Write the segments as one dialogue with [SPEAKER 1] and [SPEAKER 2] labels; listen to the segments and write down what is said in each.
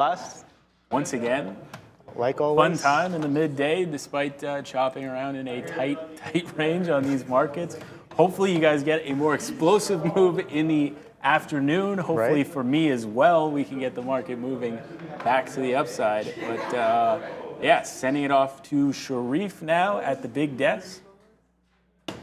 [SPEAKER 1] Class,
[SPEAKER 2] Once again,
[SPEAKER 1] like always.
[SPEAKER 2] fun time in the midday despite chopping around in a tight range on these markets. Hopefully you guys get a more explosive move in the afternoon. Hopefully for me as well, we can get the market moving back to the upside. But yeah, sending it off to Sharif now at the big desk.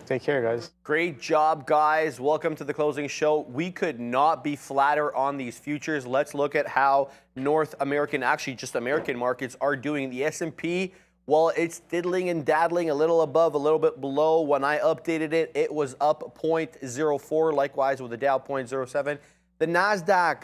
[SPEAKER 1] Take care, guys.
[SPEAKER 3] Great job, guys. Welcome to the closing show. We could not be flatter on these futures. Let's look at how North American, actually just American markets are doing. The S&P, well, it's diddling and daddling, a little above, a little bit below. When I updated it, it was up 0.04, likewise with the Dow 0.07. The NASDAQ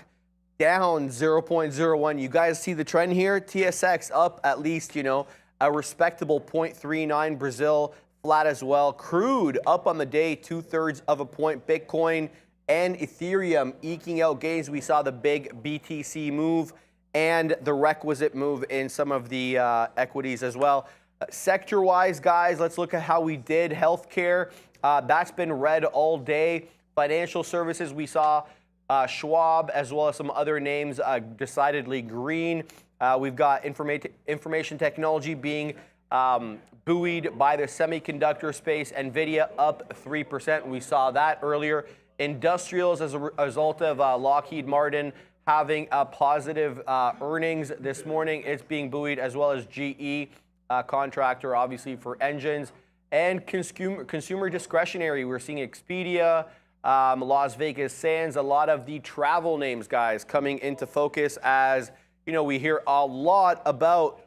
[SPEAKER 3] down 0.01. You guys see the trend here? TSX up at least, a respectable 0.39. Brazil flat as well. Crude up on the day, 2/3 of a point. Bitcoin and Ethereum eking out gains. We saw the big BTC move and the requisite move in some of the equities as well. Sector-wise, guys, let's look at how we did. Healthcare, that's been red all day. Financial services, we saw Schwab as well as some other names decidedly green. We've got information technology being buoyed by the semiconductor space. Nvidia up 3%. We saw that earlier. Industrials as a result of Lockheed Martin having a positive earnings this morning. It's being buoyed, as well as GE, contractor obviously for engines. And consumer discretionary, we're seeing Expedia, Las Vegas Sands, a lot of the travel names, guys, coming into focus as, we hear a lot about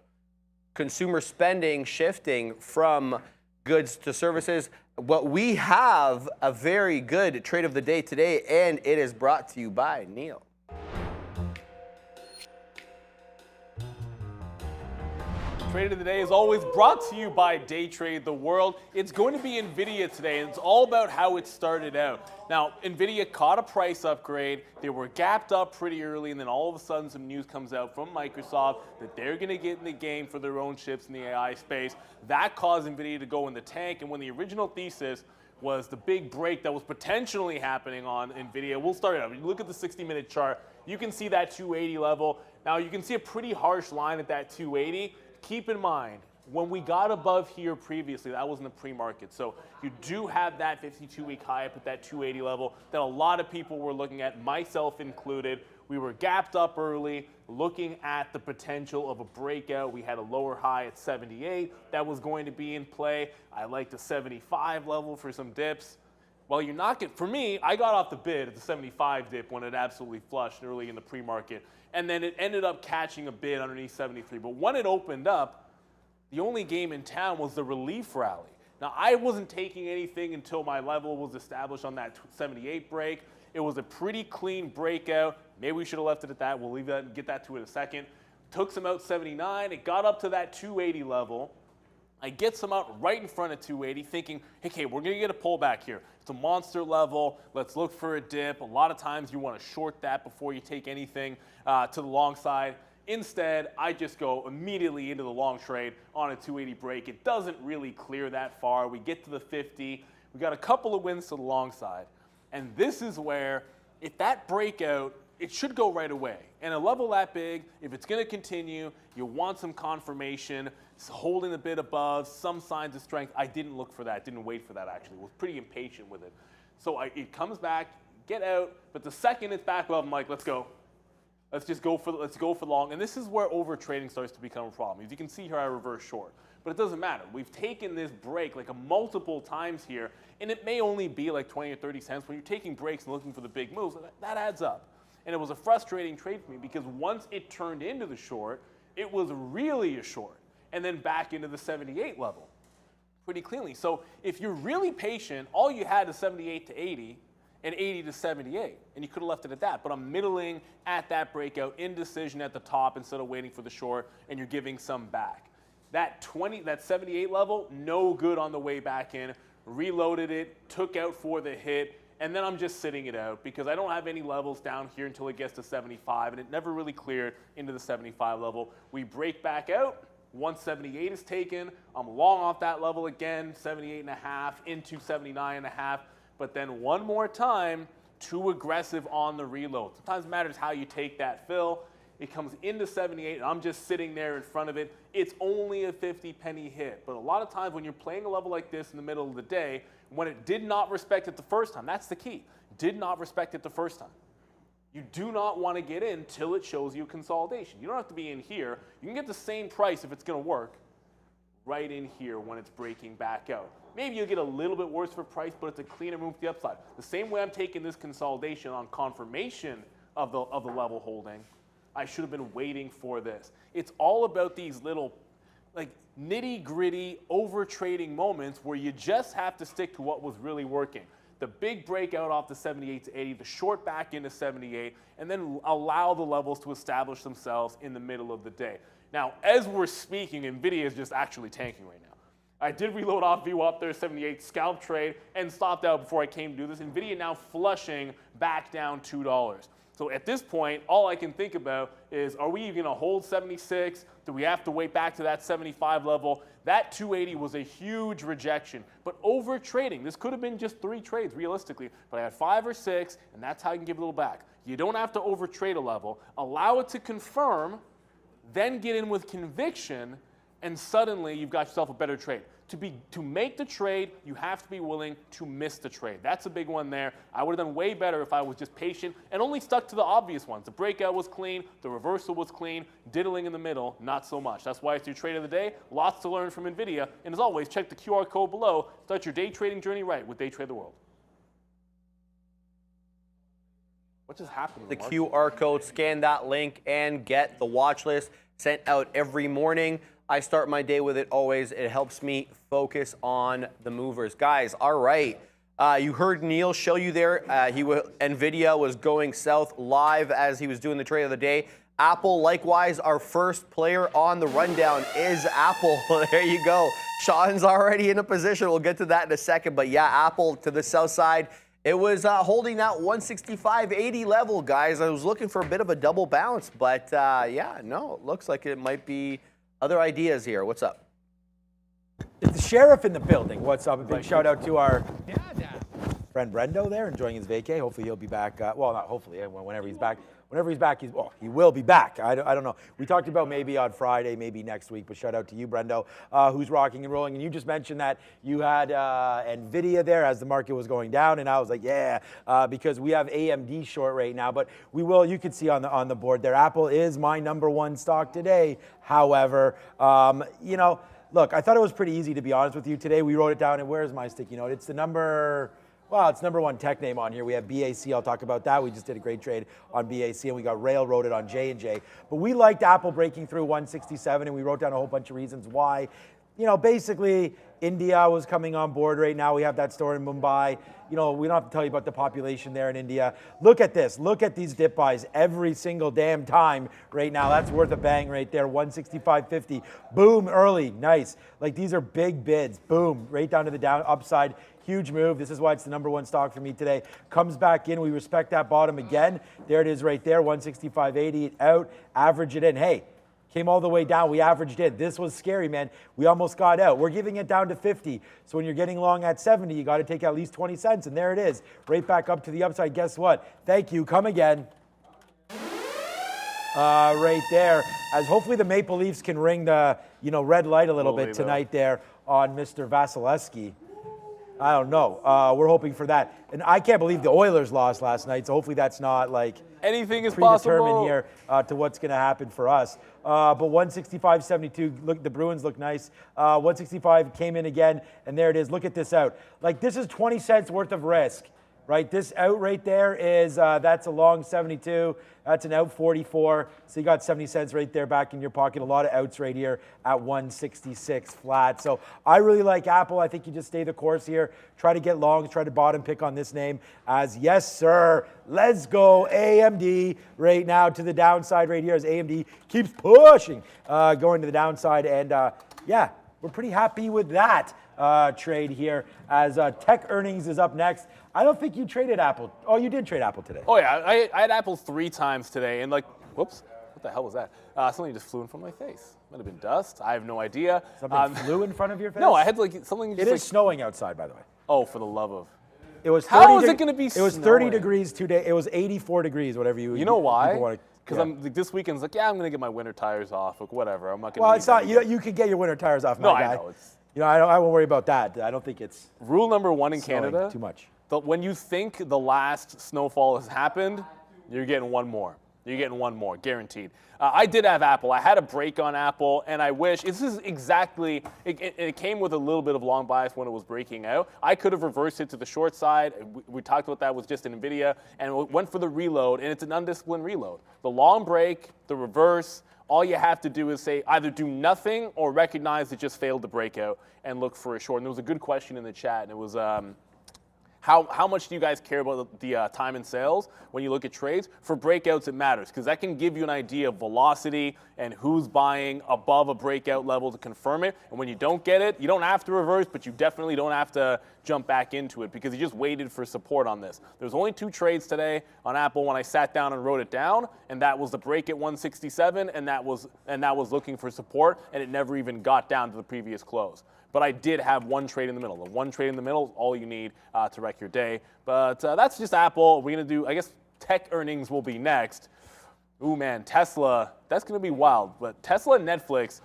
[SPEAKER 3] consumer spending shifting from goods to services. But we have a very good trade of the day today, and it is brought to you by Neil.
[SPEAKER 4] Trade of the day is always brought to you by Day Trade the World. It's going to be Nvidia today, and it's all about how it started out. Now, Nvidia caught a price upgrade. They were gapped up pretty early, and then all of a sudden some news comes out from Microsoft that they're going to get in the game for their own chips in the AI space. That caused Nvidia to go in the tank, and when the original thesis was the big break that was potentially happening on Nvidia, we'll start it out. When you look at the 60-minute chart, you can see that 280 level. Now, you can see a pretty harsh line at that 280. Keep in mind, when we got above here previously, that was in the pre-market. So you do have that 52-week high up at that 280 level that a lot of people were looking at, myself included. We were gapped up early, looking at the potential of a breakout. We had a lower high at 78 that was going to be in play. I like the 75 level for some dips. Well, you're not getting, for me, I got off the bid at the 75 dip when it absolutely flushed early in the pre-market. And then it ended up catching a bid underneath 73. But when it opened up, the only game in town was the relief rally. Now, I wasn't taking anything until my level was established on that 78 break. It was a pretty clean breakout. Maybe we should have left it at that. We'll leave that and get that to it in a second. Took some out 79. It got up to that 280 level. I get some out right in front of 280 thinking, hey, we're going to get a pullback here. It's a monster level. Let's look for a dip. A lot of times you want to short that before you take anything to the long side. Instead, I just go immediately into the long trade on a 280 break. It doesn't really clear that far. We get to the 50. We got a couple of wins to the long side. And this is where, if that breakout, it should go right away. And a level that big, if it's going to continue, you want some confirmation. It's holding a bit above, some signs of strength. I didn't look for that, didn't wait for that actually. Was pretty impatient with it. So it comes back, get out, but the second it's back above, I'm like, let's go. Let's go for long. And this is where over trading starts to become a problem. As you can see here, I reverse short. But it doesn't matter. We've taken this break like multiple times here, and it may only be like 20 or 30 cents. When you're taking breaks and looking for the big moves, that adds up. And it was a frustrating trade for me because once it turned into the short, it was really a short. And then back into the 78 level pretty cleanly. So if you're really patient, all you had is 78 to 80 and 80 to 78, and you could have left it at that. But I'm middling at that breakout, indecision at the top instead of waiting for the short, and you're giving some back. That 78 level, no good on the way back in. Reloaded it, took out for the hit, and then I'm just sitting it out because I don't have any levels down here until it gets to 75, and it never really cleared into the 75 level. We break back out. Once 78 is taken, I'm long off that level again, 78.5 into 79.5. But then one more time, too aggressive on the reload. Sometimes it matters how you take that fill. it comes into 78, and I'm just sitting there in front of it. It's only a 50-penny hit. But a lot of times when you're playing a level like this in the middle of the day, when it did not respect it the first time, that's the key. Did not respect it the first time. You do not want to get in till it shows you consolidation. You don't have to be in here. You can get the same price if it's going to work right in here when it's breaking back out. Maybe you'll get a little bit worse for price, but it's a cleaner move to the upside. The same way I'm taking this consolidation on confirmation of the level holding, I should have been waiting for this. It's all about these little like nitty-gritty over trading moments where you just have to stick to what was really working. The big breakout off the 78 to 80, the short back into 78, and then allow the levels to establish themselves in the middle of the day. Now, as we're speaking, Nvidia is just actually tanking right now. I did reload off VWAP up there, 78, scalp trade, and stopped out before I came to do this. Nvidia now flushing back down $2. So at this point, all I can think about is, are we going to hold 76? Do we have to wait back to that 75 level? That 280 was a huge rejection. But over trading, this could have been just 3 trades realistically, but I had 5 or 6, and that's how you can give a little back. You don't have to over trade a level. Allow it to confirm, then get in with conviction, and suddenly you've got yourself a better trade. To make the trade, you have to be willing to miss the trade. That's a big one there. I would have done way better if I was just patient and only stuck to the obvious ones. The breakout was clean, the reversal was clean, diddling in the middle, not so much. That's why it's your trade of the day. Lots to learn from Nvidia. And as always, check the QR code below. Start your day trading journey right with Day Trade the World. What just happened?
[SPEAKER 3] The QR code, scan that link, and get the watch list sent out every morning. I start my day with it always. It helps me focus on the movers. Guys, all right. You heard Neil show you there. Nvidia was going south live as he was doing the trade of the day. Apple, likewise, our first player on the rundown is Apple. There you go. Sean's already in a position. We'll get to that in a second. But yeah, Apple to the south side. It was holding that 165.80 level, guys. I was looking for a bit of a double bounce. But yeah, no, it looks like it might be other ideas here. What's up?
[SPEAKER 5] Is the sheriff in the building? What's up? A big shout out to our friend Brendo there, enjoying his vacay. Hopefully he'll be back. Well, not hopefully. Whenever he's back. Whenever he's back, he will be back. I don't know. We talked about maybe on Friday, maybe next week, but shout out to you, Brendo, who's rocking and rolling. And you just mentioned that you had Nvidia there as the market was going down, and I was like, yeah, because we have AMD short right now. But we will. You can see on the board there, Apple is my #1 stock today. However, you know, look, I thought it was pretty easy, to be honest with you. Today we wrote it down, and where's my sticky note? It's the number. Well, it's #1 tech name on here. We have BAC. I'll talk about that. We just did a great trade on BAC, and we got railroaded on J&J. But we liked Apple breaking through 167, and we wrote down a whole bunch of reasons why. You know, basically, India was coming on board right now. We have that store in Mumbai. You know, we don't have to tell you about the population there in India. Look at this. Look at these dip buys every single damn time right now. That's worth a bang right there. 165.50. Boom, early. Nice. Like, these are big bids. Boom, right down to the upside. Huge move. This is why it's the #1 stock for me today. Comes back in. We respect that bottom again. There it is right there. 165.80 out. Average it in. Hey, came all the way down. We averaged in. This was scary, man. We almost got out. We're giving it down to 50. So when you're getting long at 70, you got to take at least 20 cents. And there it is. Right back up to the upside. Guess what? Thank you. Come again. Right there. As hopefully the Maple Leafs can ring the red light a little bit tonight there on Mr. Vasilevsky. I don't know. We're hoping for that. And I can't believe the Oilers lost last night, so hopefully that's not like
[SPEAKER 4] anything is
[SPEAKER 5] predetermined
[SPEAKER 4] possible
[SPEAKER 5] here to what's going to happen for us. But 165.72, look, the Bruins look nice. 165 came in again, and there it is. Look at this out. Like, this is 20 cents worth of risk, right? This out right there is, that's a long 72. That's an out 44. So you got 70 cents right there back in your pocket. A lot of outs right here at 166 flat. So I really like Apple. I think you just stay the course here. Try to get longs. Try to bottom pick on this name as, yes, sir. Let's go AMD right now to the downside right here as AMD keeps pushing, going to the downside. And, yeah, we're pretty happy with that trade here as tech earnings is up next. I don't think you traded Apple. Oh, you did trade Apple today.
[SPEAKER 4] Oh, yeah. I had Apple 3 times today, and like, whoops, what the hell was that? Something just flew in front of my face. Might have been dust. I have no idea.
[SPEAKER 5] Something flew in front of your face?
[SPEAKER 4] No, I had like something just
[SPEAKER 5] It is snowing outside, by the way.
[SPEAKER 4] Oh, for the love of.
[SPEAKER 5] It was 30
[SPEAKER 4] How is it going to be
[SPEAKER 5] It was 30 degrees today. It was 84 degrees, whatever you.
[SPEAKER 4] You know why? Because I'm like, this weekend's like, yeah, I'm gonna get my winter tires off. Like, whatever. I'm not gonna.
[SPEAKER 5] Well, it's not. You can get your winter tires off, my guy.
[SPEAKER 4] I know.
[SPEAKER 5] I won't worry about that. I don't think it's
[SPEAKER 4] rule number one in Canada.
[SPEAKER 5] Too much.
[SPEAKER 4] When you think the last snowfall has happened, you're getting one more. You're getting one more, guaranteed. I did have Apple. I had a break on Apple, and I wish, this is exactly, it came with a little bit of long bias when it was breaking out. I could have reversed it to the short side. We talked about that was just an Nvidia, and went for the reload, and it's an undisciplined reload. The long break, the reverse, all you have to do is say either do nothing or recognize it just failed to break out and look for a short. And there was a good question in the chat, and it was, how much do you guys care about the time and sales when you look at trades? For breakouts, it matters because that can give you an idea of velocity and who's buying above a breakout level to confirm it. And when you don't get it, you don't have to reverse, but you definitely don't have to jump back into it because you just waited for support on this. There's only 2 trades today on Apple when I sat down and wrote it down, and that was the break at 167, and that was looking for support, and it never even got down to the previous close. But I did have one trade in the middle. The one trade in the middle is all you need to wreck your day. But that's just Apple. We're going to do, I guess, tech earnings will be next. Ooh, man, Tesla, that's going to be wild. But Tesla and Netflix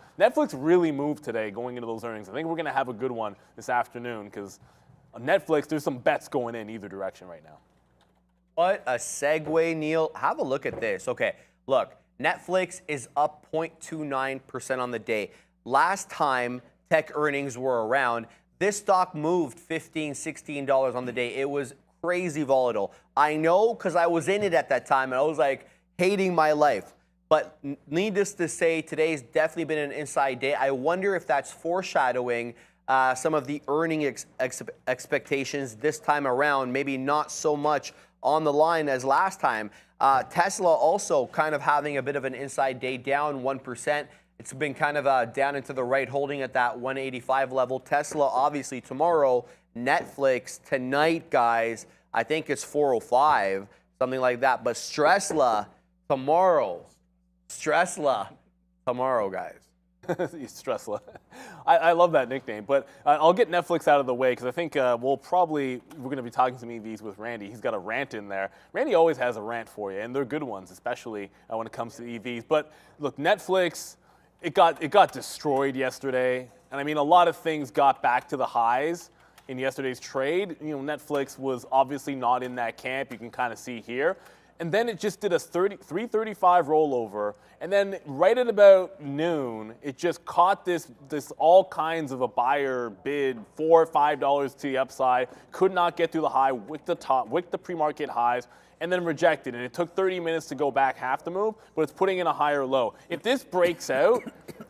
[SPEAKER 4] really moved today going into those earnings. I think we're going to have a good one this afternoon because on Netflix, there's some bets going in either direction right now.
[SPEAKER 3] What a segue, Neil. Have a look at this. Okay, look, Netflix is up 0.29% on the day. Last time tech earnings were around, this stock moved $15, $16 on the day. It was crazy volatile. I know because I was in it at that time and I was like hating my life. But needless to say, today's definitely been an inside day. I wonder if that's foreshadowing some of the earning expectations this time around, maybe not so much on the line as last time. Tesla also kind of having a bit of an inside day, down 1%. It's been kind of down into the right, holding at that 185 level. Tesla, obviously, tomorrow. Netflix, tonight, guys, I think it's 405, something like that. But Stressla, tomorrow. Stressla, tomorrow, guys.
[SPEAKER 4] Stressla. I love that nickname, but I'll get Netflix out of the way because I think we're going to be talking some EVs with Randy. He's got a rant in there. Randy always has a rant for you, and they're good ones, especially when it comes to EVs. But look, Netflix, it got destroyed yesterday, and I mean a lot of things got back to the highs in yesterday's trade. You know, Netflix was obviously not in that camp. You can kind of see here. And then it just did a 335 rollover. And then right at about noon, it just caught this all kinds of a buyer bid, $4 or $5 to the upside, could not get through the high, wicked the pre-market highs, and then rejected. And it took 30 minutes to go back half the move, but it's putting in a higher low. If this breaks out,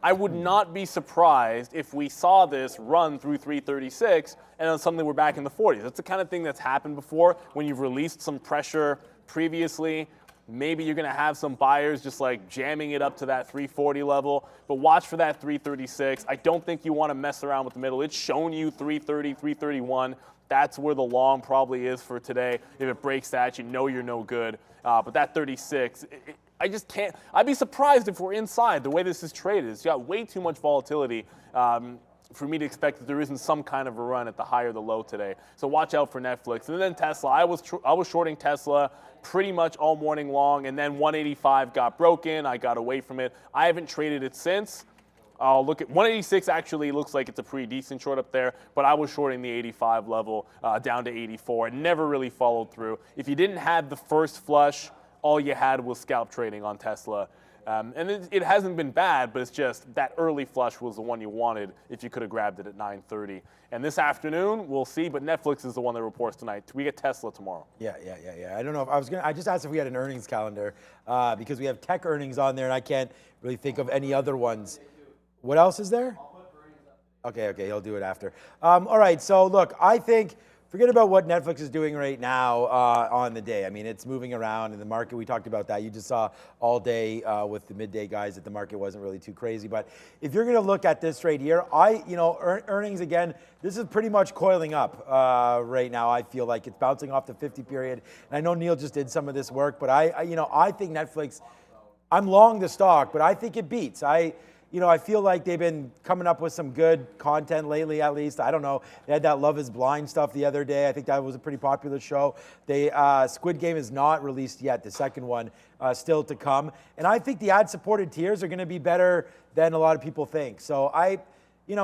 [SPEAKER 4] I would not be surprised if we saw this run through 336 and then suddenly we're back in the 40s. That's the kind of thing that's happened before when you've released some pressure previously. Maybe you're going to have some buyers just like jamming it up to that 340 level, but watch for that 336. I don't think you want to mess around with the middle. It's shown you 330, 331. That's where the long probably is for today. If it breaks that, you know you're no good. But that 36, I just can't. I'd be surprised if we're inside the way this is traded. It's got way too much volatility for me to expect that there isn't some kind of a run at the high or the low today. So watch out for Netflix. And then Tesla. I was shorting Tesla pretty much all morning long, and then 185 got broken. I got away from it. I haven't traded it since. I'll look at 186. Actually looks like it's a pretty decent short up there, but I was shorting the 85 level down to 84. It never really followed through. If you didn't have the first flush, all you had was scalp trading on Tesla. And it hasn't been bad, but it's just that early flush was the one you wanted if you could have grabbed it at 9:30. And this afternoon, we'll see, but Netflix is the one that reports tonight. We get Tesla tomorrow. Yeah.
[SPEAKER 5] I don't know if I just asked if we had an earnings calendar because we have tech earnings on there, and I can't really think of any other ones. What else is there? Okay, he'll do it after. All right, so look, I think, forget about what Netflix is doing right now on the day. I mean, it's moving around in the market. We talked about that. You just saw all day with the midday guys that the market wasn't really too crazy. But if you're going to look at this trade here, earnings again, this is pretty much coiling up right now. I feel like it's bouncing off the 50 period. And I know Neil just did some of this work, but I think Netflix, I'm long the stock, but I think it beats. I feel like they've been coming up with some good content lately, at least. I don't know. They had that Love is Blind stuff the other day. I think that was a pretty popular show. Squid Game is not released yet, the second one, still to come. And I think the ad-supported tiers are going to be better than a lot of people think. So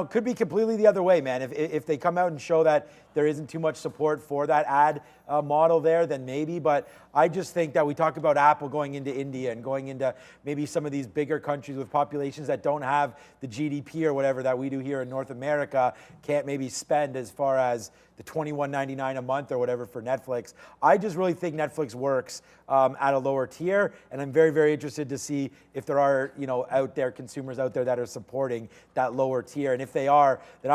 [SPEAKER 5] could be completely the other way, man. If they come out and show that there isn't too much support for that ad model there, then maybe. But I just think that we talk about Apple going into India and going into maybe some of these bigger countries with populations that don't have the GDP or whatever that we do here in North America, can't maybe spend as far as the $21.99 a month or whatever for Netflix. I just really think Netflix works at a lower tier, and I'm very, very interested to see if there are, consumers out there that are supporting that lower tier. And if they are, then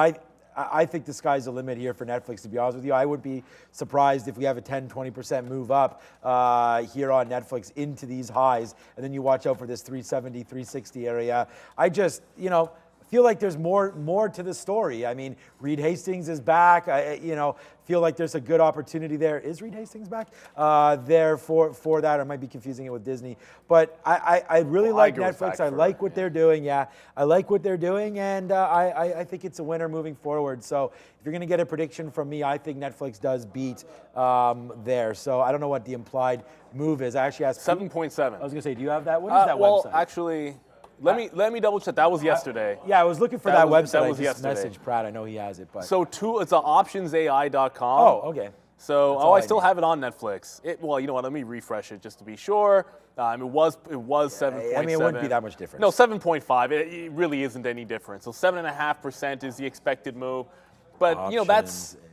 [SPEAKER 5] I think the sky's the limit here for Netflix, to be honest with you. I would be surprised if we have a 10, 20% move up here on Netflix into these highs, and then you watch out for this 370, 360 area. I just, feel like there's more to the story. I mean, Reed Hastings is back. Feel like there's a good opportunity there. Is Reed Hastings back? There for that. I might be confusing it with Disney. But I really like Netflix. I like what they're doing. Yeah, I like what they're doing, and I think it's a winner moving forward. So if you're going to get a prediction from me, I think Netflix does beat there. So I don't know what the implied move is. I actually asked
[SPEAKER 4] 7.7.
[SPEAKER 5] I was going to say, do you have that? What is that
[SPEAKER 4] well,
[SPEAKER 5] website?
[SPEAKER 4] Actually, let me double check. That was yesterday.
[SPEAKER 5] Yeah, I was looking for that website.
[SPEAKER 4] That was
[SPEAKER 5] I just
[SPEAKER 4] yesterday.
[SPEAKER 5] messaged Pratt. I know he has it, but
[SPEAKER 4] So it's optionsai.com.
[SPEAKER 5] Oh, okay.
[SPEAKER 4] So
[SPEAKER 5] all
[SPEAKER 4] I
[SPEAKER 5] I
[SPEAKER 4] still
[SPEAKER 5] need.
[SPEAKER 4] have it on Netflix. Well, you know what? Let me refresh it just to be sure. It was 7.7.
[SPEAKER 5] I mean, it wouldn't be that much difference.
[SPEAKER 4] No, 7.5. It really isn't any difference. So 7.5% is the expected move, but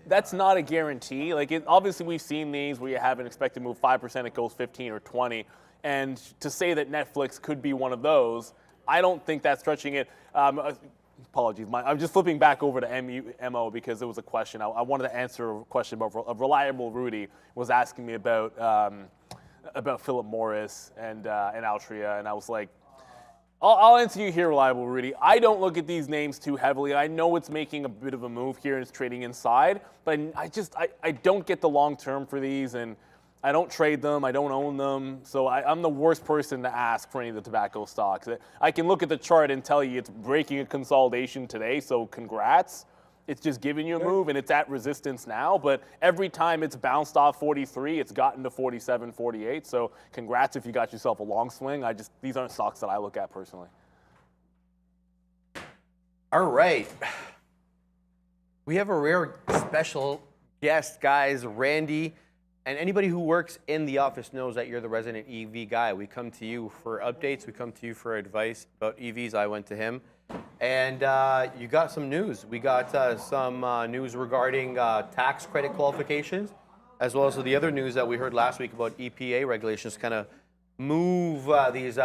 [SPEAKER 4] that's not a guarantee. Like obviously we've seen these where you have an expected move 5%, it goes 15 or 20, and to say that Netflix could be one of those, I don't think that's stretching it. Apologies, I'm just flipping back over to MO because there was a question. I wanted to answer a question about Reliable Rudy was asking me about Philip Morris and Altria, and I was like, I'll answer you here, Reliable Rudy. I don't look at these names too heavily. I know it's making a bit of a move here and it's trading inside, but I don't get the long term for these, and I don't trade them. I don't own them. So I'm the worst person to ask for any of the tobacco stocks. I can look at the chart and tell you it's breaking a consolidation today, so congrats. It's just giving you a move, and it's at resistance now. But every time it's bounced off 43, it's gotten to 47, 48. So congrats if you got yourself a long swing. These aren't stocks that I look at personally.
[SPEAKER 3] All right. We have a rare special guest, guys, Randy. And anybody who works in the office knows that you're the resident EV guy. We come to you for updates. We come to you for advice about EVs. I went to him. And you got some news. We got some news regarding tax credit qualifications, as well as the other news that we heard last week about EPA regulations kind of move these.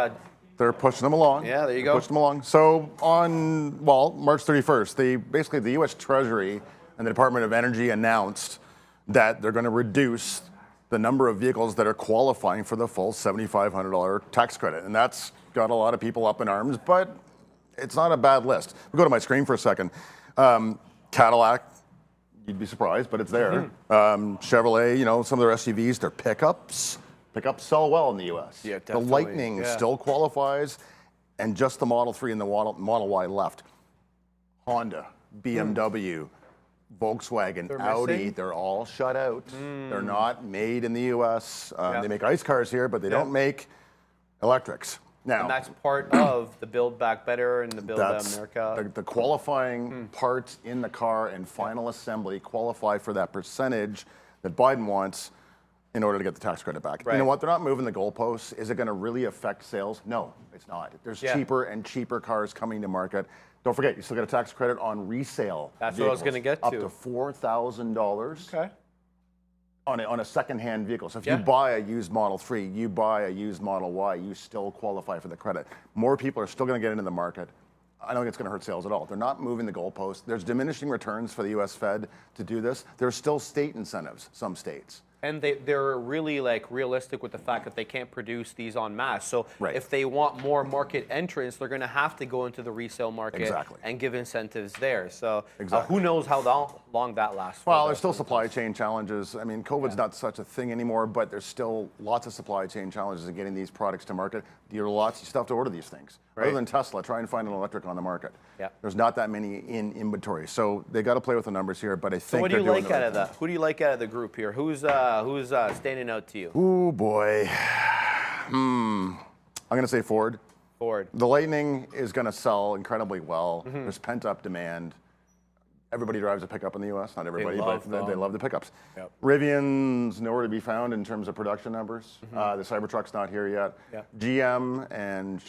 [SPEAKER 6] They're pushing them along.
[SPEAKER 3] Yeah, there you go.
[SPEAKER 6] Pushing them along. So on, March 31st, the U.S. Treasury and the Department of Energy announced that they're going to reduce the number of vehicles that are qualifying for the full $7,500 tax credit. And that's got a lot of people up in arms, but it's not a bad list. We'll go to my screen for a second. Cadillac, you'd be surprised, but it's there. Chevrolet, some of their SUVs, their pickups. Pickups sell well in the U.S.
[SPEAKER 3] Yeah,
[SPEAKER 6] The
[SPEAKER 3] definitely.
[SPEAKER 6] Lightning still qualifies, and just the Model 3 and the Model Y left. Honda, BMW, Volkswagen, Audi,
[SPEAKER 3] missing?
[SPEAKER 6] they're all shut out. They're not made in the U.S. They make ICE cars here, but they don't make electrics. Now,
[SPEAKER 3] And that's part of the Build Back Better and the Build America.
[SPEAKER 6] the qualifying parts in the car and final assembly qualify for that percentage that Biden wants in order to get the tax credit back. You know what? They're not moving the goalposts. Is it going to really affect sales? No, it's not. There's cheaper and cheaper cars coming to market. Don't forget, you still get a tax credit on resale.
[SPEAKER 3] That's what I was going to get to.
[SPEAKER 6] Up to $4,000
[SPEAKER 3] Okay.
[SPEAKER 6] on a second-hand vehicle. So if you buy a used Model 3, you buy a used Model Y, you still qualify for the credit. More people are still going to get into the market. I don't think it's going to hurt sales at all. They're not moving the goalposts. There's diminishing returns for the U.S. Fed to do this. There's still state incentives, some states.
[SPEAKER 3] And they're really like realistic with the fact that they can't produce these en masse. So if they want more market entrance, they're going to have to go into the resale market and give incentives there. So who knows how long that lasts.
[SPEAKER 6] Well, there's still supply chain challenges. I mean, COVID's not such a thing anymore, but there's still lots of supply chain challenges in getting these products to market. You still have to order these things. Other than Tesla, try and find an electric on the market. There's not that many in inventory. So they got to play with the numbers here, but I think
[SPEAKER 3] what do you like out of that? Who do you like out of the group here? Who's standing out to you?
[SPEAKER 6] Oh boy. I'm going to say Ford.
[SPEAKER 3] Ford.
[SPEAKER 6] The Lightning is going to sell incredibly well. There's pent-up demand. Everybody drives a pickup in the U.S. Not everybody, but they love the pickups. Rivian's nowhere to be found in terms of production numbers. The Cybertruck's not here yet. GM and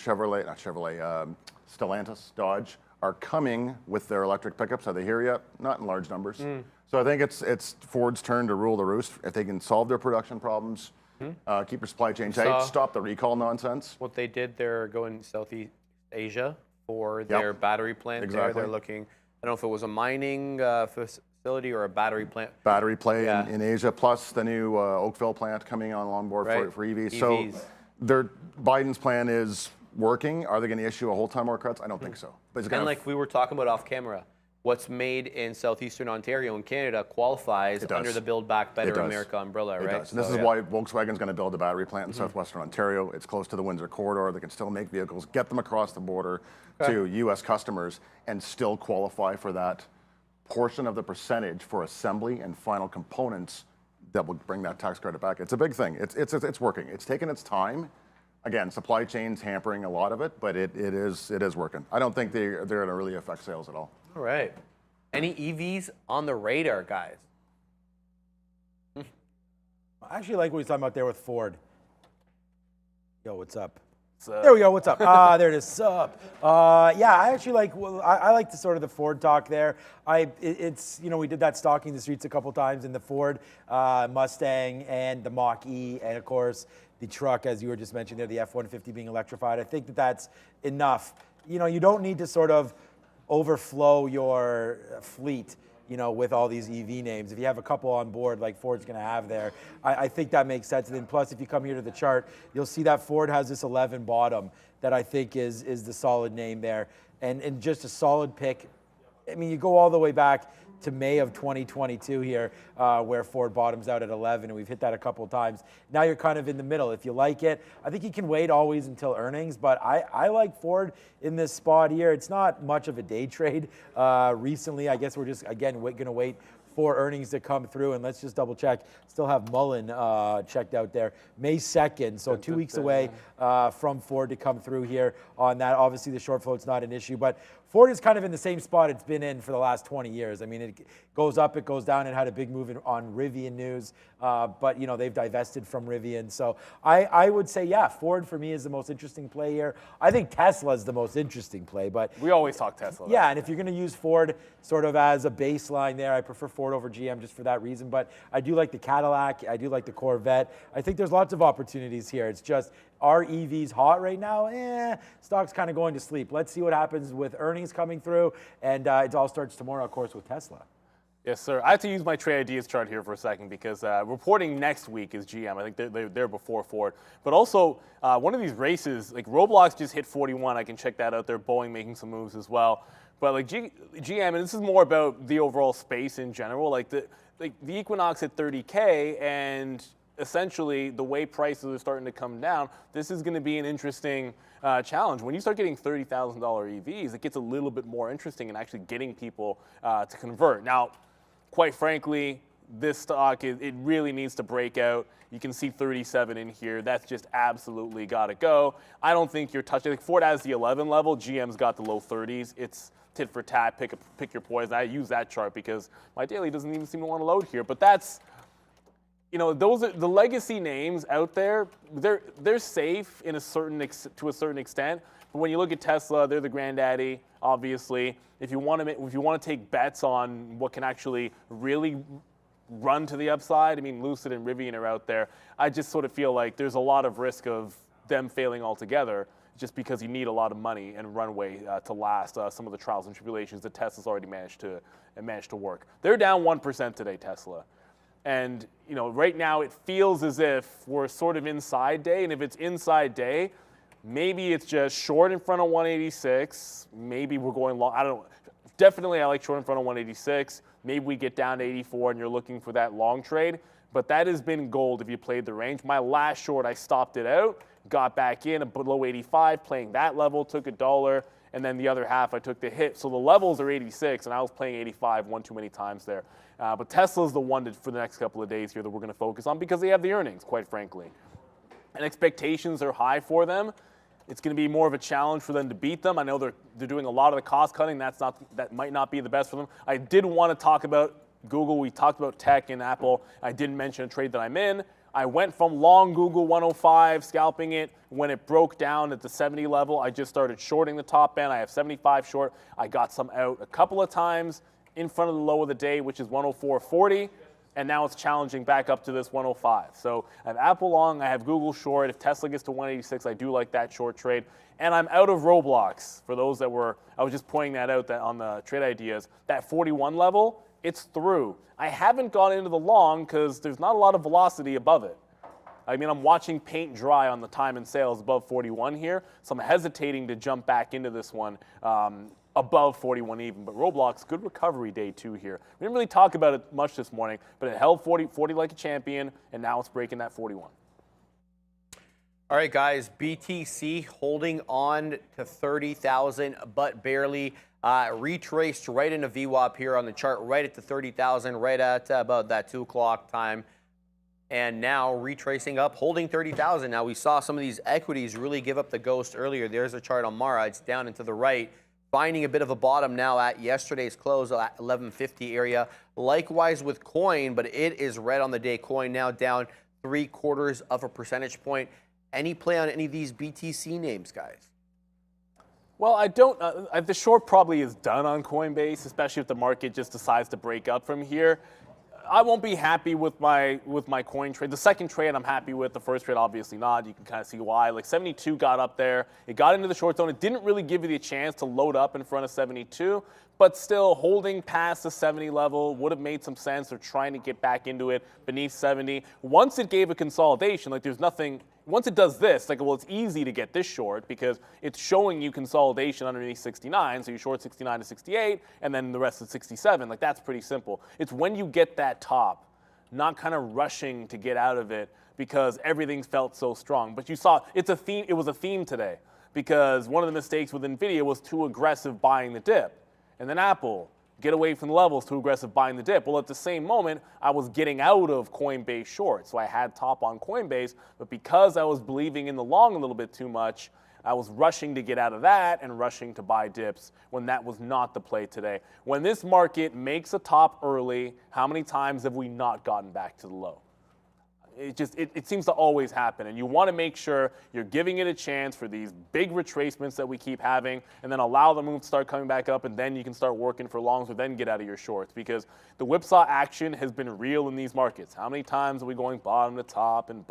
[SPEAKER 6] Stellantis, Dodge, are coming with their electric pickups. Are they here yet? Not in large numbers. So I think it's Ford's turn to rule the roost. If they can solve their production problems, keep their supply chain tight, stop the recall nonsense.
[SPEAKER 3] What they did, they're going Southeast Asia for their battery plant. They're looking. I don't know if it was a mining facility or a battery plant.
[SPEAKER 6] Battery play in Asia, plus the new Oakville plant coming on board for EVs. So Biden's plan is working. Are they going to issue a whole ton more cuts? I don't think so. But
[SPEAKER 3] and like we were talking about off camera, what's made in southeastern Ontario and Canada qualifies under the Build Back Better America umbrella, right?
[SPEAKER 6] Does. And this is why Volkswagen's going to build a battery plant in southwestern Ontario. It's close to the Windsor corridor. They can still make vehicles, get them across the border to U.S. customers, and still qualify for that portion of the percentage for assembly and final components that will bring that tax credit back. It's a big thing. It's working. It's taken its time. Again, supply chain's hampering a lot of it, but it is working. I don't think they're going to really affect sales at all.
[SPEAKER 3] All right. Any EVs on the radar, guys?
[SPEAKER 5] I actually like what he's talking about there with Ford. Yo, what's up? There we go. What's up? There it is. Sup? Yeah, I actually like. Well, I like the sort of the Ford talk there. It's we did that stalking the streets a couple times in the Ford Mustang and the Mach-E, and of course the truck, as you were just mentioning there, the F-150 being electrified. I think that's enough. You don't need to sort of overflow your fleet, with all these EV names. If you have a couple on board like Ford's going to have there, I think that makes sense. And then plus, if you come here to the chart, you'll see that Ford has this 11 bottom that I think is the solid name there. And just a solid pick. I mean, you go all the way back to May of 2022 here, where Ford bottoms out at 11, and we've hit that a couple of times. Now you're kind of in the middle. If you like it, I think you can wait always until earnings, but I like Ford in this spot here. It's not much of a day trade recently. I guess we're just, again, going to wait for earnings to come through, and let's just double check. Still have Mullen checked out there. May 2nd, so 2 weeks away from Ford to come through here on that. Obviously, the short float's not an issue, but Ford is kind of in the same spot it's been in for the last 20 years. I mean, it goes up, it goes down. It had a big move on Rivian news, but they've divested from Rivian. So I would say, yeah, Ford for me is the most interesting play here. I think Tesla is the most interesting play, but
[SPEAKER 4] we always talk Tesla.
[SPEAKER 5] Yeah, and if you're going to use Ford sort of as a baseline there, I prefer Ford over GM just for that reason. But I do like the Cadillac. I do like the Corvette. I think there's lots of opportunities here. It's just, are EVs hot right now? Stock's kind of going to sleep. Let's see what happens with earnings coming through, and it all starts tomorrow, of course, with Tesla.
[SPEAKER 4] Yes, sir. I have to use my trade ideas chart here for a second because reporting next week is GM. I think they're before Ford. But also, one of these races, like Roblox just hit 41. I can check that out there. Boeing making some moves as well. But like GM, and this is more about the overall space in general, like the Equinox at 30K, and essentially the way prices are starting to come down, this is going to be an interesting challenge. When you start getting $30,000 EVs, it gets a little bit more interesting in actually getting people to convert. Now, quite frankly, this stock, it really needs to break out. You can see 37 in here. That's just absolutely got to go. I don't think you're touching. Like Ford has the 11 level. GM's got the low 30s. It's tit for tat. Pick your poison. I use that chart because my daily doesn't even seem to want to load here. But that's, those are the legacy names out there. They're safe to a certain extent. But when you look at Tesla, they're the granddaddy, obviously. If you want to take bets on what can actually really run to the upside, I mean, Lucid and Rivian are out there. I just sort of feel like there's a lot of risk of them failing altogether, just because you need a lot of money and runway to last some of the trials and tribulations that Tesla's already managed to work. They're down 1% today, Tesla. And right now it feels as if we're sort of inside day. And if it's inside day, maybe it's just short in front of 186. Maybe we're going long. I don't know. Definitely I like short in front of 186. Maybe we get down to 84 and you're looking for that long trade. But that has been gold if you played the range. My last short, I stopped it out, got back in below 85, playing that level, took $1, and then the other half I took the hit. So the levels are 86, and I was playing 85 one too many times there. But Tesla's the one for the next couple of days here that we're going to focus on because they have the earnings, quite frankly. And expectations are high for them. It's going to be more of a challenge for them to beat them. I know they're doing a lot of the cost cutting. That might not be the best for them. I did want to talk about Google. We talked about tech and Apple. I didn't mention a trade that I'm in. I went from long Google 105, scalping it. When it broke down at the 70 level, I just started shorting the top end. I have 75 short. I got some out a couple of times in front of the low of the day, which is 104.40. And now it's challenging back up to this 105. So I have Apple long, I have Google short. If Tesla gets to 186, I do like that short trade. And I'm out of Roblox. For those that I was just pointing that out that on the trade ideas, that 41 level, it's through. I haven't gone into the long because there's not a lot of velocity above it. I mean, I'm watching paint dry on the time and sales above 41 here, so I'm hesitating to jump back into this one above 41 even. But Roblox, good recovery day 2 here. We didn't really talk about it much this morning, but it held 40 like a champion, and now it's breaking that 41.
[SPEAKER 3] All right, guys, BTC holding on to 30,000, but barely. Retraced right into VWAP here on the chart, right at the 30,000, right at about that 2 o'clock time. And now retracing up, holding 30,000. Now we saw some of these equities really give up the ghost earlier. There's a chart on Mara. It's down and to the right, finding a bit of a bottom now at yesterday's close at 1150 area. Likewise with coin, but it is red on the day. Coin now down 0.75 percentage point. Any play on any of these BTC names, guys?
[SPEAKER 4] Well, I don't. The short probably is done on Coinbase, especially if the market just decides to break up from here. I won't be happy with my coin trade. The second trade I'm happy with. The first trade obviously not. You can kind of see why. Like 72 got up there. It got into the short zone. It didn't really give you the chance to load up in front of 72, but still holding past the 70 level would have made some sense. They're trying to get back into it beneath 70. Once it gave a consolidation, like there's nothing. Once it does this, like, well, it's easy to get this short because it's showing you consolidation underneath 69. So you short 69 to 68, and then the rest is 67. Like, that's pretty simple. It's when you get that top, not kind of rushing to get out of it because everything felt so strong. But you saw it's a theme. It was a theme today because one of the mistakes with Nvidia was too aggressive buying the dip, and then Apple. Get away from the levels, too aggressive buying the dip. Well, at the same moment, I was getting out of Coinbase short. So I had top on Coinbase, but because I was believing in the long a little bit too much, I was rushing to get out of that and rushing to buy dips when that was not the play today. When this market makes a top early, how many times have we not gotten back to the low? It seems to always happen, and you want to make sure you're giving it a chance for these big retracements that we keep having, and then allow the move to start coming back up, and then you can start working for longs, or then get out of your shorts, because the whipsaw action has been real in these markets. How many times are we going bottom to top, and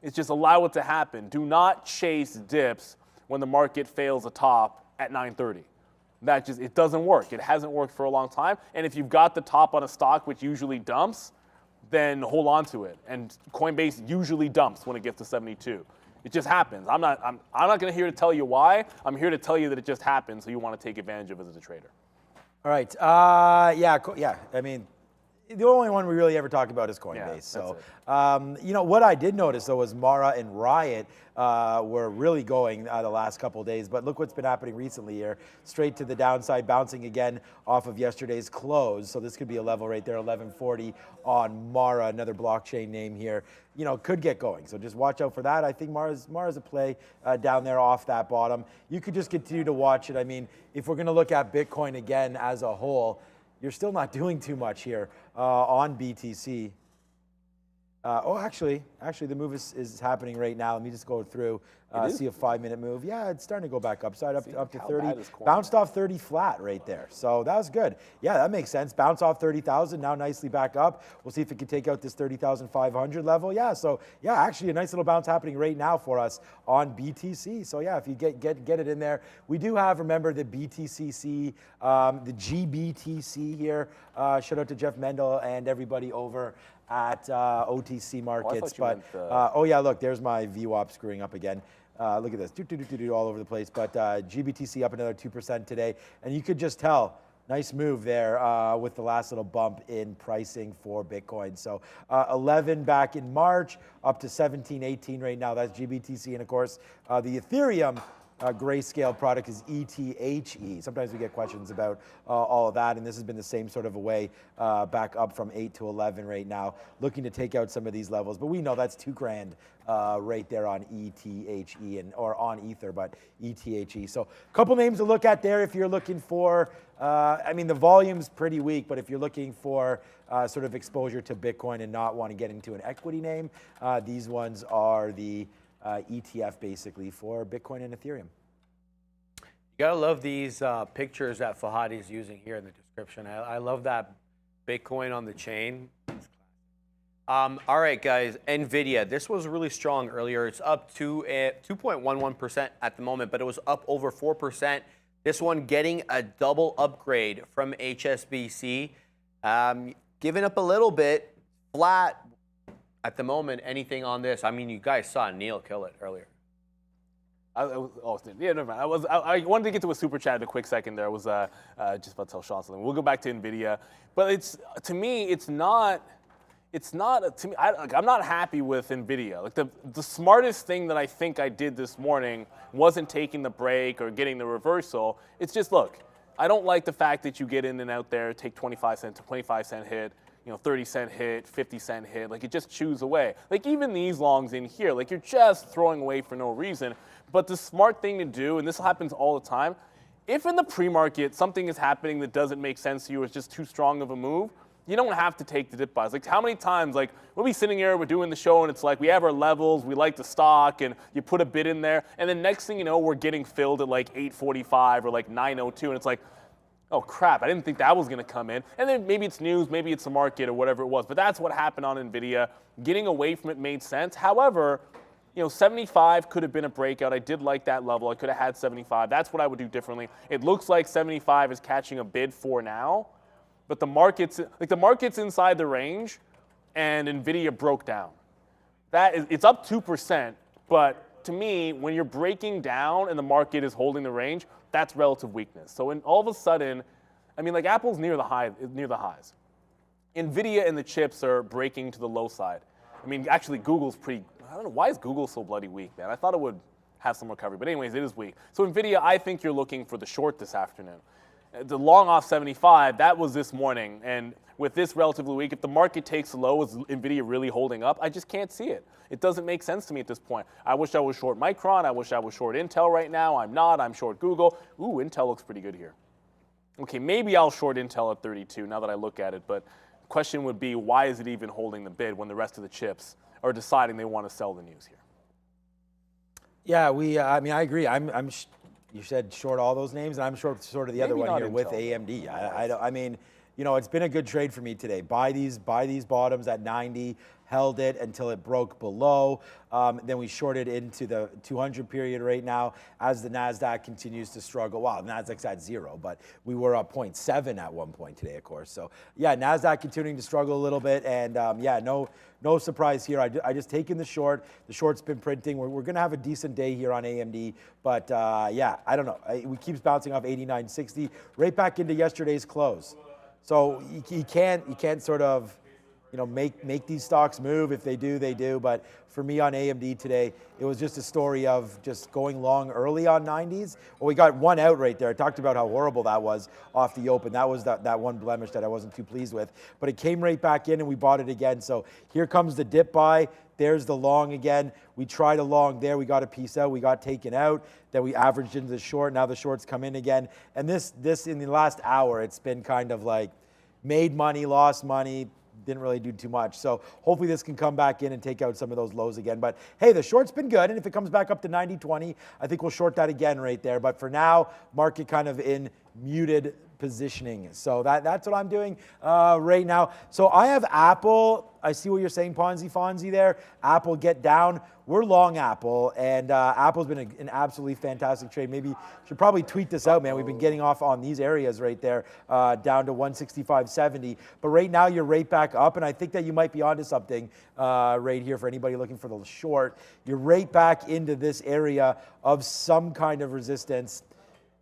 [SPEAKER 4] it's just allow it to happen. Do not chase dips when the market fails a top at 9:30. It doesn't work. It hasn't worked for a long time, and if you've got the top on a stock, which usually dumps, then hold on to it. And Coinbase usually dumps when it gets to 72. It just happens. I'm not going to here to tell you why. I'm here to tell you that it just happens, so you want to take advantage of it as a trader.
[SPEAKER 5] All right. Yeah. I mean, the only one we really ever talk about is Coinbase.
[SPEAKER 4] Yeah,
[SPEAKER 5] what I did notice though was Mara and Riot were really going the last couple of days. But look what's been happening recently here. Straight to the downside, bouncing again off of yesterday's close. So this could be a level right there, 1140 on Mara, another blockchain name here. Could get going. So just watch out for that. I think Mara's a play down there off that bottom. You could just continue to watch it. I mean, if we're going to look at Bitcoin again as a whole, you're still not doing too much here on BTC. Actually, the move is happening right now. Let me just go through, see a 5-minute move. Yeah, it's starting to go back upside, up to 30. Bounced off 30 flat right there. So that was good. Yeah, that makes sense. Bounce off 30,000, now nicely back up. We'll see if it can take out this 30,500 level. Yeah, so yeah, actually a nice little bounce happening right now for us on BTC. So yeah, if you get it in there. We do have, remember, the BTCC, the GBTC here. Shout out to Jeff Mendel and everybody over at OTC markets. Oh yeah, look, there's my VWAP screwing up again. Look at this, all over the place. But GBTC up another 2% today. And you could just tell, nice move there with the last little bump in pricing for Bitcoin. So 11 back in March, up to 17, 18 right now. That's GBTC. And of course, the Ethereum grayscale product is ETHE. Sometimes we get questions about all of that, and this has been the same sort of a way back up from 8 to 11 right now, looking to take out some of these levels. But we know that's $2,000 right there on ETHE or on Ether, but ETHE. So a couple names to look at there if you're looking for, I mean, the volume's pretty weak, but if you're looking for sort of exposure to Bitcoin and not want to get into an equity name, these ones are the ETF basically for Bitcoin and Ethereum.
[SPEAKER 3] You gotta love these pictures that Fahadi's using here in the description. I love that Bitcoin on the chain. All right, guys, Nvidia. This was really strong earlier. It's up to 2.11% at the moment, but it was up over 4%. This one getting a double upgrade from HSBC. Giving up a little bit, flat. At the moment, anything on this? I mean, you guys saw Neil kill it earlier.
[SPEAKER 4] Yeah, never mind. I wanted to get to a super chat in a quick second there. I was just about to tell Sean something. We'll go back to Nvidia. But to me, I'm not happy with Nvidia. Like the smartest thing that I think I did this morning wasn't taking the break or getting the reversal. It's just, look, I don't like the fact that you get in and out there, take 25-cent hit, 30-cent hit, 50-cent hit, like it just chews away. Like even these longs in here, like you're just throwing away for no reason. But the smart thing to do, and this happens all the time, if in the pre-market something is happening that doesn't make sense to you, it's just too strong of a move, you don't have to take the dip buys. Like how many times, like we'll be sitting here, we're doing the show, and it's like we have our levels, we like the stock, and you put a bid in there, and then next thing you know, we're getting filled at like 8:45 or like 9:02, and it's like, oh crap, I didn't think that was going to come in. And then maybe it's news, maybe it's the market or whatever it was. But that's what happened on Nvidia. Getting away from it made sense. However, 75 could have been a breakout. I did like that level. I could have had 75. That's what I would do differently. It looks like 75 is catching a bid for now. But the market's inside the range, and Nvidia broke down. It's up 2%, but to me, when you're breaking down and the market is holding the range, that's relative weakness. So when all of a sudden, I mean, like Apple's near the highs. Nvidia and the chips are breaking to the low side. I mean, actually, Google's pretty. I don't know, why is Google so bloody weak, man? I thought it would have some recovery, but anyways, it is weak. So Nvidia, I think you're looking for the short this afternoon. The long off 75, that was this morning, and with this relatively weak, if the market takes a low, is Nvidia really holding up? I just can't see it. It doesn't make sense to me at this point. I wish I was short Micron. I wish I was short Intel right now. I'm not. I'm short Google. Ooh, Intel looks pretty good here. Okay, maybe I'll short Intel at 32 now that I look at it, but the question would be, why is it even holding the bid when the rest of the chips are deciding they want to sell the news here?
[SPEAKER 5] Yeah, I mean, I agree. You said short all those names, and I'm short sort of the other one here with AMD. I mean, it's been a good trade for me today. Buy these bottoms at 90, held it until it broke below. Then we shorted into the 200 period right now as the NASDAQ continues to struggle. Wow, NASDAQ's at 0, but we were up 0.7 at one point today, of course. So yeah, NASDAQ continuing to struggle a little bit, and yeah, no surprise here. I just taken the short. The short's been printing. We're going to have a decent day here on AMD, but yeah, I don't know. We keeps bouncing off 89.60 right back into yesterday's close. So you can't sort of make these stocks move. If they do, they do. But for me on AMD today, it was just a story of just going long early on 90s. Well, we got one out right there. I talked about how horrible that was off the open. That was that one blemish that I wasn't too pleased with. But it came right back in, and we bought it again. So here comes the dip buy. There's the long again. We tried a long there. We got a piece out. We got taken out. Then we averaged into the short. Now the shorts come in again. And this in the last hour, it's been kind of like made money, lost money, didn't really do too much. So hopefully this can come back in and take out some of those lows again. But hey, the short's been good, and if it comes back up to 90.20, I think we'll short that again right there. But for now, market kind of in muted positioning. So that's what I'm doing right now. So I have Apple. I see what you're saying, Ponzi Fonzie there. Apple get down. We're long Apple, and Apple's been an absolutely fantastic trade. Maybe should probably tweet this out, man. We've been getting off on these areas right there, down to 165.70. But right now you're right back up, and I think that you might be onto something right here for anybody looking for the short. You're right back into this area of some kind of resistance.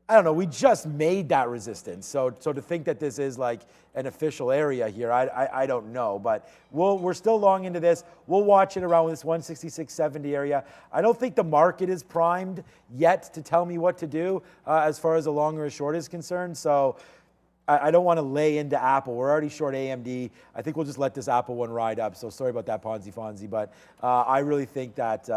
[SPEAKER 5] I don't know, we just made that resistance. So to think that this is like an official area here, I don't know. But we're still long into this. We'll watch it around this 166.70 area. I don't think the market is primed yet to tell me what to do as far as a long or a short is concerned. So I don't want to lay into Apple. We're already short AMD. I think we'll just let this Apple one ride up. So sorry about that, Ponzi Fonzie. But I really think that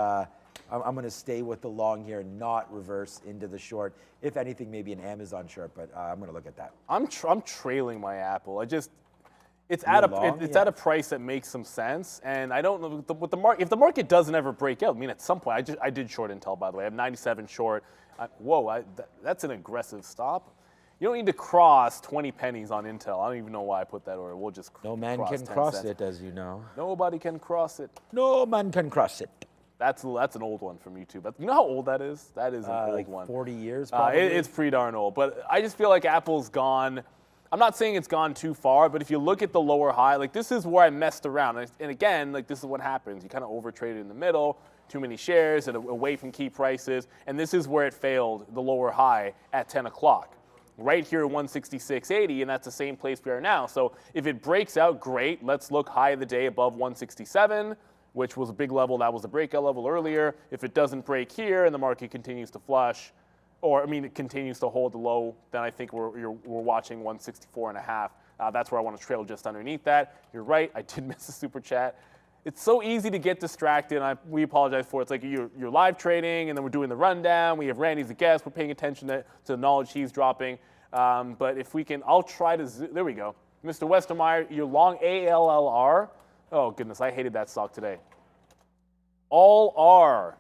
[SPEAKER 5] I'm going to stay with the long here and not reverse into the short. If anything, maybe an Amazon short, but I'm going to look at that.
[SPEAKER 4] I'm trailing my Apple. It's at a price that makes some sense, and I don't know with the market. If the market doesn't ever break out, I mean, at some point, I did short Intel, by the way. I have 97 short. That's an aggressive stop. You don't need to cross 20 pennies on Intel. I don't even know why I put that order. We'll just
[SPEAKER 5] no man can cross it, as you know.
[SPEAKER 4] Nobody can cross it.
[SPEAKER 5] No man can cross it.
[SPEAKER 4] That's an old one from YouTube. You know how old that is? That is an old
[SPEAKER 5] like
[SPEAKER 4] one.
[SPEAKER 5] 40 years, probably.
[SPEAKER 4] It's pretty darn old. But I just feel like Apple's gone. I'm not saying it's gone too far, but if you look at the lower high, like this is where I messed around. And again, like this is what happens. You kind of overtraded in the middle, too many shares and away from key prices. And this is where it failed, the lower high at 10 o'clock. Right here at 166.80, and that's the same place we are now. So if it breaks out, great. Let's look high of the day above 167. Which was a big level. That was the breakout level earlier. If it doesn't break here and the market continues to flush, it continues to hold the low, then I think we're watching 164.5. That's where I want to trail just underneath that. You're right. I did miss the super chat. It's so easy to get distracted, and we apologize for it. It's like you're live trading, and then we're doing the rundown. We have Randy as a guest. We're paying attention to the knowledge he's dropping. But if we can, I'll try to. There we go. Mr. Westermeyer, you're long ALLR. Oh, goodness, I hated that stock today. All R.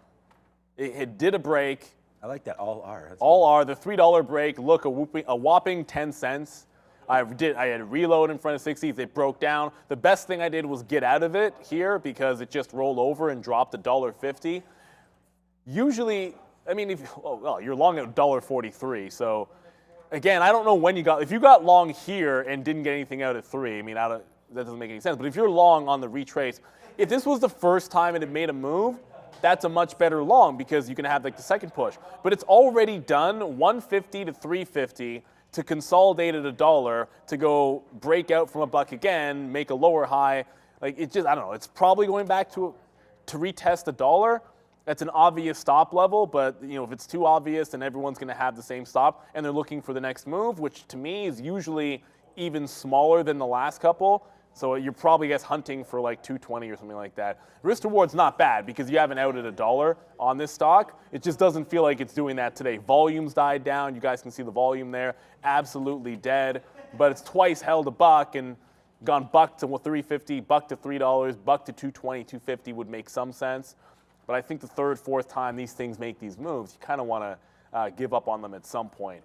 [SPEAKER 4] It did a break.
[SPEAKER 5] I like that, all R. That's
[SPEAKER 4] all R, the $3 break. Look, a whopping 10 cents. I had a reload in front of 60s. It broke down. The best thing I did was get out of it here because it just rolled over and dropped $1.50. Usually, I mean, you're long at $1.43. So, again, I don't know when you got. If you got long here and didn't get anything out at 3, I mean, that doesn't make any sense. But if you're long on the retrace, if this was the first time it had made a move, that's a much better long because you can have like the second push. But it's already done 150 to 350 to consolidate at $1 to go break out from $1 again, make a lower high. Like it just, I don't know. It's probably going back to retest $1. That's an obvious stop level, but if it's too obvious, then everyone's going to have the same stop, and they're looking for the next move, which to me is usually even smaller than the last couple. So you're probably, hunting for like 220 or something like that. Risk reward's not bad because you haven't out at $1 on this stock. It just doesn't feel like it's doing that today. Volume's died down. You guys can see the volume there. Absolutely dead. But it's twice held $1 and gone $1 to $3.50, $1 to $3, $1 to $2.20, $2.50 would make some sense. But I think the third, fourth time these things make these moves, you kind of want to give up on them at some point.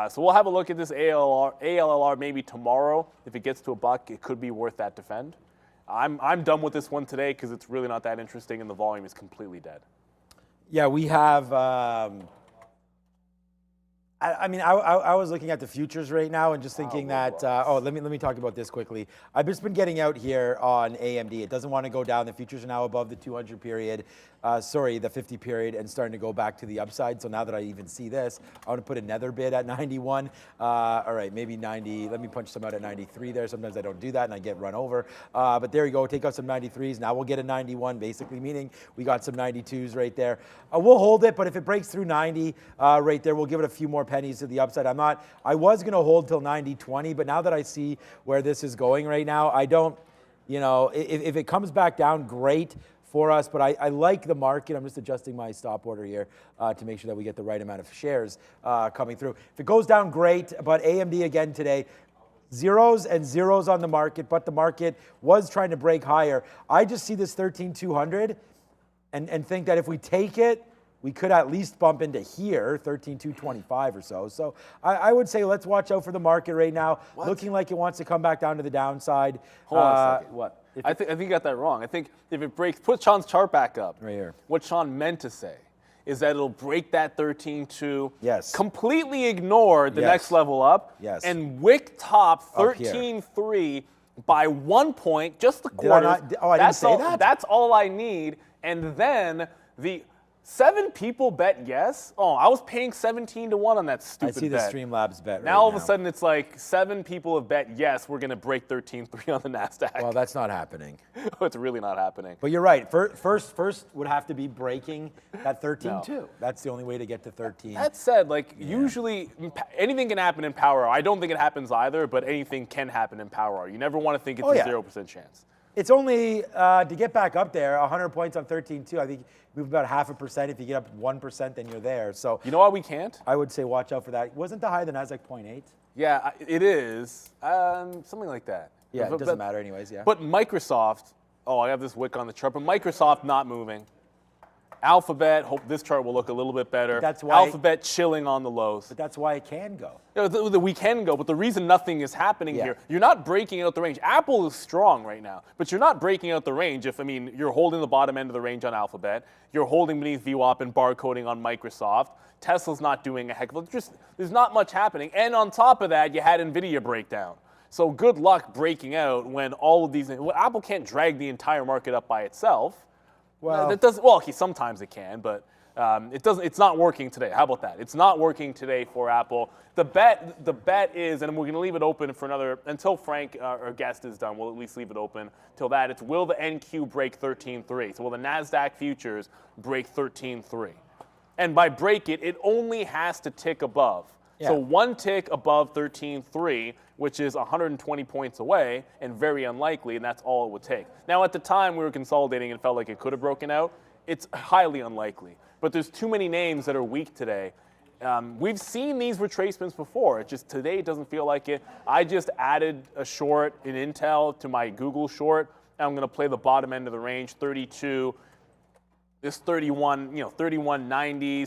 [SPEAKER 4] So we'll have a look at this ALLR maybe tomorrow. If it gets to $1, it could be worth that defend. I'm done with this one today because it's really not that interesting and the volume is completely dead.
[SPEAKER 5] Yeah, we have. I was looking at the futures right now and just thinking that. Let me talk about this quickly. I've just been getting out here on AMD. It doesn't want to go down. The futures are now above the 200 period. The 50 period, and starting to go back to the upside. So now that I even see this, I want to put another bid at 91. All right, maybe 90. Let me punch some out at 93 there. Sometimes I don't do that and I get run over. But there you go. Take out some 93s. Now we'll get a 91, basically, meaning we got some 92s right there. We'll hold it, but if it breaks through 90 right there, we'll give it a few more pennies to the upside. I was going to hold till 90.20, but now that I see where this is going right now, I don't, if it comes back down, great for us, but I like the market. I'm just adjusting my stop order here to make sure that we get the right amount of shares coming through. If it goes down, great, but AMD again today, zeros and zeros on the market, but the market was trying to break higher. I just see this 13,200 and think that if we take it, we could at least bump into here, 13,225 or so. So I would say let's watch out for the market right now. Looking like it wants to come back down to the downside.
[SPEAKER 4] Hold on a second.
[SPEAKER 5] What?
[SPEAKER 4] I think you got that wrong. I think if it breaks, put Sean's chart back up.
[SPEAKER 5] Right here.
[SPEAKER 4] What Sean meant to say is that it'll break that 13.2,
[SPEAKER 5] Yes.
[SPEAKER 4] completely ignore the
[SPEAKER 5] Yes.
[SPEAKER 4] next level up,
[SPEAKER 5] Yes.
[SPEAKER 4] and wick top
[SPEAKER 5] Up here.
[SPEAKER 4] 13.3 by 1 point, just the
[SPEAKER 5] Did I
[SPEAKER 4] quarter.
[SPEAKER 5] not- oh, I didn't say that?
[SPEAKER 4] That's all I need. And then the 7 people bet yes. Oh, I was paying 17 to 1 on that
[SPEAKER 5] I
[SPEAKER 4] stupid
[SPEAKER 5] see the
[SPEAKER 4] bet.
[SPEAKER 5] Streamlabs bet
[SPEAKER 4] Now all of a sudden it's like 7 people have bet yes, we're going to break 13.3 on the NASDAQ.
[SPEAKER 5] Well, that's not happening.
[SPEAKER 4] It's really not happening.
[SPEAKER 5] But you're right. First would have to be breaking that 13.2. That's the only way to get to 13.
[SPEAKER 4] That said, like usually anything can happen in Power Hour. I don't think it happens either, but anything can happen in Power Hour. You never want to think it's
[SPEAKER 5] Oh,
[SPEAKER 4] a
[SPEAKER 5] yeah.
[SPEAKER 4] 0% chance.
[SPEAKER 5] It's only to get back up there, 100 points on 13.2. I think move about 0.5%. If you get up 1%, then you're there. So
[SPEAKER 4] You know why we can't?
[SPEAKER 5] I would say watch out for that. Wasn't the high of the NASDAQ 0.8?
[SPEAKER 4] Yeah, it is. Something like that.
[SPEAKER 5] Yeah,
[SPEAKER 4] But-
[SPEAKER 5] it doesn't matter anyways, yeah.
[SPEAKER 4] But Microsoft, I have this wick on the chart, but Microsoft not moving. Alphabet, hope this chart will look a little bit better.
[SPEAKER 5] That's why-
[SPEAKER 4] Alphabet chilling on the lows.
[SPEAKER 5] But that's why it can go.
[SPEAKER 4] We can go, but the reason nothing is happening
[SPEAKER 5] Yeah.
[SPEAKER 4] here, you're not breaking out the range. Apple is strong right now, but you're not breaking out the range you're holding the bottom end of the range on Alphabet, you're holding beneath VWAP and barcoding on Microsoft, Tesla's not doing a heck of a lot. There's not much happening. And on top of that, you had Nvidia breakdown. So good luck breaking out when all of these, Apple can't drag the entire market up by itself.
[SPEAKER 5] Well,
[SPEAKER 4] Sometimes it can, but it doesn't. It's not working today. How about that? It's not working today for Apple. The bet is, and we're going to leave it open for another until Frank, our guest, is done. We'll at least leave it open till that. It's will the NQ break 13.3? So will the NASDAQ futures break 13.3? And by break it, it only has to tick above.
[SPEAKER 5] Yeah.
[SPEAKER 4] So one tick above 13.3, which is 120 points away and very unlikely, and that's all it would take. Now, at the time we were consolidating and felt like it could have broken out, it's highly unlikely. But there's too many names that are weak today. We've seen these retracements before. It's just today it doesn't feel like it. I just added a short in Intel to my Google short, and I'm going to play the bottom end of the range, 32. This 3190s,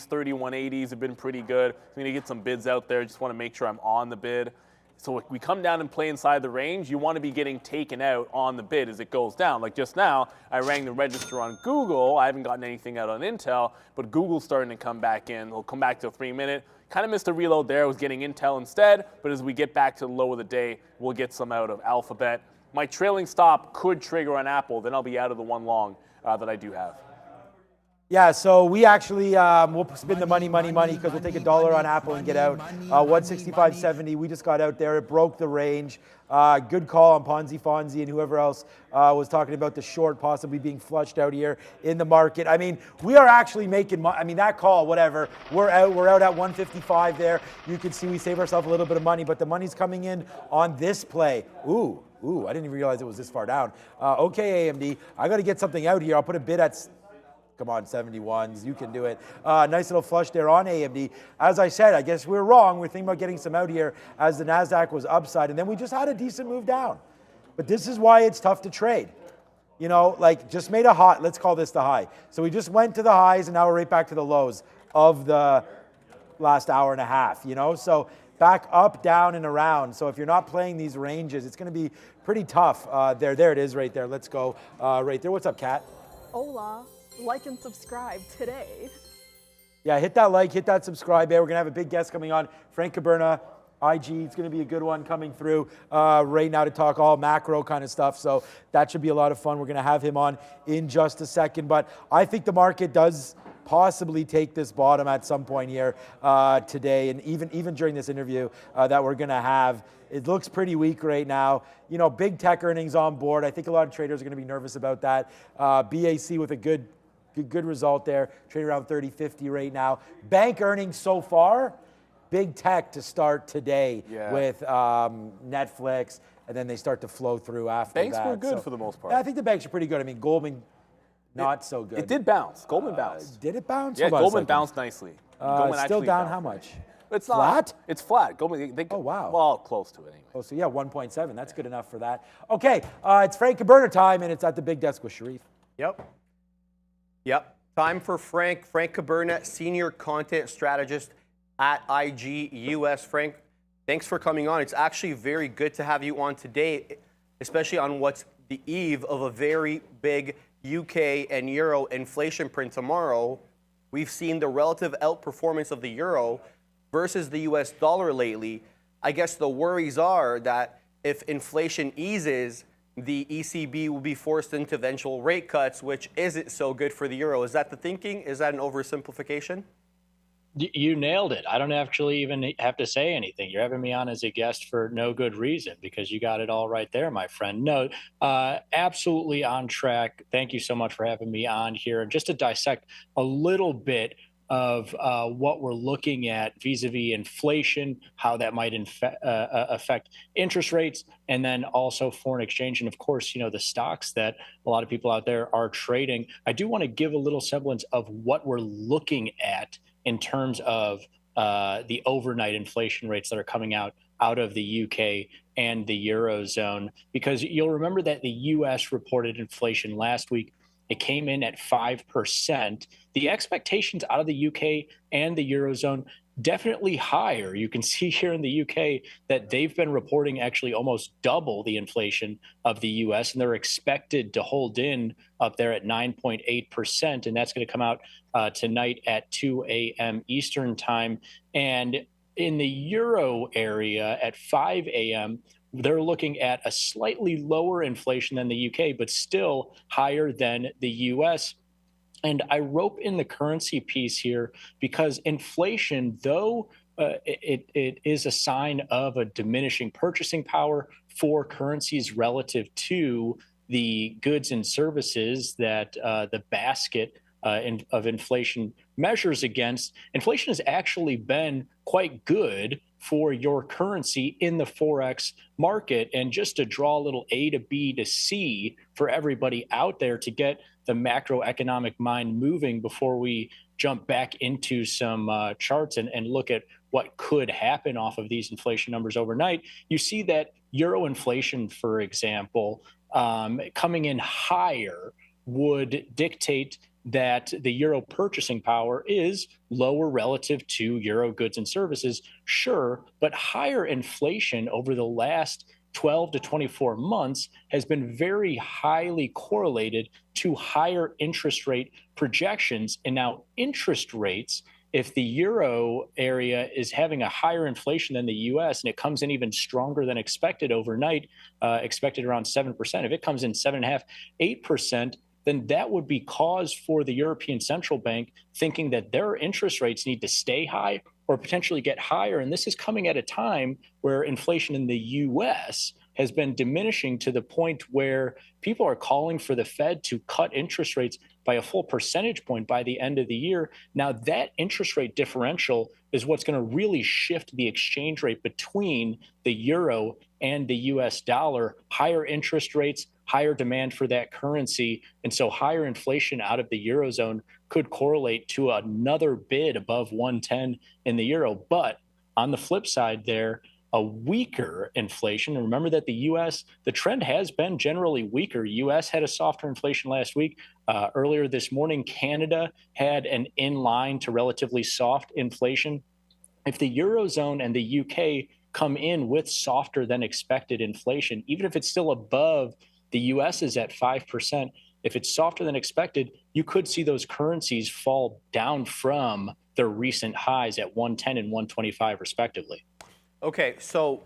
[SPEAKER 4] 3180s have been pretty good. I'm going to get some bids out there. Just want to make sure I'm on the bid. So if we come down and play inside the range, you want to be getting taken out on the bid as it goes down. Like just now, I rang the register on Google. I haven't gotten anything out on Intel, but Google's starting to come back in. They'll come back to a 3-minute. Kind of missed a reload there. I was getting Intel instead, but as we get back to the low of the day, we'll get some out of Alphabet. My trailing stop could trigger on Apple. Then I'll be out of the one long that I do have.
[SPEAKER 5] Yeah, so we actually we'll spin the money because we'll take $1 on Apple and get out 165.70. We just got out there. It broke the range. Good call on Ponzi Fonzie and whoever else was talking about the short possibly being flushed out here in the market. I mean, we are actually making money. I mean, that call, whatever. We're out at 155 there. You can see we save ourselves a little bit of money, but the money's coming in on this play. Ooh, I didn't even realize it was this far down. Okay, AMD, I got to get something out here. I'll put a bid at... Come on, 71s, you can do it. Nice little flush there on AMD. As I said, I guess we're wrong. We're thinking about getting some out here as the NASDAQ was upside, and then we just had a decent move down. But this is why it's tough to trade. You know, like just made a hot, let's call this the high. So we just went to the highs, and now we're right back to the lows of the last hour and a half, you know? So back up, down, and around. So if you're not playing these ranges, it's going to be pretty tough. There it is right there. Let's go right there. What's up, Kat?
[SPEAKER 7] Hola. Like and subscribe today.
[SPEAKER 5] Yeah, hit that like, hit that subscribe there. We're going to have a big guest coming on, Frank Caberna, IG. It's going to be a good one coming through right now to talk all macro kind of stuff. So that should be a lot of fun. We're going to have him on in just a second. But I think the market does possibly take this bottom at some point here today. And even during this interview that we're going to have, it looks pretty weak right now. You know, big tech earnings on board. I think a lot of traders are going to be nervous about that. BAC with a good result there, trading around 30.50 right now. Bank earnings so far, big tech to start today with Netflix, and then they start to flow through after
[SPEAKER 4] Banks
[SPEAKER 5] that.
[SPEAKER 4] were good for the most part.
[SPEAKER 5] Yeah, I think the banks are pretty good. I mean, Goldman, not so good.
[SPEAKER 4] It did bounce. Goldman bounced.
[SPEAKER 5] Did it bounce?
[SPEAKER 4] Yeah,
[SPEAKER 5] Hold on a
[SPEAKER 4] Goldman
[SPEAKER 5] second.
[SPEAKER 4] bounced nicely.
[SPEAKER 5] Still
[SPEAKER 4] actually
[SPEAKER 5] down
[SPEAKER 4] bounced.
[SPEAKER 5] how much?
[SPEAKER 4] It's not
[SPEAKER 5] flat.
[SPEAKER 4] It's flat.
[SPEAKER 5] Oh, wow.
[SPEAKER 4] Well, close to it anyway.
[SPEAKER 5] Oh, so yeah, 1.7. That's good enough for that. Okay, it's Frank Caberna time, and it's at the big desk with Sharif.
[SPEAKER 3] Yep. Time for Frank Caberna, Senior Content Strategist at IG US. Frank, thanks for coming on. It's actually very good to have you on today, especially on what's the eve of a very big UK and Euro inflation print tomorrow. We've seen the relative outperformance of the Euro versus the US dollar lately. I guess the worries are that if inflation eases, the ECB will be forced into eventual rate cuts, which isn't so good for the Euro. Is that the thinking? Is that an oversimplification?
[SPEAKER 8] You nailed it. I don't actually even have to say anything. You're having me on as a guest for no good reason because you got it all right there, my friend. No, absolutely on track. Thank you so much for having me on here. And just to dissect a little bit of what we're looking at vis-a-vis inflation, how that might affect interest rates, and then also foreign exchange. And of course, the stocks that a lot of people out there are trading. I do want to give a little semblance of what we're looking at in terms of the overnight inflation rates that are coming out of the UK and the Eurozone, because you'll remember that the US reported inflation last week. It came in at 5%. The expectations out of the UK and the Eurozone definitely higher. You can see here in the UK that they've been reporting actually almost double the inflation of the US, and they're expected to hold in up there at 9.8%, and that's going to come out tonight at 2 a.m. Eastern time. And in the Euro area at 5 a.m., they're looking at a slightly lower inflation than the UK, but still higher than the US. And I rope in the currency piece here because inflation, though it is a sign of a diminishing purchasing power for currencies relative to the goods and services that the basket of inflation measures against, inflation has actually been quite good for your currency in the Forex market. And just to draw a little A to B to C for everybody out there to get the macroeconomic mind moving before we jump back into some charts and look at what could happen off of these inflation numbers overnight, you see that Euro inflation, for example, coming in higher would dictate that the Euro purchasing power is lower relative to Euro goods and services, sure, but higher inflation over the last 12 to 24 months has been very highly correlated to higher interest rate projections. And now interest rates, if the Euro area is having a higher inflation than the US and it comes in even stronger than expected overnight, expected around 7%, if it comes in 7.5%, 8%, then that would be cause for the European Central Bank thinking that their interest rates need to stay high or potentially get higher. And this is coming at a time where inflation in the US has been diminishing to the point where people are calling for the Fed to cut interest rates by a full percentage point by the end of the year. Now, that interest rate differential is what's going to really shift the exchange rate between the euro and the US dollar. Higher interest rates, higher demand for that currency. And so higher inflation out of the Eurozone could correlate to another bid above 110 in the euro. But on the flip side there, a weaker inflation. And remember that the US, the trend has been generally weaker. US had a softer inflation last week. Earlier this morning, Canada had an in-line to relatively soft inflation. If the Eurozone and the UK come in with softer than expected inflation, even if it's still above the US is at 5%. If it's softer than expected, you could see those currencies fall down from their recent highs at 110 and 125 respectively.
[SPEAKER 3] Okay, so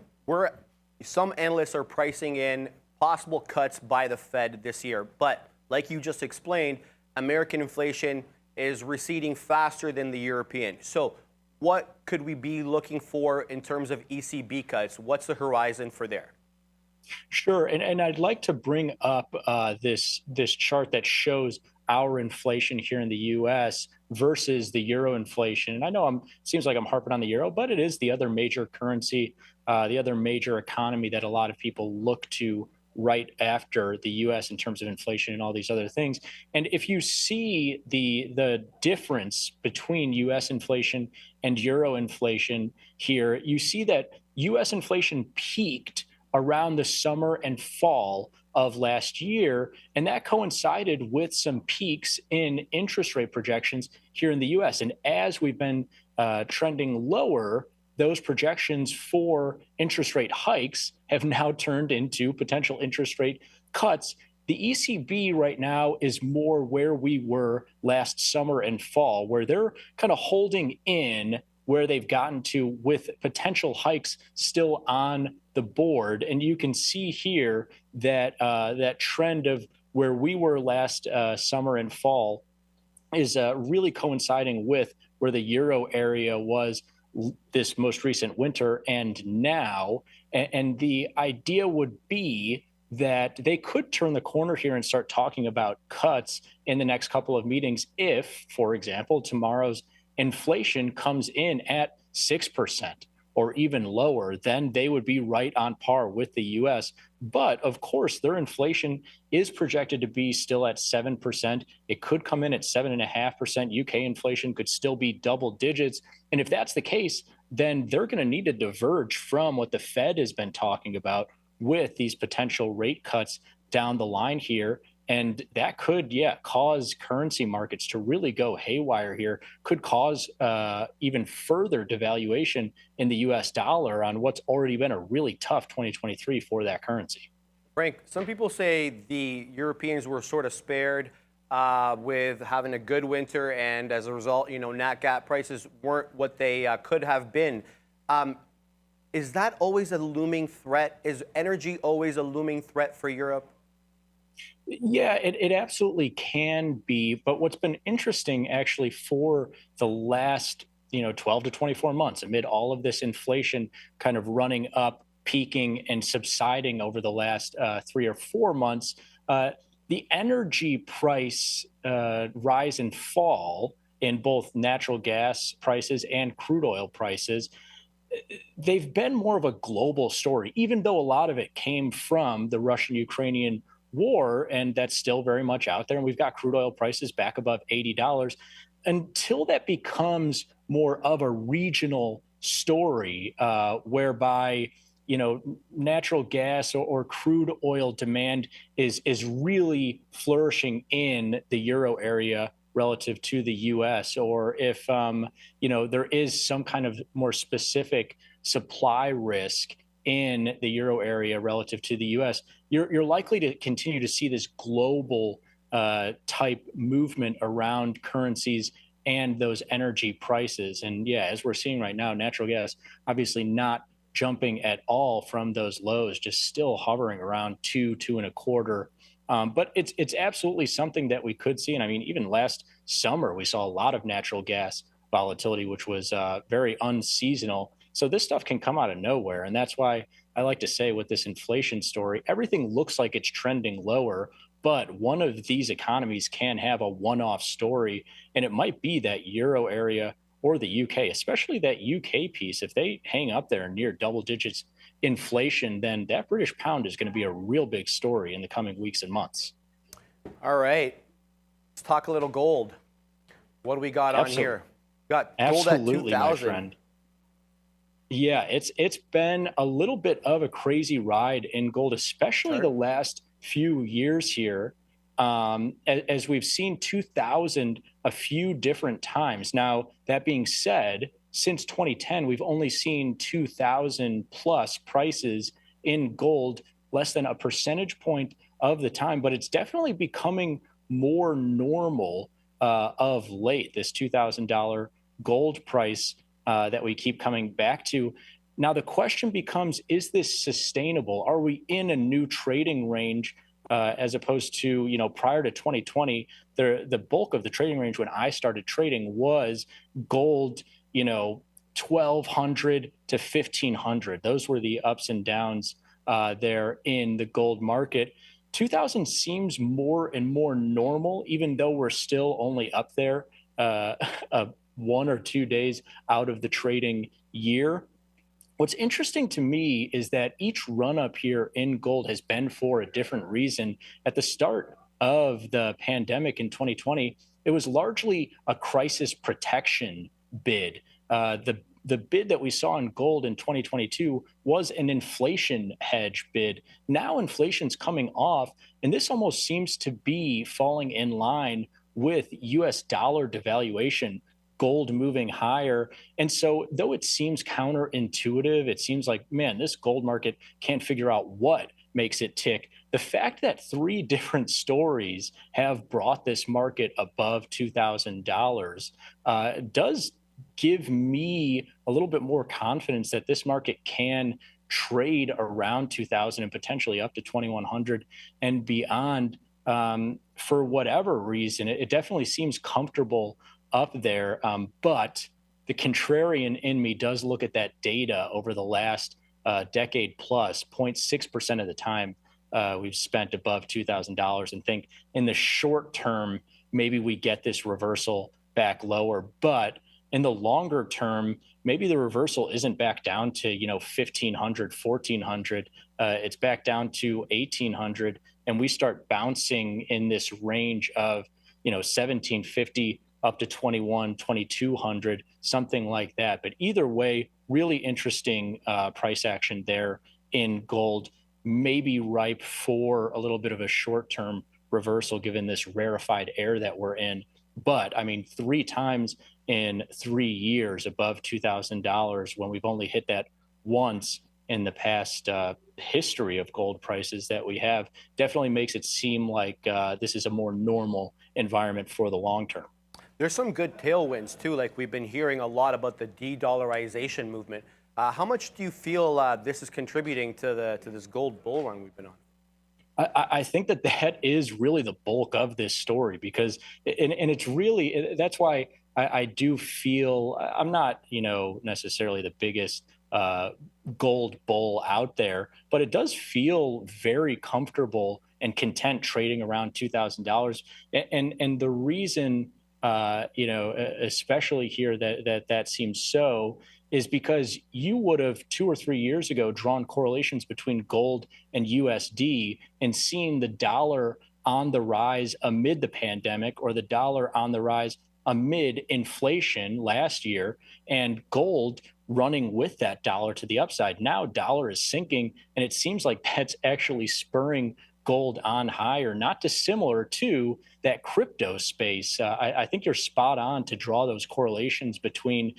[SPEAKER 3] some analysts are pricing in possible cuts by the Fed this year, but like you just explained, American inflation is receding faster than the European. So what could we be looking for in terms of ECB cuts? What's the horizon for there?
[SPEAKER 8] Sure, and I'd like to bring up this chart that shows our inflation here in the U.S. versus the euro inflation. And I know it seems like I'm harping on the euro, but it is the other major currency, the other major economy that a lot of people look to right after the U.S. in terms of inflation and all these other things. And if you see the difference between U.S. inflation and Euro inflation here, you see that U.S. inflation peaked around the summer and fall of last year, and that coincided with some peaks in interest rate projections here in the U.S. And as we've been trending lower, those projections for interest rate hikes have now turned into potential interest rate cuts. The ECB right now is more where we were last summer and fall, where they're kind of holding in where they've gotten to with potential hikes still on the board. And you can see here that that trend of where we were last summer and fall is really coinciding with where the Euro area was this most recent winter and now. And the idea would be that they could turn the corner here and start talking about cuts in the next couple of meetings if, for example, tomorrow's inflation comes in at 6% or even lower, then they would be right on par with the US. But of course, their inflation is projected to be still at 7%. It could come in at 7.5%. UK inflation could still be double digits. And if that's the case, then they're going to need to diverge from what the Fed has been talking about with these potential rate cuts down the line here. And that could, cause currency markets to really go haywire here, could cause even further devaluation in the US dollar on what's already been a really tough 2023 for that currency.
[SPEAKER 3] Frank, some people say the Europeans were sort of spared with having a good winter, and as a result, nat gas prices weren't what they could have been. Is that always a looming threat? Is energy always a looming threat for Europe?
[SPEAKER 8] Yeah, it absolutely can be. But what's been interesting actually for the last 12 to 24 months, amid all of this inflation kind of running up, peaking and subsiding over the last 3 or 4 months, the energy price rise and fall in both natural gas prices and crude oil prices, they've been more of a global story, even though a lot of it came from the Russian-Ukrainian war, and that's still very much out there. And we've got crude oil prices back above $80. Until that becomes more of a regional story, whereby natural gas or crude oil demand is really flourishing in the Euro area relative to the U.S., or if there is some kind of more specific supply risk in the Euro area relative to the U.S., you're likely to continue to see this global type movement around currencies and those energy prices. And as we're seeing right now, natural gas obviously not jumping at all from those lows, just still hovering around 2.25. But it's absolutely something that we could see. And I mean, even last summer, we saw a lot of natural gas volatility, which was very unseasonal. So this stuff can come out of nowhere. And that's why I like to say with this inflation story, everything looks like it's trending lower, but one of these economies can have a one-off story. And it might be that Euro area or the UK, especially that UK piece. If they hang up there near double digits inflation, then that British pound is going to be a real big story in the coming weeks and months.
[SPEAKER 3] All right. Let's talk a little gold. What do we got on here? We got gold at 2,000.
[SPEAKER 8] My friend. Yeah, it's been a little bit of a crazy ride in gold, especially the last few years here, as we've seen 2,000 a few different times. Now, that being said, since 2010, we've only seen 2,000 plus prices in gold, less than a percentage point of the time, but it's definitely becoming more normal of late, this $2,000 gold price that we keep coming back to. Now, the question becomes, is this sustainable? Are we in a new trading range as opposed to, prior to 2020, the bulk of the trading range when I started trading was gold, 1,200 to 1,500. Those were the ups and downs there in the gold market. 2,000 seems more and more normal, even though we're still only up there 1 or 2 days out of the trading year. What's interesting to me is that each run up here in gold has been for a different reason. At the start of the pandemic in 2020, it was largely a crisis protection bid. The bid that we saw in gold in 2022 was an inflation hedge bid. Now inflation's coming off, and this almost seems to be falling in line with US dollar devaluation, gold moving higher. And so, though it seems counterintuitive, it seems like, man, this gold market can't figure out what makes it tick. The fact that three different stories have brought this market above $2,000 does give me a little bit more confidence that this market can trade around 2,000 and potentially up to 2,100 and beyond. For whatever reason, it definitely seems comfortable up there. But the contrarian in me does look at that data over the last decade plus, 0.6% of the time we've spent above $2,000, and think in the short term, maybe we get this reversal back lower. But in the longer term, maybe the reversal isn't back down to, 1,500, 1,400. It's back down to 1,800. And we start bouncing in this range of, 1,750 up to 2,200, something like that. But either way, really interesting price action there in gold, maybe ripe for a little bit of a short-term reversal given this rarefied air that we're in. But I mean, 3 times in 3 years above $2,000 when we've only hit that once in the past history of gold prices that we have, definitely makes it seem like this is a more normal environment for the long term.
[SPEAKER 3] There's some good tailwinds too, like we've been hearing a lot about the de-dollarization movement. How much do you feel this is contributing to this gold bull run we've been on?
[SPEAKER 8] I think that is really the bulk of this story, because, and it's really, that's why I do feel, I'm not, necessarily the biggest gold bull out there, but it does feel very comfortable and content trading around $2,000. And the reason, especially here that seems so, is because you would have 2 or 3 years ago drawn correlations between gold and USD and seen the dollar on the rise amid the pandemic, or the dollar on the rise amid inflation last year, and gold running with that dollar to the upside. Now dollar is sinking, and it seems like that's actually spurring gold on higher, not dissimilar to that crypto space. I think you're spot on to draw those correlations between,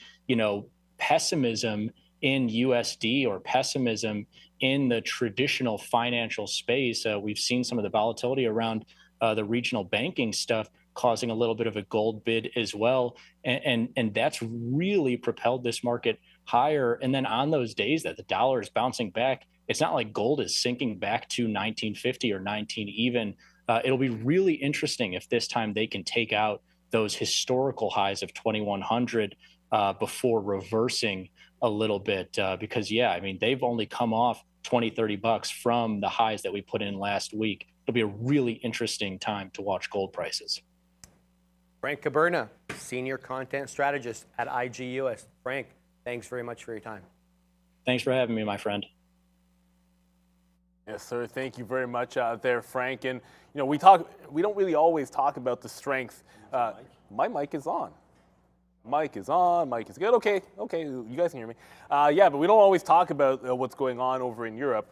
[SPEAKER 8] pessimism in USD or pessimism in the traditional financial space. We've seen some of the volatility around the regional banking stuff causing a little bit of a gold bid as well. And that's really propelled this market higher. And then on those days that the dollar is bouncing back, it's not like gold is sinking back to 1950 or 19 even. It'll be really interesting if this time they can take out those historical highs of 2,100 before reversing a little bit, because they've only come off $20-30 from the highs that we put in last week. It'll be a really interesting time to watch gold prices.
[SPEAKER 3] Frank Caberna, Senior Content Strategist at IGUS. Frank, thanks very much for your time.
[SPEAKER 8] Thanks for having me, my friend.
[SPEAKER 4] Yes, sir. Thank you very much there, Frank. And, we don't really always talk about the strength. My mic is on. Mic is on. Mic is good. Okay. You guys can hear me. But we don't always talk about what's going on over in Europe.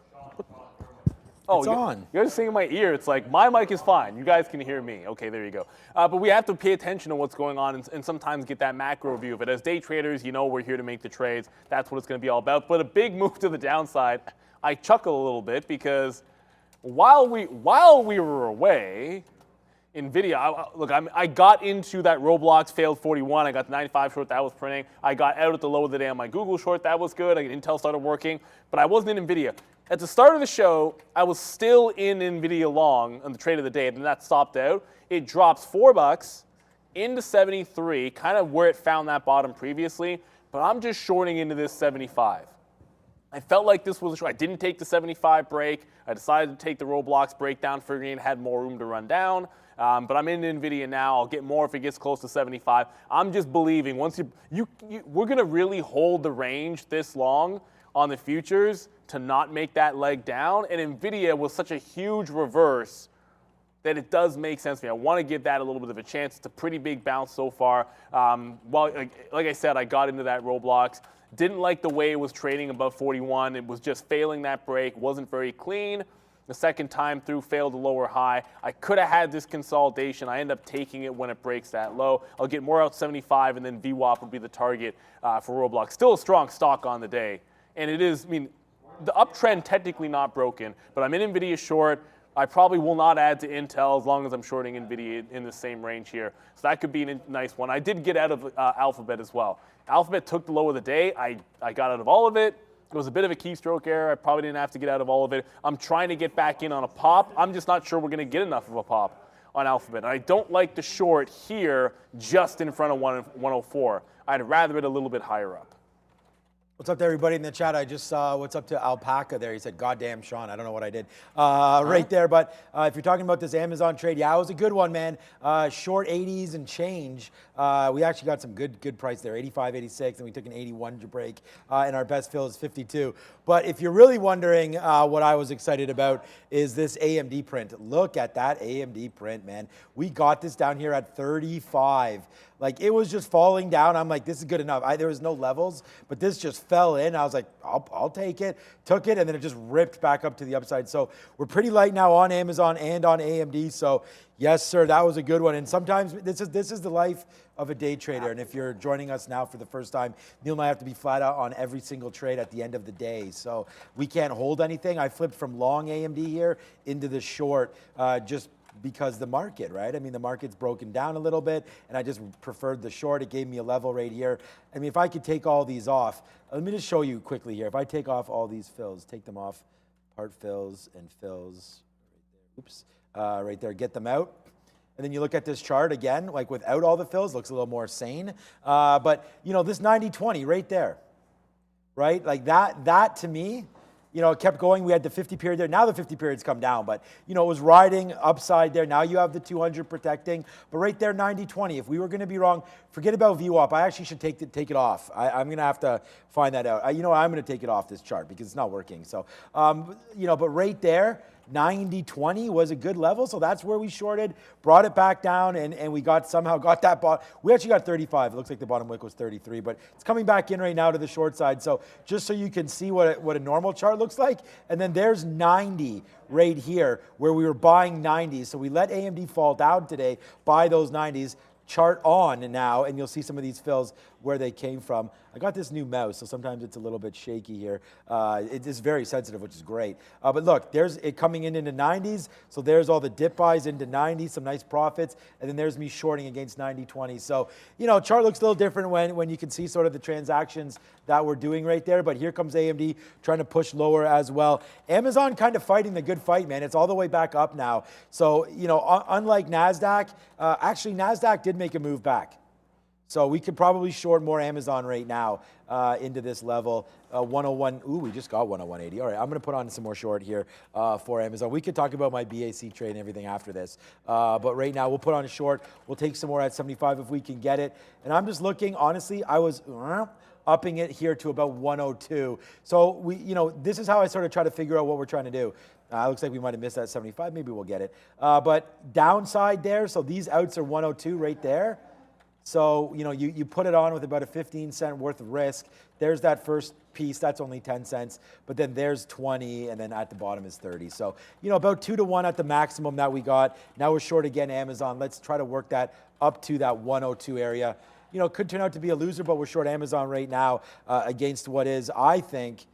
[SPEAKER 4] Oh,
[SPEAKER 5] it's on.
[SPEAKER 4] You guys are singing in my ear. It's like, my mic is fine. You guys can hear me. Okay, there you go. But we have to pay attention to what's going on and sometimes get that macro view of it. As day traders, we're here to make the trades. That's what it's going to be all about. But a big move to the downside, I chuckle a little bit, because while we were away, Nvidia, I got into that Roblox failed 41. I got the 95 short, that was printing. I got out at the low of the day on my Google short, that was good. Intel started working, but I wasn't in Nvidia. At the start of the show, I was still in Nvidia long on the trade of the day, and then that stopped out. It drops $4 into 73, kind of where it found that bottom previously, but I'm just shorting into this 75. I felt like this was a short. I didn't take the 75 break. I decided to take the Roblox breakdown, figuring it had more room to run down. But I'm in Nvidia now. I'll get more if it gets close to 75. I'm just believing once we're going to really hold the range this long. on the futures to not make that leg down. And Nvidia was such a huge reverse that it does make sense to me. I want to give that a little bit of a chance. It's a pretty big bounce so far. Well, like I said, I got into that Roblox. Didn't like the way it was trading above 41. It was just failing that break. Wasn't very clean. The second time through, failed the lower high. I could have had this consolidation. I end up taking it when it breaks that low. I'll get more out 75, and then VWAP would be the target for Roblox. Still a strong stock on the day. And it is, I mean, the uptrend technically not broken, but I'm in Nvidia short. I probably will not add to Intel as long as I'm shorting Nvidia in the same range here. So that could be a nice one. I did get out of Alphabet as well. Alphabet took the low of the day. I got out of all of it. It was a bit of a keystroke error. I probably didn't have to get out of all of it. I'm trying to get back in on a pop. I'm just not sure we're going to get enough of a pop on Alphabet. And I don't like the short here just in front of 104. I'd rather it a little bit higher up.
[SPEAKER 5] What's up to everybody in the chat? I just saw what's up to Alpaca there. He said, "Goddamn, Sean." I don't know what I did right there. But if you're talking about this Amazon trade, yeah, it was a good one, man. Short 80s and change. We actually got some good price there, 85, 86, and we took an 81 to break. And our best fill is 52. But if you're really wondering what I was excited about is this AMD print. Look at that AMD print, man. We got this down here at 35. Like, it was just falling down. I'm like, this is good enough. There was no levels, but this just fell in. I was like, I'll take it. Took it, and then it just ripped back up to the upside. So we're pretty light now on Amazon and on AMD. So yes, sir, that was a good one. And sometimes this is the life of a day trader. And if you're joining us now for the first time, Neil and I have to be flat out on every single trade at the end of the day. So we can't hold anything. I flipped from long AMD here into the short just because the market, right? I mean, the market's broken down a little bit, and I just preferred the short. It gave me a level right here. I mean, if I could take all these off, let me just show you quickly here. If I take off all these fills, take them off, part fills and fills, oops, right there, get them out. And then you look at this chart again, like without all the fills, looks a little more sane. But, you know, this 90-20 right there, right? Like that to me, you know, it kept going. We had the 50 period there. Now the 50 period's come down, but, you know, it was riding upside there. Now you have the 200 protecting, but right there, 90-20. If we were going to be wrong, forget about VWAP. I actually should take it off. I'm going to have to find that out. You know, I'm going to take it off this chart because it's not working. So, you know, but right there, 90-20 was a good level, so that's where we shorted, brought it back down, and we somehow got that bottom. We actually got 35. It looks like the bottom wick was 33, but it's coming back in right now to the short side. So just so you can see what a normal chart looks like, and then there's 90 right here where we were buying 90s. So we let AMD fall down today, buy those 90s. Chart on now, and you'll see some of these fills where they came from. I got this new mouse, so sometimes it's a little bit shaky here. It is very sensitive, which is great. But look, there's it coming in into 90s, so there's all the dip buys into 90s, some nice profits, and then there's me shorting against 90-20. So, you know, chart looks a little different when you can see sort of the transactions that we're doing right there, but here comes AMD trying to push lower as well. Amazon kind of fighting the good fight, man. It's all the way back up now. So, you know, unlike NASDAQ, actually NASDAQ did make a move back. So we could probably short more Amazon right now into this level. 101, ooh, we just got 101.80. All right, I'm gonna put on some more short here for Amazon. We could talk about my BAC trade and everything after this. But right now we'll put on a short. We'll take some more at 75 if we can get it. And I'm just looking, honestly, I was upping it here to about 102. So you know, this is how I sort of try to figure out what we're trying to do. Looks like we might have missed that 75. Maybe we'll get it. But downside there, so these outs are 102 right there. So, you know, you put it on with about a 15-cent worth of risk. There's that first piece. That's only 10 cents. But then there's 20, and then at the bottom is 30. So, you know, about 2 to 1 at the maximum that we got. Now we're short again Amazon. Let's try to work that up to that 102 area. You know, it could turn out to be a loser, but we're short Amazon right now against what is, I think,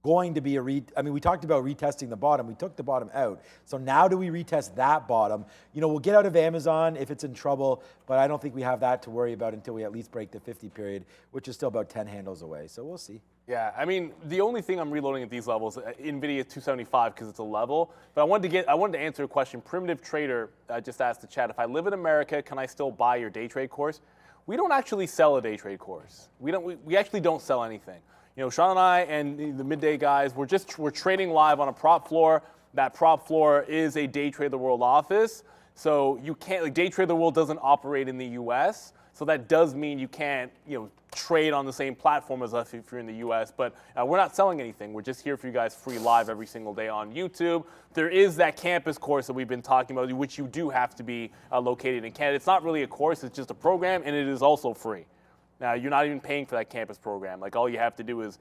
[SPEAKER 5] going to be I mean, we talked about retesting the bottom. We took the bottom out. So now do we retest that bottom? You know, we'll get out of Amazon if it's in trouble, but I don't think we have that to worry about until we at least break the 50 period, which is still about 10 handles away. So we'll see.
[SPEAKER 4] Yeah, I mean, the only thing I'm reloading at these levels, Nvidia 275 because it's a level. But I wanted to answer a question. Primitive Trader just asked the chat, if I live in America, can I still buy your day trade course? We don't actually sell a day trade course. We actually don't sell anything. You know, Sean and I and the midday guys, we're trading live on a prop floor. That prop floor is a Day Trade the World office. So you can't, like, Day Trade the World doesn't operate in the US. So that does mean you can't, trade on the same platform as us if you're in the U.S. But we're not selling anything. We're just here for you guys free live every single day on YouTube. There is that campus course that we've been talking about, which you do have to be located in Canada. It's not really a course. It's just a program, and it is also free. Now, you're not even paying for that campus program. Like, all you have to do is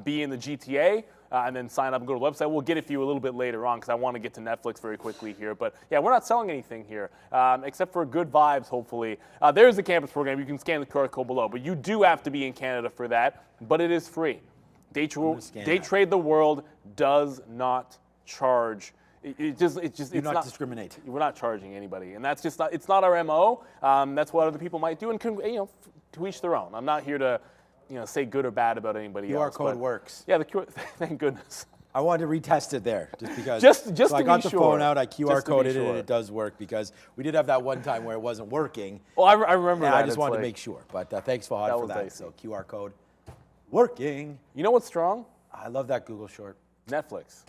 [SPEAKER 4] be in the GTA and then sign up and go to the website. We'll get it for you a little bit later on because I want to get to Netflix very quickly here. But, yeah, we're not selling anything here except for good vibes, hopefully. There's the campus program. You can scan the QR code below. But you do have to be in Canada for that. But it is free. Day Trade the World does not charge.
[SPEAKER 5] Do not discriminate.
[SPEAKER 4] We're not charging anybody. And that's just not, it's not our MO. That's what other people might do. And, to each their own. I'm not here to, say good or bad about anybody else.
[SPEAKER 5] QR code works.
[SPEAKER 4] Yeah, the QR. Thank goodness.
[SPEAKER 5] I wanted to retest it there, just because.
[SPEAKER 4] Just
[SPEAKER 5] so I
[SPEAKER 4] to
[SPEAKER 5] got
[SPEAKER 4] be
[SPEAKER 5] the
[SPEAKER 4] sure.
[SPEAKER 5] phone out, I QR
[SPEAKER 4] Just to be
[SPEAKER 5] coded it,
[SPEAKER 4] sure.
[SPEAKER 5] and it does work because we did have that one time where it wasn't working.
[SPEAKER 4] Well, I remember that.
[SPEAKER 5] I just wanted to make sure. But thanks, Fahad, for that.
[SPEAKER 4] Dicey.
[SPEAKER 5] So QR code working.
[SPEAKER 4] You know what's strong?
[SPEAKER 5] I love that Google short.
[SPEAKER 4] Netflix.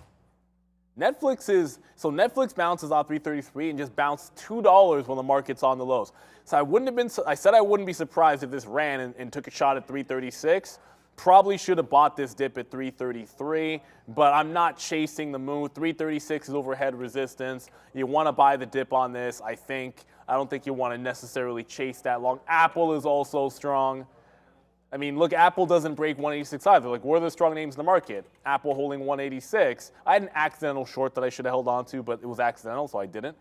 [SPEAKER 4] Netflix bounces off 333 and just bounced $2 when the market's on the lows. So I said I wouldn't be surprised if this ran and took a shot at 336. Probably should have bought this dip at 333, but I'm not chasing the move. 336 is overhead resistance. You want to buy the dip on this, I think. I don't think you want to necessarily chase that long. Apple is also strong. I mean, look, Apple doesn't break 186 either. Like, what are the strong names in the market? Apple holding 186. I had an accidental short that I should have held on to, but it was accidental, so I didn't.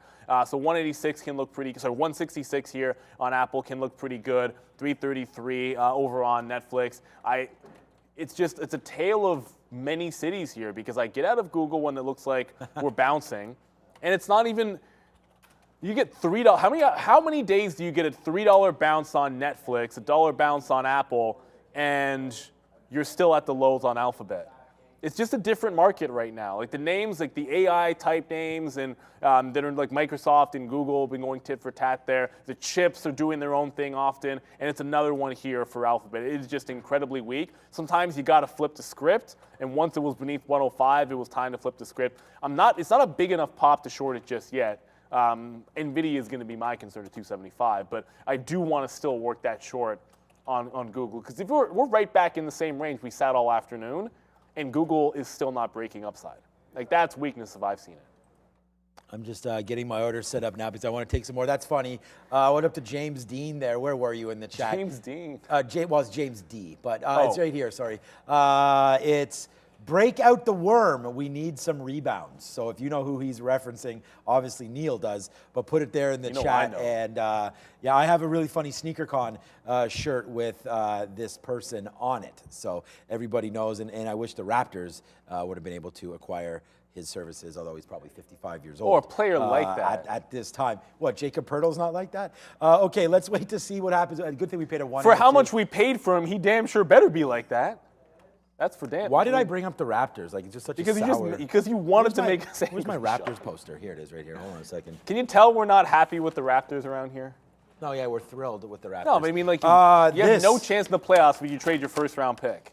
[SPEAKER 4] So 186 can look pretty, sorry, 166 here on Apple can look pretty good. 333 over on Netflix. It's a tale of many cities here because I get out of Google when it looks like we're bouncing, and it's not even. You get $3. How many days do you get a $3 bounce on Netflix, a $1 bounce on Apple, and you're still at the lows on Alphabet? It's just a different market right now. Like the names, like the AI type names, and that are like Microsoft and Google have been going tit for tat there. The chips are doing their own thing often, and it's another one here for Alphabet. It is just incredibly weak. Sometimes you got to flip the script, and once it was beneath 105, it was time to flip the script. It's not a big enough pop to short it just yet. Nvidia is going to be my concern at 275, but I do want to still work that short on Google because if we're right back in the same range we sat all afternoon, and Google is still not breaking upside. Like, that's weakness if I've seen it.
[SPEAKER 5] I'm just getting my order set up now because I want to take some more. That's funny. I went up to James Dean there. Where were you in the chat?
[SPEAKER 4] James Dean.
[SPEAKER 5] It's James D, but it's right here. Sorry. It's break out the worm. We need some rebounds. So if you know who he's referencing, obviously Neil does, but put it there in the chat. And yeah, I have a really funny SneakerCon shirt with this person on it. So everybody knows, and I wish the Raptors would have been able to acquire his services, although he's probably 55 years old.
[SPEAKER 4] Or a player like that.
[SPEAKER 5] At this time. What, Jacob Pertl's not like that? Okay, let's wait to see what happens. Good thing we paid a $1.
[SPEAKER 4] For how much we paid for him, he damn sure better be like that. That's for damn.
[SPEAKER 5] Why did I bring up the Raptors? Like, it's just such a sour.
[SPEAKER 4] Because you wanted to make a
[SPEAKER 5] Where's my Raptors poster? Here it is right here. Hold on a second.
[SPEAKER 4] Can you tell we're not happy with the Raptors around here?
[SPEAKER 5] No, yeah, we're thrilled with the Raptors.
[SPEAKER 4] No, but I mean, like, you have no chance in the playoffs when you trade your first-round pick.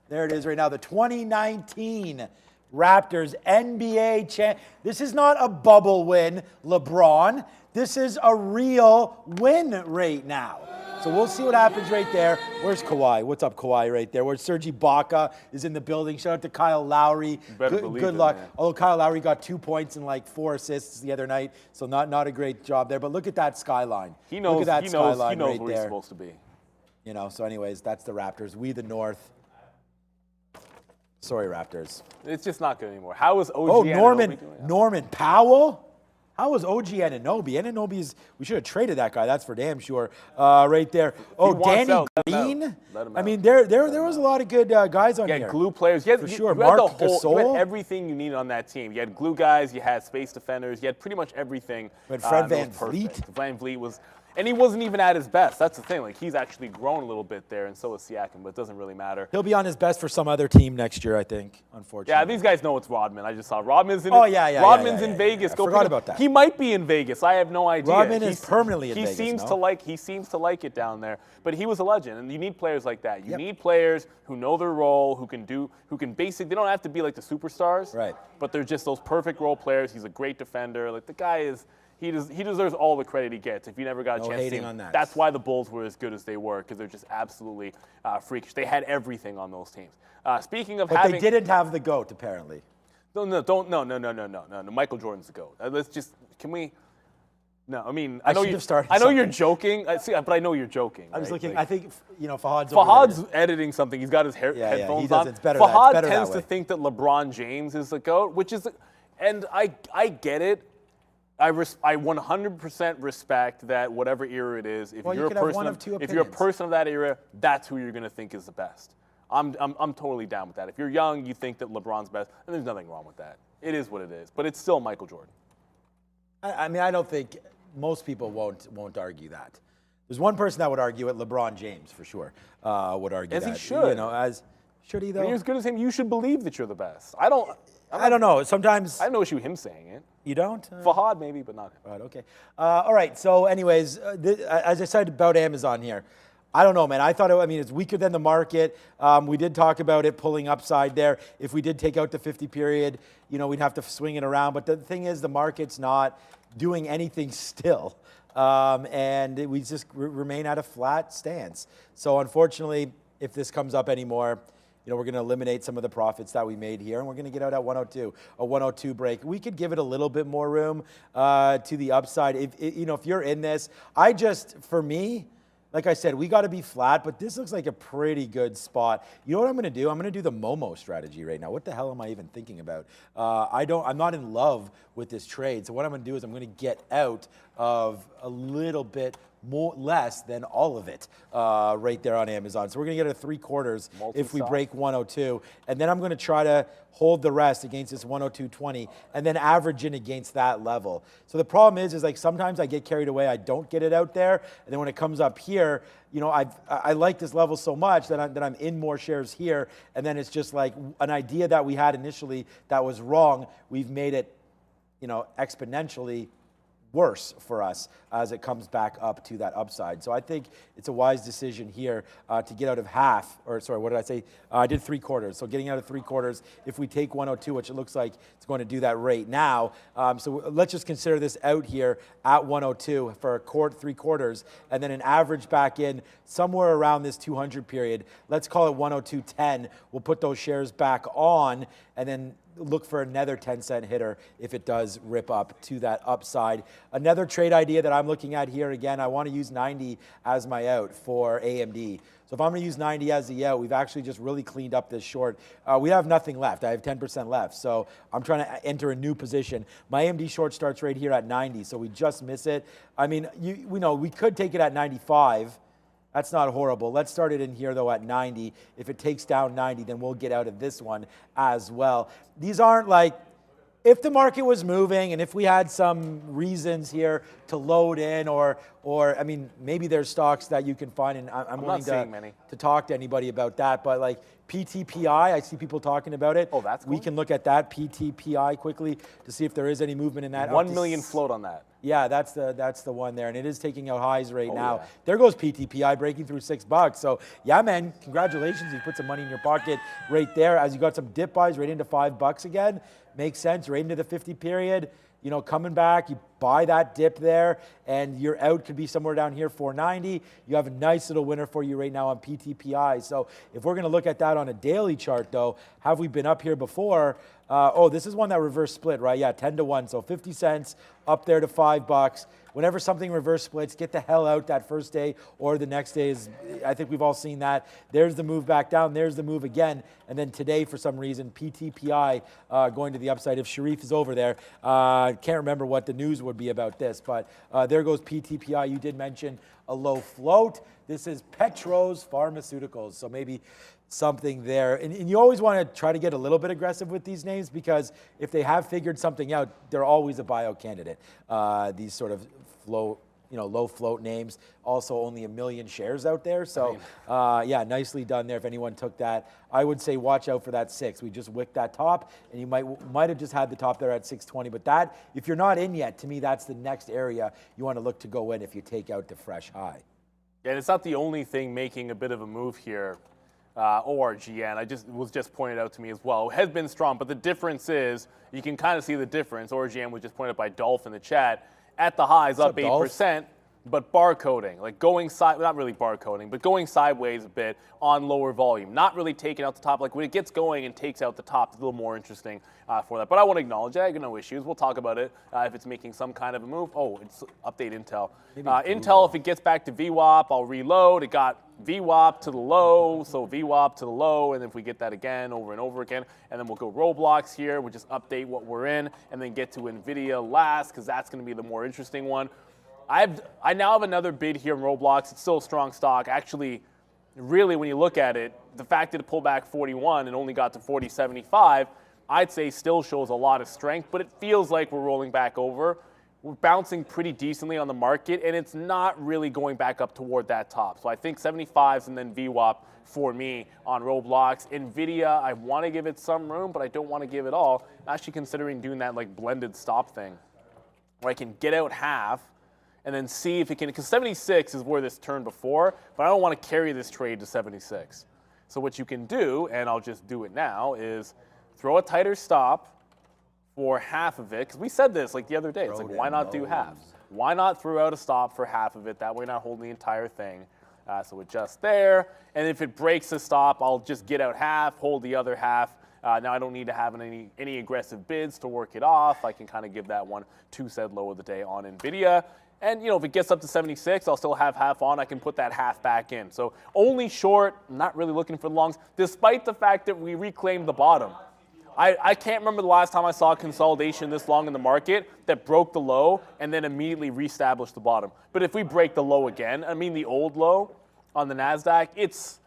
[SPEAKER 5] There it is right now, the 2019 Raptors NBA champ. This is not a bubble win, LeBron. This is a real win right now. So we'll see what happens right there. Where's Kawhi? What's up, Kawhi, right there? Where's Serge Ibaka is in the building. Shout out to Kyle Lowry. Good luck.
[SPEAKER 4] Man.
[SPEAKER 5] Although Kyle Lowry got 2 points and like 4 assists the other night, so not a great job there. But look at that skyline.
[SPEAKER 4] He knows.
[SPEAKER 5] Look at that skyline
[SPEAKER 4] he knows
[SPEAKER 5] right
[SPEAKER 4] where
[SPEAKER 5] there.
[SPEAKER 4] he's supposed to be.
[SPEAKER 5] You know. So, anyways, that's the Raptors. We the North. Sorry, Raptors.
[SPEAKER 4] It's just not good anymore. How is OG?
[SPEAKER 5] Oh,
[SPEAKER 4] Anunoby doing?
[SPEAKER 5] Norman Powell. How was OG Anunoby? Anunoby's, we should have traded that guy. That's for damn sure. Right there. Oh, Danny Green. I mean, there was a lot of good guys on here.
[SPEAKER 4] Yeah, glue players. For
[SPEAKER 5] sure.
[SPEAKER 4] You
[SPEAKER 5] Marc
[SPEAKER 4] had
[SPEAKER 5] Gasol.
[SPEAKER 4] You had everything you needed on that team. You had glue guys. You had space defenders. You had pretty much everything.
[SPEAKER 5] But Fred VanVleet.
[SPEAKER 4] Van Vliet was. And he wasn't even at his best. That's the thing. Like, he's actually grown a little bit there, and so is Siakam, but it doesn't really matter.
[SPEAKER 5] He'll be on his best for some other team next year, I think, unfortunately.
[SPEAKER 4] Yeah, these guys know it's Rodman. I just saw Rodman's in
[SPEAKER 5] Rodman's
[SPEAKER 4] in Vegas.
[SPEAKER 5] I forgot about that.
[SPEAKER 4] He might be in Vegas. I have no idea.
[SPEAKER 5] Rodman is permanently in Vegas,
[SPEAKER 4] He seems to like it down there. But he was a legend, and you need players like that. You need players who know their role, who can basically, they don't have to be like the superstars.
[SPEAKER 5] Right.
[SPEAKER 4] But they're just those perfect role players. He's a great defender. Like, the guy is, he deserves all the credit he gets. If you never got a
[SPEAKER 5] No
[SPEAKER 4] chance to see
[SPEAKER 5] hating
[SPEAKER 4] him,
[SPEAKER 5] on that.
[SPEAKER 4] that's why the Bulls were as good as they were, because they're just absolutely freakish. They had everything on those teams. Speaking of
[SPEAKER 5] But
[SPEAKER 4] having,
[SPEAKER 5] they didn't have the GOAT, apparently.
[SPEAKER 4] no. Michael Jordan's the GOAT. Let's just, can we? No, I mean,
[SPEAKER 5] I
[SPEAKER 4] I know
[SPEAKER 5] should
[SPEAKER 4] you.
[SPEAKER 5] have started
[SPEAKER 4] I know you're
[SPEAKER 5] something.
[SPEAKER 4] joking. But I know you're joking.
[SPEAKER 5] I was
[SPEAKER 4] right?
[SPEAKER 5] looking,
[SPEAKER 4] Like,
[SPEAKER 5] I think, Fahad's over
[SPEAKER 4] Fahad's
[SPEAKER 5] there.
[SPEAKER 4] editing something. He's got his
[SPEAKER 5] he
[SPEAKER 4] headphones
[SPEAKER 5] does.
[SPEAKER 4] on.
[SPEAKER 5] It's better
[SPEAKER 4] Fahad
[SPEAKER 5] that
[SPEAKER 4] tends
[SPEAKER 5] way.
[SPEAKER 4] to think that LeBron James is the GOAT, which is, and I get it. I 100% respect that whatever era it is, if
[SPEAKER 5] Well, you
[SPEAKER 4] you're a
[SPEAKER 5] could have
[SPEAKER 4] person
[SPEAKER 5] one
[SPEAKER 4] of,
[SPEAKER 5] of two
[SPEAKER 4] if you're a
[SPEAKER 5] opinions.
[SPEAKER 4] person of that era, that's who you're going to think is the best. I'm totally down with that. If you're young, you think that LeBron's best, and there's nothing wrong with that. It is what it is, but it's still Michael Jordan.
[SPEAKER 5] I mean, I don't think most people won't argue that. There's one person that would argue it, LeBron James, for sure, would argue
[SPEAKER 4] As
[SPEAKER 5] that.
[SPEAKER 4] he should.
[SPEAKER 5] Should he, though?
[SPEAKER 4] When you're as good as him, you should believe that you're the best. I don't
[SPEAKER 5] know. Sometimes
[SPEAKER 4] I have no issue with him saying it.
[SPEAKER 5] you don't?
[SPEAKER 4] Fahad maybe, but not him.
[SPEAKER 5] Right, okay. All right, so anyways, as I said about Amazon here, I don't know, man. I thought, it's weaker than the market. We did talk about it pulling upside there. If we did take out the 50 period, we'd have to swing it around. But the thing is, the market's not doing anything still. And we just remain at a flat stance. So unfortunately, if this comes up anymore, we're going to eliminate some of the profits that we made here, and we're going to get out at 102, a 102 break. We could give it a little bit more room to the upside. If you're in this, for me, like I said, we got to be flat, but this looks like a pretty good spot. You know what I'm going to do? I'm going to do the Momo strategy right now. What the hell am I even thinking about? I'm not in love with this trade. So what I'm going to do is I'm going to get out of a little bit less than all of it right there on Amazon. So we're going to get a 3/4 if we break 102. And then I'm going to try to hold the rest against this 102.20 and then average in against that level. So the problem is like sometimes I get carried away. I don't get it out there. And then when it comes up here, I like this level so much that I'm in more shares here. And then it's just like an idea that we had initially that was wrong. We've made it, exponentially worse for us as it comes back up to that upside. So I think it's a wise decision here to get out of what did I say? I did 3/4. So getting out of 3/4, if we take 102, which it looks like it's going to do that right now. So let's just consider this out here at 102 for a 3/4, and then an average back in somewhere around this 200 period. Let's call it 102.10. We'll put those shares back on, and then look for another 10-cent hitter if it does rip up to that upside. Another trade idea that I'm looking at here, again, I want to use 90 as my out for AMD. So if I'm going to use 90 as the out, we've actually just really cleaned up this short. We have nothing left. I have 10% left. So I'm trying to enter a new position. My AMD short starts right here at 90, so we just miss it. I mean, we know we could take it at 95. That's not horrible. Let's start it in here, though, at 90. If it takes down 90, then we'll get out of this one as well. These aren't like, if the market was moving and if we had some reasons here to load in or maybe there's stocks that you can find, and I'm willing to talk to anybody about that, but like PTPI, I see people talking about it.
[SPEAKER 4] Oh, that's cool.
[SPEAKER 5] We can look at that, PTPI, quickly to see if there is any movement in that.
[SPEAKER 4] 1 million float on that.
[SPEAKER 5] Yeah, that's the one there, and it is taking out highs right now.
[SPEAKER 4] Yeah.
[SPEAKER 5] There goes PTPI breaking through $6. So yeah, man, congratulations! You put some money in your pocket right there as you got some dip buys right into $5 again. Makes sense, right into the 50 period. Coming back, you buy that dip there, and your out could be somewhere down here, 490. You have a nice little winner for you right now on PTPI. So if we're going to look at that on a daily chart, though, have we been up here before? This is one that reverse split, right? Yeah, 10-1, so 50 cents up there to $5. Whenever something reverse splits, get the hell out that first day or the next day. I think we've all seen that. There's the move back down. There's the move again. And then today, for some reason, PTPI going to the upside. If Sharif is over there, can't remember what the news would be about this, but there goes PTPI. You did mention a low float. This is Petros Pharmaceuticals, so maybe something there. And you always want to try to get a little bit aggressive with these names because if they have figured something out, they're always a bio candidate. These sort of low float names. Also only 1 million shares out there. So yeah, nicely done there if anyone took that. I would say watch out for that 6. We just wicked that top, and you might have just had the top there at 620. But that, if you're not in yet, to me, that's the next area you want to look to go in if you take out the fresh high.
[SPEAKER 4] Yeah, and it's not the only thing making a bit of a move here. ORGN, was just pointed out to me as well. It has been strong, but the difference is, you can kind of see the difference. ORGN was just pointed out by Dolph in the chat. at the highs up
[SPEAKER 5] up, Dolph?
[SPEAKER 4] 8%. But barcoding, like going side, not really barcoding, but going sideways a bit on lower volume, not really taking out the top. Like when it gets going and takes out the top, it's a little more interesting for that. But I want to acknowledge it. I got no issues. We'll talk about it if it's making some kind of a move. Oh, it's update Intel. Intel, if it gets back to VWAP, I'll reload. It got VWAP to the low, so VWAP to the low, and if we get that again over and over again, and then we'll go Roblox here. We'll just update what we're in, and then get to Nvidia last, because that's going to be the more interesting one. I now have another bid here in Roblox. It's still a strong stock. Actually, really, when you look at it, the fact that it pulled back 41 and only got to 40.75, I'd say still shows a lot of strength, but it feels like we're rolling back over. We're bouncing pretty decently on the market, and it's not really going back up toward that top. So I think 75s and then VWAP for me on Roblox. Nvidia, I want to give it some room, but I don't want to give it all. I'm actually considering doing that like blended stop thing, where I can get out half, and then see if it can, because 76 is where this turned before, but I don't want to carry this trade to 76. So what you can do, and I'll just do it now, is throw a tighter stop for half of it, because we said this like the other day. It's like, why not do half? Why not throw out a stop for half of it? That way you're not holding the entire thing. So adjust there, and if it breaks the stop, I'll just get out half, hold the other half. Now I don't need to have any aggressive bids to work it off. I can kind of give that one 2 cent low of the day on Nvidia. And, you know, if it gets up to 76, I'll still have half on. I can put that half back in. So only short, not really looking for the longs, despite the fact that we reclaimed the bottom. I can't remember the last time I saw consolidation this long in the market that broke the low and then immediately reestablished the bottom. But if we break the low again, I mean the old low on the NASDAQ, it's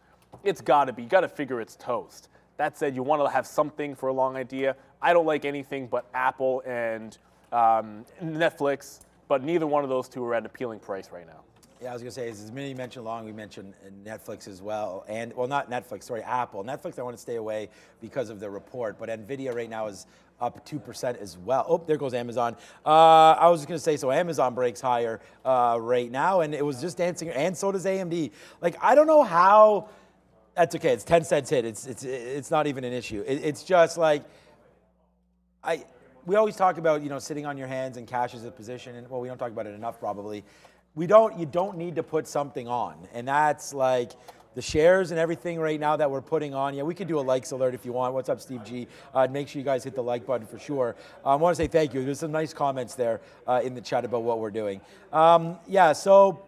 [SPEAKER 4] got to be. You got to figure it's toast. That said, you want to have something for a long idea. I don't like anything but Apple and Netflix. But neither one of those two are at an appealing price right now.
[SPEAKER 5] Yeah, I was going to say, as many mentioned long, we mentioned Netflix as well. And, well, not Netflix, sorry, Apple. Netflix, I want to stay away because of the report. But Nvidia right now is up 2% as well. Oh, there goes Amazon. I was going to say, so Amazon breaks higher right now, and it was just dancing, and so does AMD. Like, I don't know how, that's okay, it's 10 cents hit. It's not even an issue. It's just like, we always talk about, you know, sitting on your hands and cash as a position, and well, we don't talk about it enough probably. You don't need to put something on, and that's like the shares and everything right now that we're putting on. Yeah, we could do a likes alert if you want. What's up, Steve G? Make sure you guys hit the like button for sure. I want to say thank you. There's some nice comments there in the chat about what we're doing. Yeah, so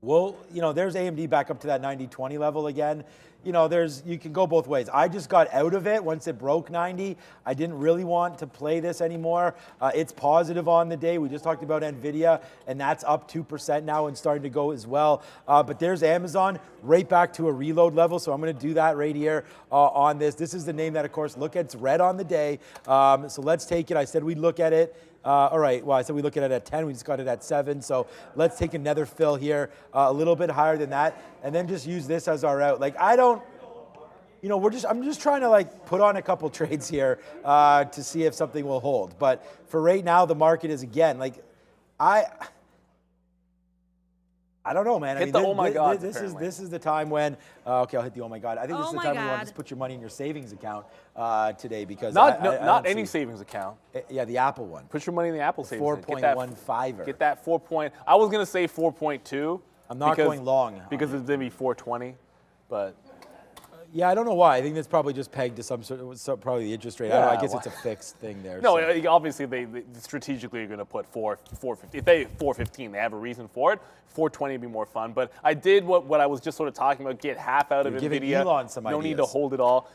[SPEAKER 5] we'll, you know, there's AMD back up to that 90-20 level again. You know, you can go both ways. I just got out of it once it broke 90. I didn't really want to play this anymore. It's positive on the day. We just talked about Nvidia, and that's up 2% now and starting to go as well. But there's Amazon right back to a reload level, so I'm going to do that right here on this. This is the name that, of course, look at. It's red on the day. So let's take it. I said we'd look at it. All right, well, I said we look at it at 10. We just got it at 7. So let's take another fill here, a little bit higher than that, and then just use this as our out. Like, I don't, you know, I'm just trying to like put on a couple trades here to see if something will hold. But for right now, the market is again, like, I don't know, man.
[SPEAKER 4] Hit the oh my God.
[SPEAKER 5] This is the time when, okay, I'll hit the oh my God. I think this is the time when you want to just put your money in your savings account today because
[SPEAKER 4] not any savings account.
[SPEAKER 5] Yeah, the Apple one.
[SPEAKER 4] Put your money in the Apple savings.
[SPEAKER 5] 4.15.
[SPEAKER 4] Get that 4 point. I was gonna say 4.2.
[SPEAKER 5] I'm not going long
[SPEAKER 4] because it's gonna be 4.20, but.
[SPEAKER 5] Yeah, I don't know why. I think that's probably just pegged to some sort of, probably the interest rate. I guess it's a fixed thing there.
[SPEAKER 4] No, so. Obviously they strategically are going to put 4.15. If they 4.15, they have a reason for it. 4.20 would be more fun. But I did what I was just sort of talking about, get half out of Nvidia.
[SPEAKER 5] Giving Elon some ideas.
[SPEAKER 4] No need to hold it all.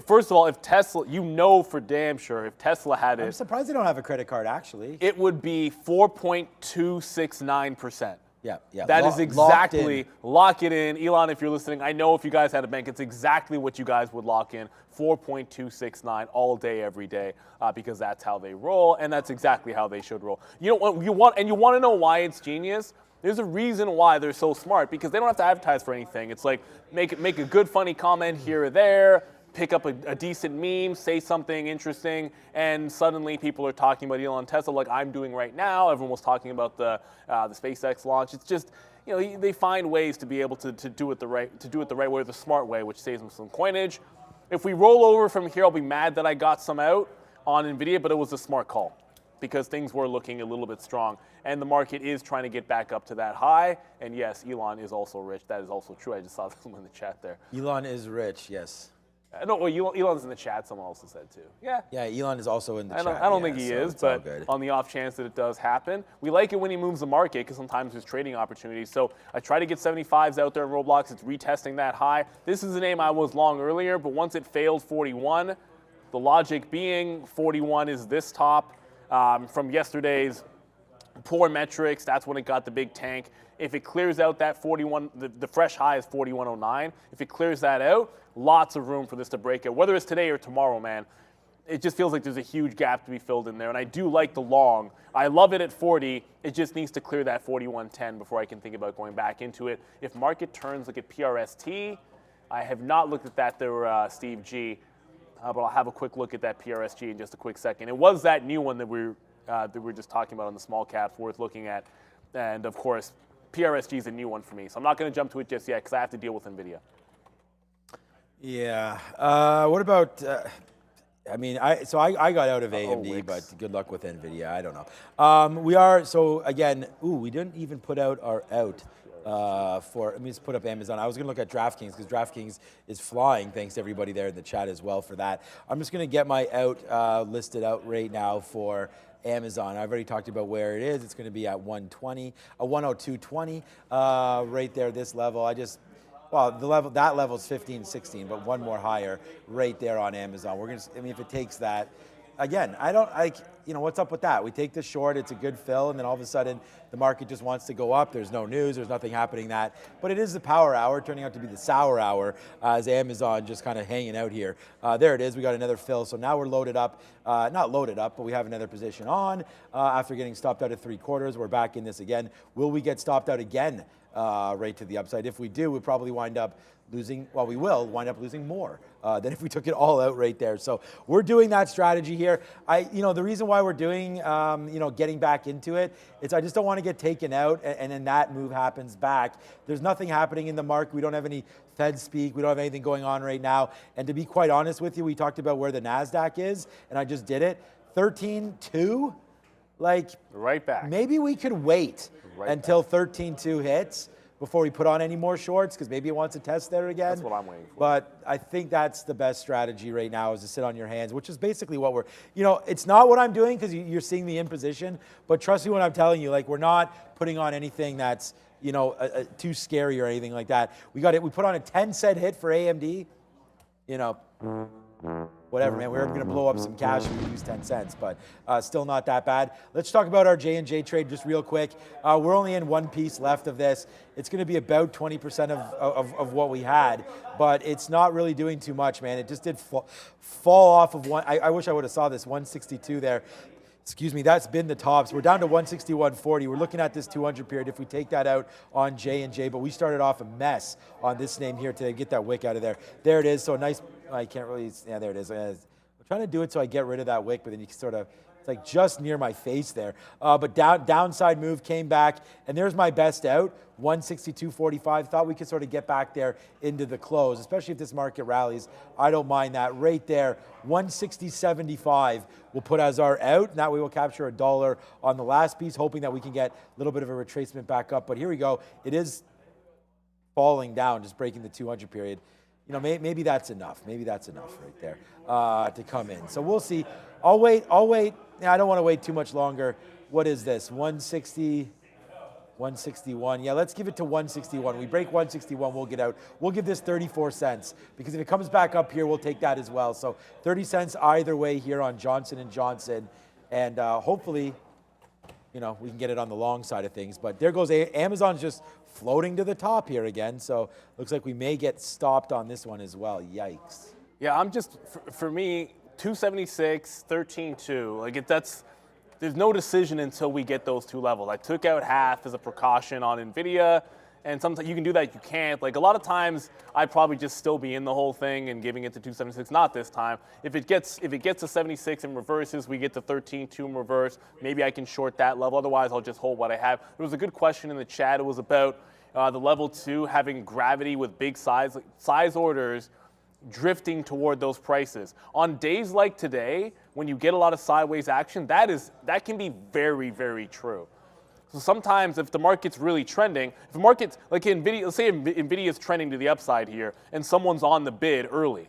[SPEAKER 4] First of all, if Tesla, you know for damn sure, if Tesla had it.
[SPEAKER 5] I'm surprised they don't have a credit card, actually.
[SPEAKER 4] It would be 4.269%.
[SPEAKER 5] Yeah.
[SPEAKER 4] That is exactly, lock it in. Elon, if you're listening, I know if you guys had a bank, it's exactly what you guys would lock in, 4.269 all day, every day, because that's how they roll, and that's exactly how they should roll. You know what you want to know why it's genius? There's a reason why they're so smart, because they don't have to advertise for anything. It's like make a good, funny comment here or there, pick up a decent meme, say something interesting, and suddenly people are talking about Elon Tesla like I'm doing right now. Everyone was talking about the SpaceX launch. It's just, you know, they find ways to be able to do it the right way, the smart way, which saves them some coinage. If we roll over from here, I'll be mad that I got some out on Nvidia, but it was a smart call. because things were looking a little bit strong. And the market is trying to get back up to that high. And yes, Elon is also rich. That is also true. I just saw someone in the chat there.
[SPEAKER 5] Elon is rich, yes.
[SPEAKER 4] No, well, Elon's in the chat. Someone else has said too. Yeah.
[SPEAKER 5] Yeah, Elon is also in the chat.
[SPEAKER 4] I don't
[SPEAKER 5] yeah,
[SPEAKER 4] think he
[SPEAKER 5] so
[SPEAKER 4] is,
[SPEAKER 5] it's all
[SPEAKER 4] but
[SPEAKER 5] good.
[SPEAKER 4] on the off chance that it does happen, we like it when he moves the market because sometimes there's trading opportunities. So I try to get 75s out there in Roblox. It's retesting that high. This is a name I was long earlier, but once it failed 41, the logic being 41 is this top from yesterday's poor metrics. That's when it got the big tank. If it clears out that 41, the fresh high is 41.09. If it clears that out, lots of room for this to break out. Whether it's today or tomorrow, man, it just feels like there's a huge gap to be filled in there. And I do like the long. I love it at 40. It just needs to clear that 41.10 before I can think about going back into it. If market turns, look at PRST. I have not looked at that there, Steve G, but I'll have a quick look at that PRSG in just a quick second. It was that new one that we were just talking about on the small caps worth looking at. And of course, PRSG is a new one for me. So I'm not going to jump to it just yet because I have to deal with Nvidia.
[SPEAKER 5] Yeah. What about? I got out of AMD, but good luck with Nvidia. I don't know. We are so again. We didn't even put out our out for. Let me just put up Amazon. I was going to look at DraftKings because DraftKings is flying. Thanks to everybody there in the chat as well for that. I'm just going to get my out listed out right now for Amazon. I've already talked about where it is. It's going to be at 120, 102.20, right there. This level. That level is 15, 16, but one more higher right there on Amazon. If it takes that, again, what's up with that? We take the short, it's a good fill, and then all of a sudden the market just wants to go up. There's no news, there's nothing happening but it is the power hour, turning out to be the sour hour as Amazon just kind of hanging out here. There it is, we got another fill. So now we're loaded up, not loaded up, but we have another position on after getting stopped out at 3/4. We're back in this again. Will we get stopped out again? Right to the upside. If we do, we'll probably wind up losing, we will wind up losing more than if we took it all out right there. So we're doing that strategy here. The reason why we're doing, getting back into it, it's I just don't want to get taken out and then that move happens back. There's nothing happening in the market. We don't have any Fed speak. We don't have anything going on right now. And to be quite honest with you, we talked about where the NASDAQ is, and I just did it. 13.2,
[SPEAKER 4] right back.
[SPEAKER 5] Maybe we could wait until 13.2 hits before we put on any more shorts, because maybe it wants to test there again.
[SPEAKER 4] That's what I'm waiting for.
[SPEAKER 5] But I think that's the best strategy right now, is to sit on your hands, which is basically what it's not what I'm doing because you're seeing me in position, but trust me when I'm telling you, we're not putting on anything that's, too scary or anything like that. We put on a 10-cent hit for AMD, whatever, man. We're going to blow up some cash if we use 10 cents, but still not that bad. Let's talk about our J&J trade just real quick. We're only in one piece left of this. It's going to be about 20% of what we had, but it's not really doing too much, man. It just did fall off of one. I wish I would have saw this 162 there. Excuse me, that's been the tops. We're down to 161.40. We're looking at this 200 period if we take that out on J&J, but we started off a mess on this name here today. Get that wick out of there. There it is. So nice. I can't really, yeah, there it is. I'm trying to do it so I get rid of that wick, but then you can sort of, it's just near my face there. But downside move came back, and there's my best out, 162.45. Thought we could sort of get back there into the close, especially if this market rallies. I don't mind that. Right there, 160.75 we'll put as our out, and that way we'll capture $1 on the last piece, hoping that we can get a little bit of a retracement back up. But here we go. It is falling down, just breaking the 200 period. Maybe that's enough. Maybe that's enough right there to come in. So we'll see. I'll wait. I don't want to wait too much longer. What is this? 160, 161. Yeah, let's give it to 161. We break 161, we'll get out. We'll give this 34 cents because if it comes back up here, we'll take that as well. So 30 cents either way here on Johnson & Johnson. And hopefully, we can get it on the long side of things. But there goes Amazon's just floating to the top here again. So looks like we may get stopped on this one as well. Yikes.
[SPEAKER 4] Yeah, I'm just, for me, 276, 13.2. There's no decision until we get those two levels. I took out half as a precaution on Nvidia, and sometimes you can do that, you can't. A lot of times, I'd probably just still be in the whole thing and giving it to 276. Not this time. If it gets to 76 and reverses, we get to 13.2 in reverse. Maybe I can short that level. Otherwise, I'll just hold what I have. There was a good question in the chat. It was about the level 2 having gravity with big size orders. drifting toward those prices. On days like today, when you get a lot of sideways action, that can be very, very true. So sometimes if the market's really trending, if the market's like Nvidia, let's say Nvidia's trending to the upside here and someone's on the bid early,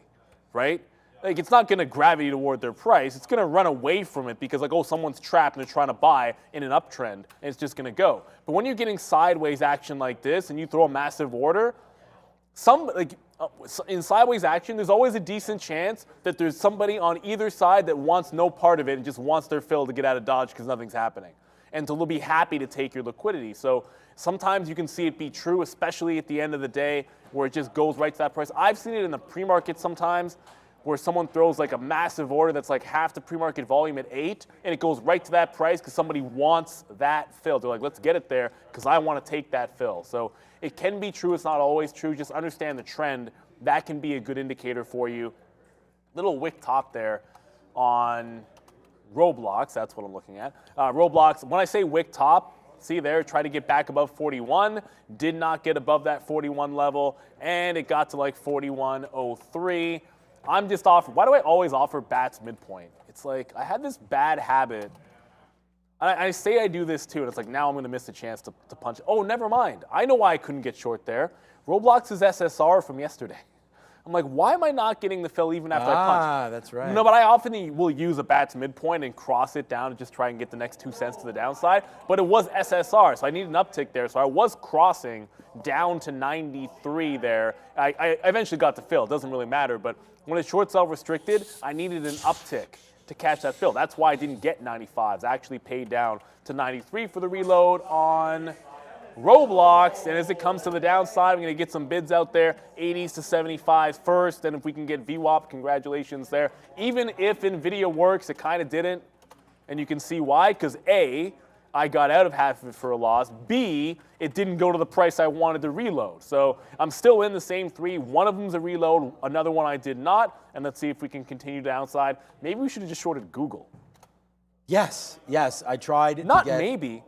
[SPEAKER 4] right? Like it's not going to gravitate toward their price. It's going to run away from it because like, oh, someone's trapped and they're trying to buy in an uptrend and it's just going to go. But when you're getting sideways action like this and you throw a massive order, in sideways action, there's always a decent chance that there's somebody on either side that wants no part of it and just wants their fill to get out of Dodge because nothing's happening. And they'll be happy to take your liquidity. So sometimes you can see it be true, especially at the end of the day where it just goes right to that price. I've seen it in the pre-market sometimes where someone throws like a massive order that's like half the pre-market volume at 8 and it goes right to that price because somebody wants that fill. They're like, let's get it there because I want to take that fill. So it can be true. It's not always true. Just understand the trend. That can be a good indicator for you. Little wick top there on Roblox, that's what I'm looking at. Roblox, when I say wick top, see there, try to get back above 41, did not get above that 41 level, and it got to like 41.03. I'm just offering, why do I always offer bats midpoint? It's like, I had this bad habit. I say I do this too, and it's like, now I'm gonna miss a chance to punch. Oh, never mind. I know why I couldn't get short there. Roblox's SSR from yesterday. I'm like, why am I not getting the fill even after I punch?
[SPEAKER 5] Ah, that's right.
[SPEAKER 4] No, but I often will use a bat's midpoint and cross it down and just try and get the next 2 cents to the downside. But it was SSR, so I need an uptick there. So I was crossing down to 93 there. I eventually got the fill. It doesn't really matter. But when it's short sell restricted, I needed an uptick to catch that fill. That's why I didn't get 95s. I actually paid down to 93 for the reload on Roblox, and as it comes to the downside, I'm going to get some bids out there, 80s to 75s first, and if we can get VWAP, congratulations there. Even if Nvidia works, it kind of didn't, and you can see why, because A, I got out of half of it for a loss, B, it didn't go to the price I wanted to reload. So I'm still in the same three. One of them's a reload, another one I did not, and let's see if we can continue downside. Maybe we should have just shorted Google.
[SPEAKER 5] Yes, I tried.
[SPEAKER 4] Not maybe.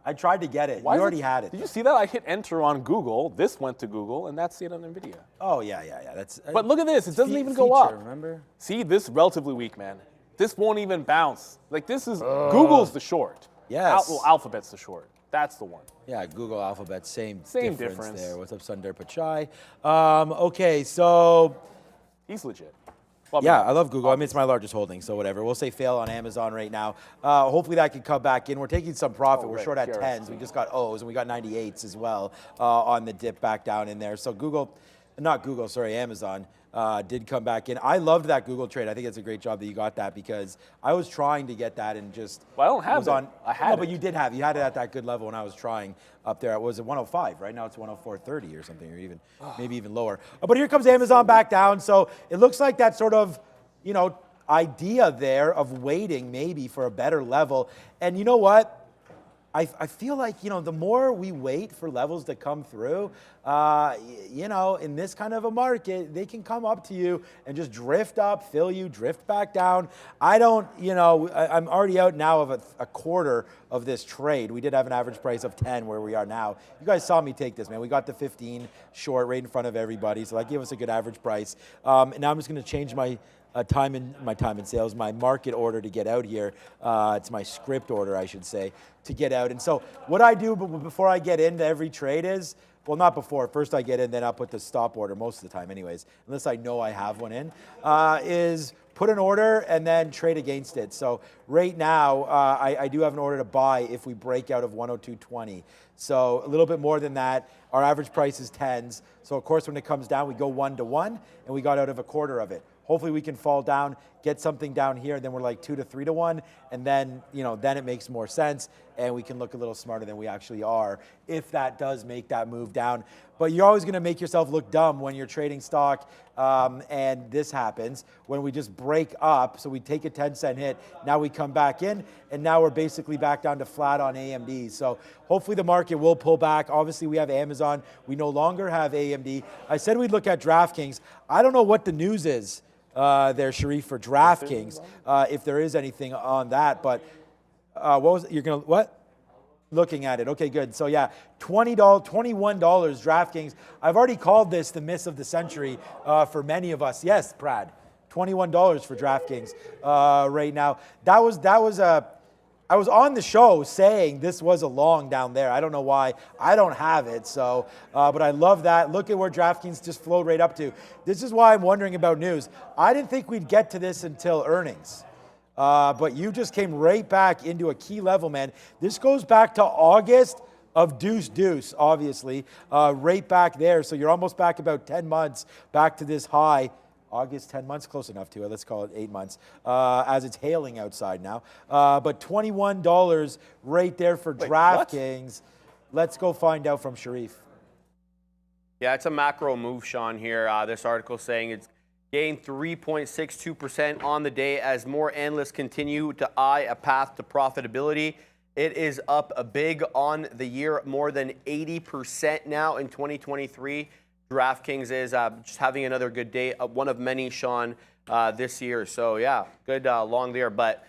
[SPEAKER 5] I tried to get it. You already had it.
[SPEAKER 4] Did you see that? I hit enter on Google. This went to Google, and that's it on Nvidia.
[SPEAKER 5] Oh, yeah. That's.
[SPEAKER 4] But look at this. It doesn't even go up.
[SPEAKER 5] Remember?
[SPEAKER 4] See, this is relatively weak, man. This won't even bounce. Like, this is, Google's the short.
[SPEAKER 5] Yes.
[SPEAKER 4] Alphabet's the short. That's the one.
[SPEAKER 5] Yeah, Google Alphabet, same
[SPEAKER 4] difference
[SPEAKER 5] there. What's up, Sundar Pichai? Okay, so.
[SPEAKER 4] He's legit.
[SPEAKER 5] Yeah, I love Google. I mean, it's my largest holding, so whatever. We'll say fail on Amazon right now. Hopefully that can come back in. We're taking some profit. We're short at 10s. We just got O's, and we got 98s as well on the dip back down in there. So Amazon did come back in. I loved that Google trade. I think it's a great job that you got that because I was trying to get that and just.
[SPEAKER 4] Well, I don't have it. I had it.
[SPEAKER 5] But you did have. You had it at that good level when I was trying up there. It was at 105. Right now it's 104.30 or something, or even maybe even lower. But here comes Amazon back down. So it looks like that sort of, idea there of waiting maybe for a better level. And you know what? I feel like, the more we wait for levels to come through, in this kind of a market, they can come up to you and just drift up, fill you, drift back down. I'm already out now of a quarter of this trade. We did have an average price of 10 where we are now. You guys saw me take this, man. We got the 15 short right in front of everybody, so that gave us a good average price. And now I'm just going to change my time in sales, my market order to get out here. It's my script order, I should say, to get out. And so what I do before I get into every trade is, well, not before. First I get in, then I'll put the stop order most of the time anyways, unless I know I have one in, is put an order and then trade against it. So right now, I do have an order to buy if we break out of 102.20. So a little bit more than that. Our average price is 10s. So of course, when it comes down, we go 1-to-1, and we got out of a quarter of it. Hopefully we can fall down, get something down here, and then we're like 2 to 3-to-1, and then then it makes more sense, and we can look a little smarter than we actually are if that does make that move down. But you're always going to make yourself look dumb when you're trading stock, and this happens when we just break up. So we take a 10-cent hit, now we come back in, and now we're basically back down to flat on AMD. So hopefully the market will pull back. Obviously we have Amazon. We no longer have AMD. I said we'd look at DraftKings. I don't know what the news is there, Sharif, for DraftKings, if there is anything on that. But what was it? You're going to, what? Looking at it. Okay, good. So yeah, $21 DraftKings. I've already called this the miss of the century for many of us. Yes, Brad, $21 for DraftKings right now. I was on the show saying this was a long down there. I don't know why. I don't have it. So, but I love that. Look at where DraftKings just flowed right up to. This is why I'm wondering about news. I didn't think we'd get to this until earnings. But you just came right back into a key level, man. This goes back to August of deuce, obviously, right back there. So you're almost back about 10 months back to this high. August, 10 months, close enough to it. Let's call it 8 months, as it's hailing outside now. But $21 right there for DraftKings. Let's go find out from Sharif.
[SPEAKER 3] Yeah, it's a macro move, Sean, here. This article saying it's gained 3.62% on the day as more analysts continue to eye a path to profitability. It is up a big on the year, more than 80% now in 2023. DraftKings is just having another good day, one of many, Sean, this year. So, yeah, good long there. But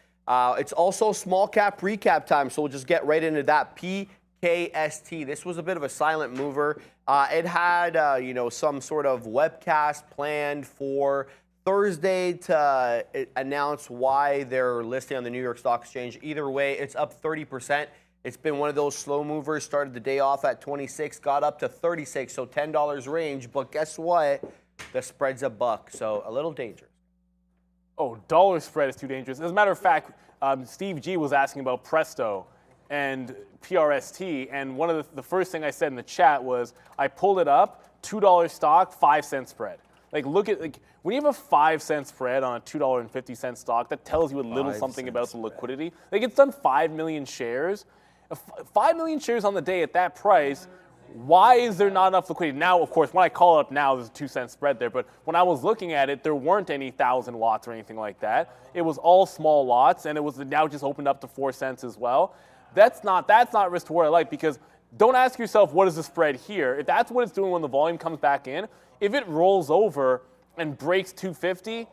[SPEAKER 3] it's also small cap recap time, so we'll just get right into that. PKST, this was a bit of a silent mover. It had, some sort of webcast planned for Thursday to announce why they're listing on the New York Stock Exchange. Either way, it's up 30%. It's been one of those slow movers. Started the day off at 26, got up to 36, so $10 range. But guess what? The spread's a buck, so a little dangerous.
[SPEAKER 4] Oh, dollar spread is too dangerous. As a matter of fact, Steve G was asking about Presto and PRST, and one of the first thing I said in the chat was I pulled it up, $2 stock, 5-cent spread. Like, look at, when you have a 5-cent spread on a $2.50 stock, that tells you a little something about the liquidity. Like, it's done 5 million shares. 5 million shares on the day at that price. Why is there not enough liquidity? Now, of course, when I call it up now, there's a 2-cent spread there. But when I was looking at it, there weren't any 1,000 lots or anything like that. It was all small lots, and it was now just opened up to 4 cents as well. That's not risk to where I like, because don't ask yourself what is the spread here. If that's what it's doing when the volume comes back in, if it rolls over and breaks 250,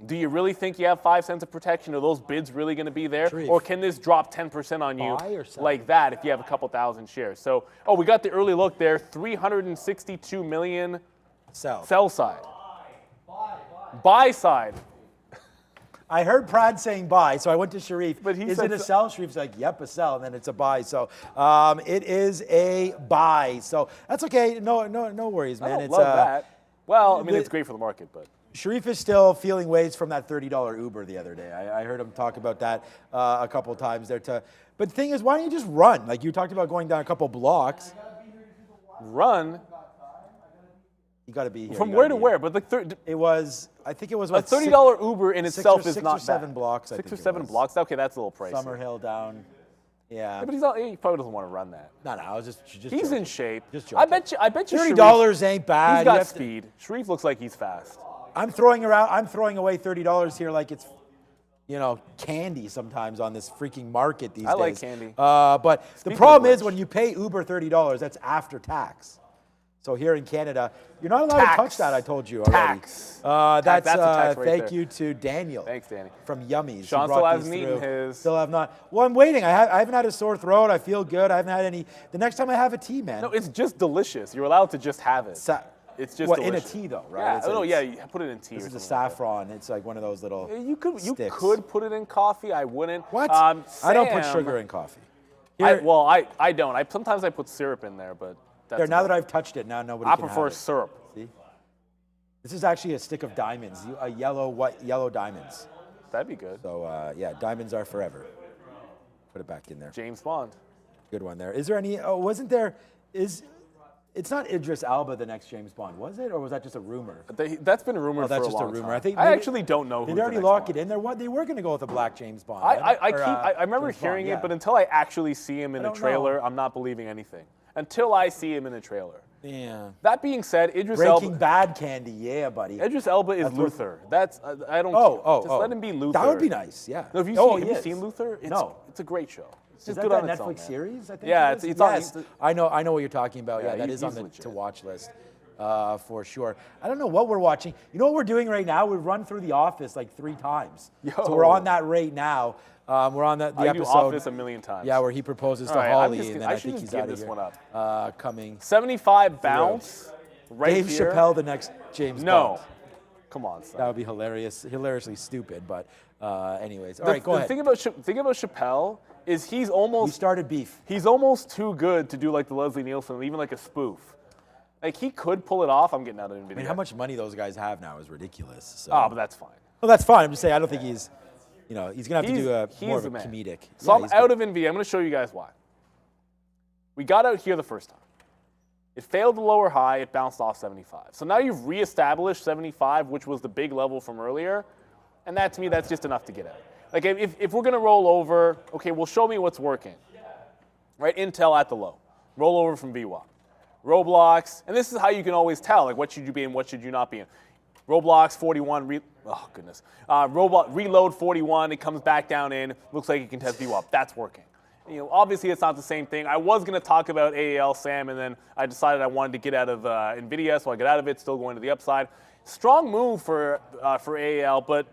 [SPEAKER 4] do you really think you have 5 cents of protection? Are those bids really going to be there? Or can this drop 10% on you like that if you have a couple thousand shares? So, we got the early look there. 362 million sell side. Buy side.
[SPEAKER 5] I heard Prad saying buy, so I went to Sharif.
[SPEAKER 4] But he
[SPEAKER 5] is
[SPEAKER 4] said
[SPEAKER 5] it a sell? Sharif's like, yep, a sell, and then it's a buy. So it is a buy. So that's okay. No worries, man.
[SPEAKER 4] I love that. Well, I mean, it's great for the market, but.
[SPEAKER 5] Sharif is still feeling waves from that $30 Uber the other day. I heard him talk about that a couple of times there. But the thing is, why don't you just run? Like you talked about going down a couple blocks.
[SPEAKER 4] Run?
[SPEAKER 5] You got to be here.
[SPEAKER 4] From where to where? But
[SPEAKER 5] it was, I think it was
[SPEAKER 4] a $30 Uber in itself is not bad.
[SPEAKER 5] 6 or 7 blocks.
[SPEAKER 4] 6 or 7 blocks. Okay, that's a little pricey.
[SPEAKER 5] Summerhill down. Yeah.
[SPEAKER 4] But he probably doesn't want to run that.
[SPEAKER 5] No, I was just
[SPEAKER 4] he's
[SPEAKER 5] joking.
[SPEAKER 4] In shape.
[SPEAKER 5] Just joking.
[SPEAKER 4] I bet you
[SPEAKER 5] $30 ain't bad.
[SPEAKER 4] He's got speed. Sharif looks like he's fast.
[SPEAKER 5] I'm throwing away $30 here like it's, candy sometimes on this freaking market these days.
[SPEAKER 4] I like candy.
[SPEAKER 5] But the problem is when you pay Uber $30, that's after tax. So here in Canada, you're not allowed to touch that, I told you already.
[SPEAKER 4] Tax.
[SPEAKER 5] That's
[SPEAKER 4] a tax right
[SPEAKER 5] thank
[SPEAKER 4] there.
[SPEAKER 5] You to Daniel.
[SPEAKER 4] Thanks, Danny.
[SPEAKER 5] From Yummies.
[SPEAKER 4] Sean still hasn't eaten his.
[SPEAKER 5] Still have not. Well, I'm waiting. I haven't had a sore throat. I feel good. I haven't had any. The next time I have a tea, man.
[SPEAKER 4] No, it's just delicious. You're allowed to just have it. It's just
[SPEAKER 5] in
[SPEAKER 4] delicious.
[SPEAKER 5] a tea though, right?
[SPEAKER 4] Yeah, you put it in tea.
[SPEAKER 5] This is the saffron. It's like one of those little.
[SPEAKER 4] You could put it in coffee. I wouldn't.
[SPEAKER 5] What? I don't put sugar in coffee.
[SPEAKER 4] I don't. Sometimes I put syrup in there, but.
[SPEAKER 5] Now that I've touched it, now nobody
[SPEAKER 4] I
[SPEAKER 5] can
[SPEAKER 4] prefer
[SPEAKER 5] have it.
[SPEAKER 4] syrup.
[SPEAKER 5] See? This is actually a stick of diamonds, yellow diamonds.
[SPEAKER 4] That'd be good.
[SPEAKER 5] So, diamonds are forever. Put it back in there.
[SPEAKER 4] James Bond.
[SPEAKER 5] Good one there. Is there any, wasn't there, it's not Idris Elba the next James Bond, was it? Or was that just a rumor?
[SPEAKER 4] That's been rumored for a long time.
[SPEAKER 5] That's just a rumor.
[SPEAKER 4] I actually don't know who
[SPEAKER 5] did they already lock it in there? They were going to go with a black James Bond.
[SPEAKER 4] I remember hearing it, but until I actually see him in a trailer, I'm not believing anything. Until I see him in a trailer.
[SPEAKER 5] Yeah.
[SPEAKER 4] That being said, Idris Elba.
[SPEAKER 5] Breaking Bad candy, yeah, buddy.
[SPEAKER 4] Idris Elba is Luther. I don't. Just let him be Luther.
[SPEAKER 5] That would be nice. Yeah.
[SPEAKER 4] No, have you seen Luther? It's a great show. It's
[SPEAKER 5] is
[SPEAKER 4] just
[SPEAKER 5] that
[SPEAKER 4] good on
[SPEAKER 5] Netflix
[SPEAKER 4] its own,
[SPEAKER 5] series? I think.
[SPEAKER 4] Yeah,
[SPEAKER 5] it's on.
[SPEAKER 4] Yes.
[SPEAKER 5] I know what you're talking about. Yeah, that is on the
[SPEAKER 4] legit.
[SPEAKER 5] to watch list. for sure. I don't know what we're watching. You know what we're doing right now? We've run through The Office like 3 times. So we're on that right now. We're on the
[SPEAKER 4] I do
[SPEAKER 5] episode.
[SPEAKER 4] Office a million times.
[SPEAKER 5] Yeah, where he proposes to
[SPEAKER 4] All right,
[SPEAKER 5] Holly, and then I think
[SPEAKER 4] just
[SPEAKER 5] he's
[SPEAKER 4] give
[SPEAKER 5] out of
[SPEAKER 4] this
[SPEAKER 5] here.
[SPEAKER 4] one up.
[SPEAKER 5] Coming.
[SPEAKER 4] 75 bounce. Right
[SPEAKER 5] Dave
[SPEAKER 4] here.
[SPEAKER 5] Chappelle, the next James
[SPEAKER 4] No.
[SPEAKER 5] Bond.
[SPEAKER 4] Come on, son.
[SPEAKER 5] That would be hilarious, hilariously stupid, but anyways. All right, go ahead.
[SPEAKER 4] The thing about Chappelle is
[SPEAKER 5] We started beef.
[SPEAKER 4] he's almost too good to do like the Leslie Nielsen, even like a spoof. Like he could pull it off. I'm getting out of Nvidia.
[SPEAKER 5] I mean, how much money those guys have now is ridiculous. So.
[SPEAKER 4] Oh, but that's fine.
[SPEAKER 5] Well, that's fine. I'm just saying, I don't think he's, he's going to have to do more of a
[SPEAKER 4] man.
[SPEAKER 5] comedic.
[SPEAKER 4] So
[SPEAKER 5] Yeah,
[SPEAKER 4] I'm out of Nvidia. I'm going to show you guys why. We got out here the first time. It failed the lower high. It bounced off 75. So now you've reestablished 75, which was the big level from earlier. And that, to me, that's just enough to get out. Like, if we're going to roll over, okay, well, show me what's working. Right? Intel at the low. Roll over from VWAP. Roblox, and this is how you can always tell, like, what should you be in, what should you not be in. Roblox 41, oh, goodness. Roblox, reload 41, it comes back down in, looks like it can test VWAP. That's working. You know, obviously, it's not the same thing. I was going to talk about AAL SAM, and then I decided I wanted to get out of Nvidia, so I got out of it, still going to the upside. Strong move for AAL, but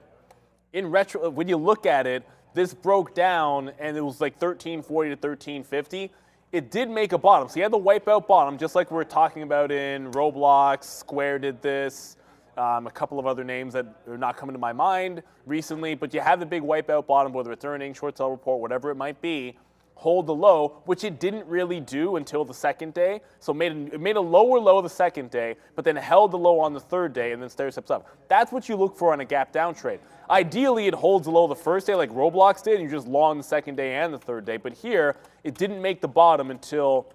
[SPEAKER 4] in retro, when you look at it, this broke down, and it was like 1340 to 1350. It did make a bottom. So you had the wipeout bottom, just like we were talking about in Roblox. Square did this. A couple of other names that are not coming to my mind recently. But you have the big wipeout bottom, whether it's earnings, short sell report, whatever it might be. Hold the low, which it didn't really do until the second day. So it made a lower low the second day, but then held the low on the third day and then stair steps up. That's what you look for on a gap down trade. Ideally, it holds the low the first day like Roblox did, and you just long the second day and the third day. But here, it didn't make the bottom until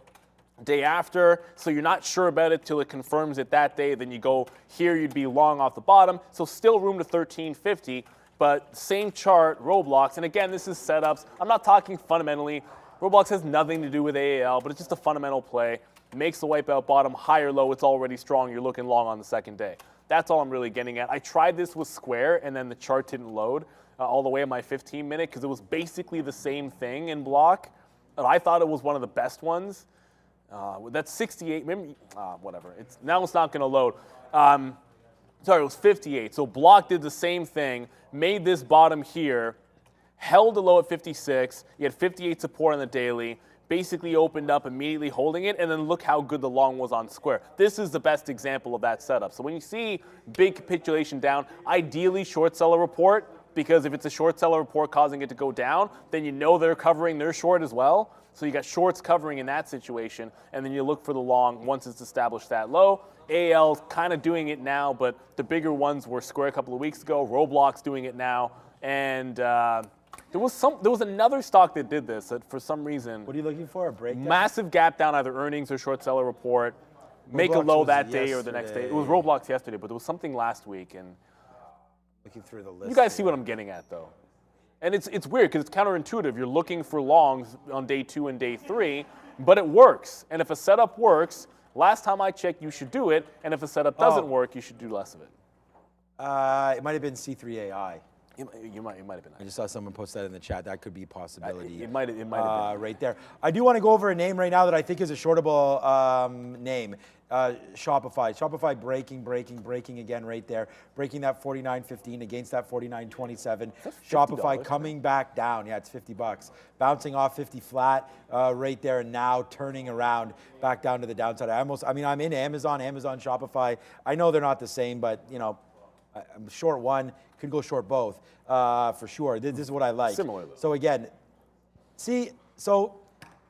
[SPEAKER 4] day after, so you're not sure about it till it confirms it that day. Then you go here, you'd be long off the bottom. So still room to 1350. But same chart, Roblox, and again, this is setups. I'm not talking fundamentally. Roblox has nothing to do with AAL, but it's just a fundamental play. Makes the wipeout bottom, higher low, it's already strong. You're looking long on the second day. That's all I'm really getting at. I tried this with Square, and then the chart didn't load all the way in my 15-minute because it was basically the same thing in block. And I thought it was one of the best ones. That's 68, maybe, whatever. Now it's not going to load. Sorry, it was 58. So block did the same thing, made this bottom here, held the low at 56. You had 58 support on the daily, basically opened up, immediately holding it, and then look how good the long was on Square. This is the best example of that setup. So when you see big capitulation down, ideally short seller report, because if it's a short seller report causing it to go down, then you know they're covering their short as well. So you got shorts covering in that situation, and then you look for the long once it's established that low. AL's kind of doing it now, but the bigger ones were Square a couple of weeks ago, Roblox doing it now, and there was another stock that did this that for some reason.
[SPEAKER 5] What are you looking for? A breakdown?
[SPEAKER 4] Massive gap down, either earnings or short seller report. Make a low that day or the next day. It was Roblox yesterday, but there was something last week, and
[SPEAKER 5] looking through the list.
[SPEAKER 4] you guys see what I'm getting at, though. And it's weird because it's counterintuitive. You're looking for longs on day 2 and day 3, but it works. And if a setup works, last time I checked, you should do it. And if a setup doesn't work, you should do less of it.
[SPEAKER 5] It might have been C3AI.
[SPEAKER 4] It might have been.
[SPEAKER 5] I just saw someone post that in the chat. That could be a possibility.
[SPEAKER 4] It might have been.
[SPEAKER 5] Right there. I do want to go over a name right now that I think is a shortable name. Shopify. Shopify breaking again right there. Breaking that 49.15 against that 49.27. Shopify coming back down. Yeah, it's $50. Bouncing off 50 flat right there, and now turning around back down to the downside. I'm in Amazon, Shopify. I know they're not the same, but you know, I'm short one, could go short both for sure. This is what I like.
[SPEAKER 4] Similar.
[SPEAKER 5] So again, so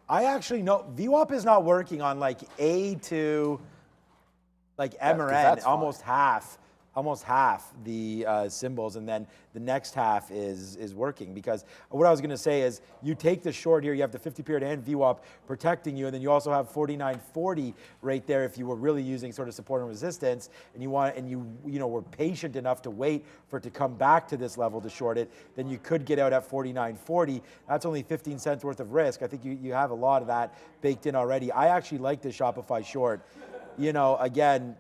[SPEAKER 5] I actually know VWAP is not working on like A to like M or N, almost half the symbols, and then the next half is working. Because what I was going to say is, you take the short here, you have the 50 period and VWAP protecting you, and then you also have 49.40 right there if you were really using sort of support and resistance, and you were patient enough to wait for it to come back to this level to short it, then you could get out at 49.40. That's only 15 cents worth of risk. I think you have a lot of that baked in already. I actually like this Shopify short. You know, again,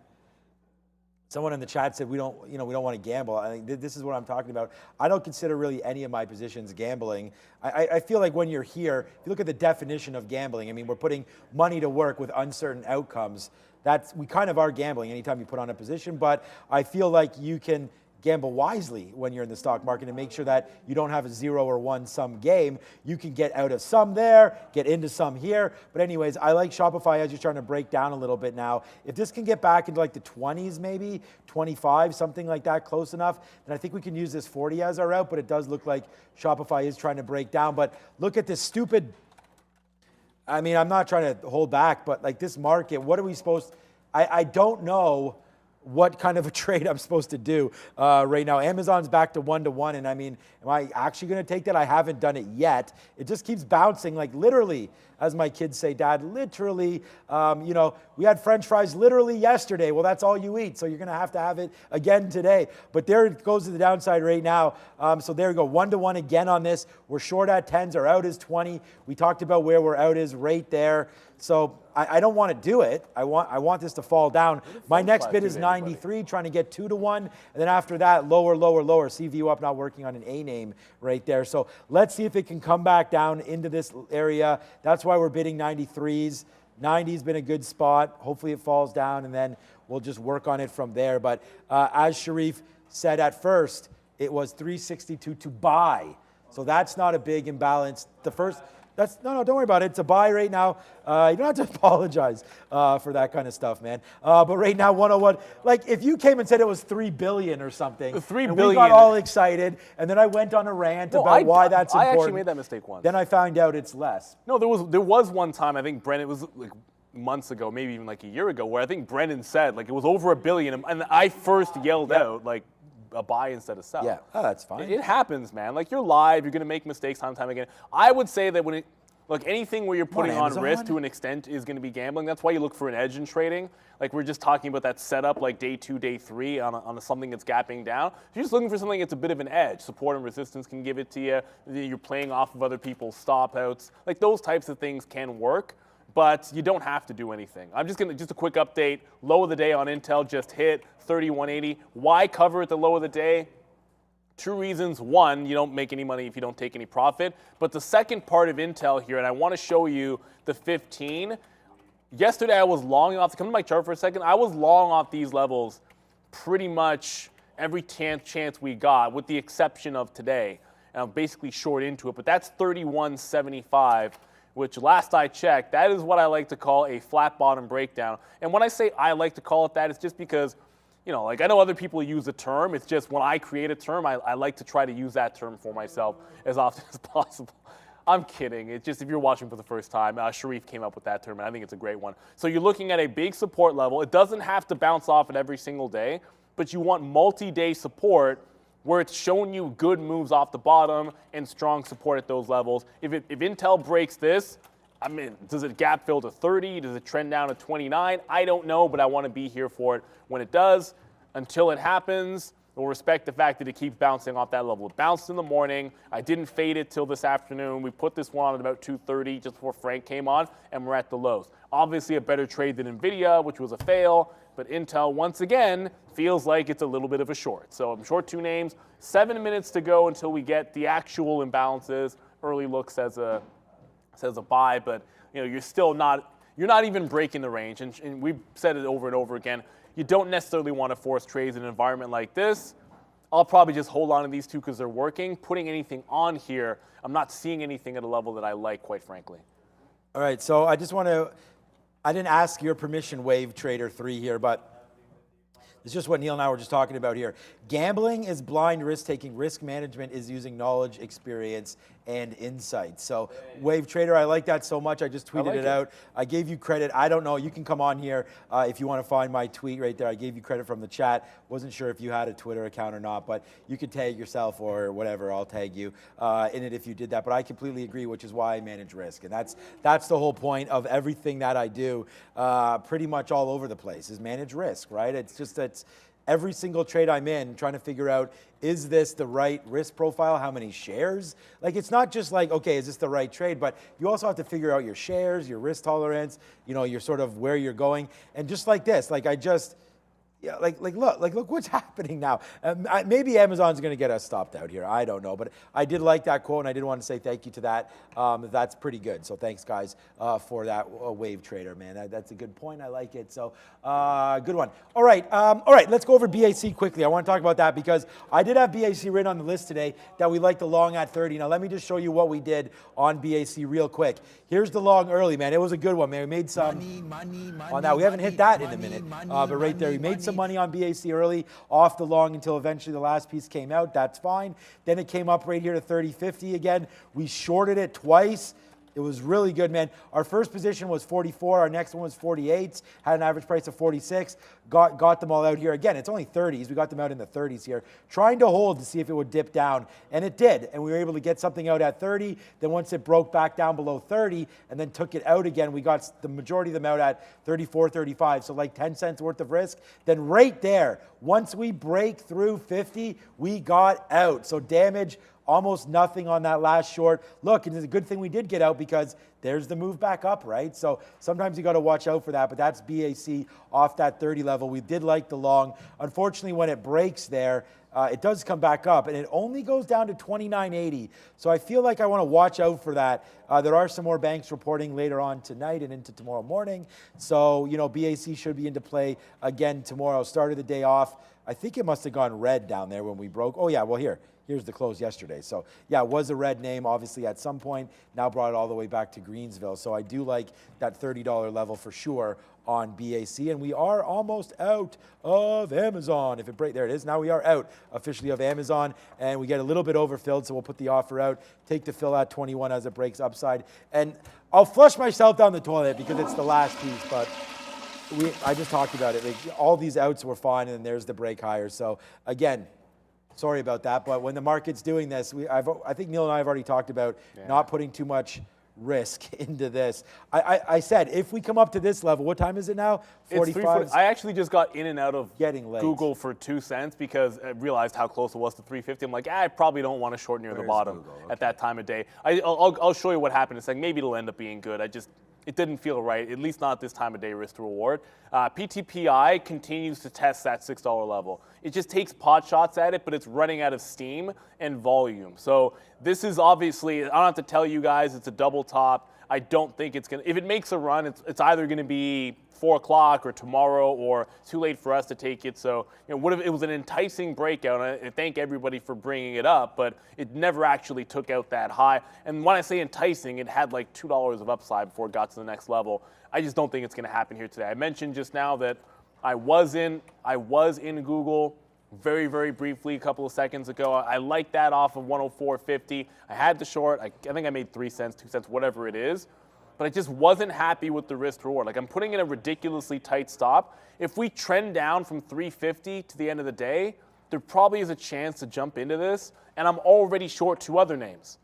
[SPEAKER 5] Someone in the chat said we don't want to gamble. I think this is what I'm talking about. I don't consider really any of my positions gambling. I feel like when you're here, if you look at the definition of gambling, I mean, we're putting money to work with uncertain outcomes. We kind of are gambling anytime you put on a position, but I feel like you can gamble wisely when you're in the stock market and make sure that you don't have a 0 or 1 sum game. You can get out of some there, get into some here. But anyways, I like Shopify as you're trying to break down a little bit now. If this can get back into like the 20s, maybe 25, something like that, close enough, then I think we can use this 40 as our route. But it does look like Shopify is trying to break down. But look at this stupid, I mean, I'm not trying to hold back, but like this market, what are we supposed, I don't know what kind of a trade I'm supposed to do right now. Amazon's back to 1-to-1, and I mean, am I actually going to take that? I haven't done it yet. It just keeps bouncing, like literally, as my kids say, Dad, literally, we had French fries literally yesterday. Well, that's all you eat, so you're going to have it again today. But there it goes to the downside right now. So there we go, 1-to-1 again on this. We're short at 10s, our out is 20. We talked about where we're out is right there. So I don't want to do it. I want this to fall down. My next bid is 93, trying to get 2-to-1. And then after that, lower, lower, lower. CVU up, not working on an A name right there. So let's see if it can come back down into this area. That's why we're bidding 93s. 90's been a good spot. Hopefully it falls down, and then we'll just work on it from there. But as Sharif said at first, it was 362 to buy. So that's not a big imbalance. The first... no, don't worry about it. It's a buy right now. You don't have to apologize for that kind of stuff, man. But right now, 101. Like if you came and said it was $3 billion or something, and we got all excited, and then I went on a rant about why that's important.
[SPEAKER 4] I actually made that mistake once.
[SPEAKER 5] Then I found out it's less.
[SPEAKER 4] No, there was one time, I think Brendan, it was like months ago, maybe even like a year ago, where I think Brendan said like it was over $1 billion, and I first yelled out like a buy instead of sell.
[SPEAKER 5] Yeah, that's fine.
[SPEAKER 4] It happens, man. Like you're live, you're gonna make mistakes time and time again. I would say that when anything where you're putting on risk to an extent is going to be gambling. That's why you look for an edge in trading. Like we're just talking about that setup, like day 2, day 3 on something that's gapping down. If you're just looking for something that's a bit of an edge, support and resistance can give it to you. You're playing off of other people's stop outs. Like those types of things can work, but you don't have to do anything. I'm just a quick update. Low of the day on Intel just hit 3180. Why cover at the low of the day? 2 reasons. One, you don't make any money if you don't take any profit. But the second part of Intel here, and I want to show you the 15. Yesterday I was long off. Come to my chart for a second. I was long off these levels pretty much every chance we got, with the exception of today. And I'm basically short into it. But that's 31.75, which last I checked, that is what I like to call a flat bottom breakdown. And when I say I like to call it that, it's just because like I know other people use a term. It's just when I create a term, I like to try to use that term for myself as often as possible. I'm kidding. It's just if you're watching for the first time, Sharif came up with that term, and I think it's a great one. So you're looking at a big support level. It doesn't have to bounce off it every single day, but you want multi-day support where it's showing you good moves off the bottom and strong support at those levels. If Intel breaks this, I mean, does it gap fill to 30? Does it trend down to 29? I don't know, but I want to be here for it when it does. Until it happens, we'll respect the fact that it keeps bouncing off that level. It bounced in the morning. I didn't fade it till this afternoon. We put this one on at about 2:30 just before Frank came on, and we're at the lows. Obviously a better trade than Nvidia, which was a fail, but Intel, once again, feels like it's a little bit of a short. So I'm short 2 names. 7 minutes to go until we get the actual imbalances. Early look says a buy, but you're still not even breaking the range. And we've said it over and over again. You don't necessarily want to force trades in an environment like this. I'll probably just hold on to these 2 because they're working. Putting anything on here, I'm not seeing anything at a level that I like, quite frankly.
[SPEAKER 5] All right, so I didn't ask your permission, Wave Trader 3 here, but it's just what Neil and I were just talking about here. Gambling is blind risk-taking. Risk management is using knowledge, experience, and insight. So, Wave Trader, I like that so much. I just tweeted it out. I gave you credit. I don't know. You can come on here if you want to find my tweet right there. I gave you credit from the chat. Wasn't sure if you had a Twitter account or not, but you could tag yourself or whatever. I'll tag you in it if you did that. But I completely agree, which is why I manage risk. And that's the whole point of everything that I do, pretty much all over the place, is manage risk, right? It's just that's every single trade I'm in, trying to figure out, is this the right risk profile? How many shares? Like, it's not just like, okay, is this the right trade? But you also have to figure out your shares, your risk tolerance, your sort of where you're going. And just like this, like Yeah, look what's happening now. Maybe Amazon's going to get us stopped out here. I don't know, but I did like that quote, and I did want to say thank you to that. That's pretty good. So thanks, guys, for that wave trader, man. That's a good point. I like it. So good one. All right, let's go over BAC quickly. I want to talk about that because I did have BAC written on the list today that we like the long at 30. Now let me just show you what we did on BAC real quick. Here's the long early, man. It was a good one, man. We made some money on that. We haven't hit that in a minute, but right there, we made some money on BAC early off the long until eventually the last piece came out. That's fine. Then it came up right here to 30.50 again. We shorted it twice. It was really good, man. Our first position was 44. Our next one was 48. Had an average price of 46. Got them all out here. Again, it's only 30s. We got them out in the 30s here. Trying to hold to see if it would dip down. And it did. And we were able to get something out at 30. Then once it broke back down below 30 and then took it out again, we got the majority of them out at 34, 35. So like 10 cents worth of risk. Then right there, once we break through 50, we got out. So damage almost nothing on that last short. Look, it's a good thing we did get out because there's the move back up, right? So sometimes you got to watch out for that, but that's BAC off that 30 level. We did like the long. Unfortunately, when it breaks there, it does come back up, and it only goes down to 29.80. So I feel like I want to watch out for that. There are some more banks reporting later on tonight and into tomorrow morning. So, you know, BAC should be into play again tomorrow. Started the day off. I think it must have gone red down there when we broke. Oh, yeah, well, here's the close yesterday. So, yeah, it was a red name, obviously, at some point. Now brought it all the way back to Greensville. So I do like that $30 level for sure on BAC. And we are almost out of Amazon. If it break, there it is. Now we are out officially of Amazon. And we get a little bit overfilled, so we'll put the offer out. Take the fill at 21 as it breaks upside. And I'll flush myself down the toilet because it's the last piece. But I just talked about it. Like, all these outs were fine, and there's the break higher. So, again, sorry about that, but when the market's doing this, I think Neil and I have already talked about not putting too much risk into this. I said, if we come up to this level, what time is it now? 45?
[SPEAKER 4] I actually just got in and out of
[SPEAKER 5] getting late.
[SPEAKER 4] Google for 2 cents because I realized how close it was to 350. I'm like, I probably don't want to short near the bottom at that time of day. I'll show you what happened in a second. Maybe it'll end up being good. It didn't feel right, at least not this time of day risk to reward. PTPI continues to test that $6 level. It just takes pot shots at it, but it's running out of steam and volume. So this is obviously, I don't have to tell you guys, it's a double top. I don't think it's going to, if it makes a run, it's either going to be 4 o'clock or tomorrow or too late for us to take it. So, you know, it was an enticing breakout. And I thank everybody for bringing it up, but it never actually took out that high. And when I say enticing, it had like $2 of upside before it got to the next level. I just don't think it's going to happen here today. I mentioned just now that I was in Google very, very briefly a couple of seconds ago. I like that off of 104.50. I had the short. I think I made 3 cents, 2 cents, whatever it is. But I just wasn't happy with the risk reward. Like, I'm putting in a ridiculously tight stop. If we trend down from 350 to the end of the day, there probably is a chance to jump into this. And I'm already short 2 other names.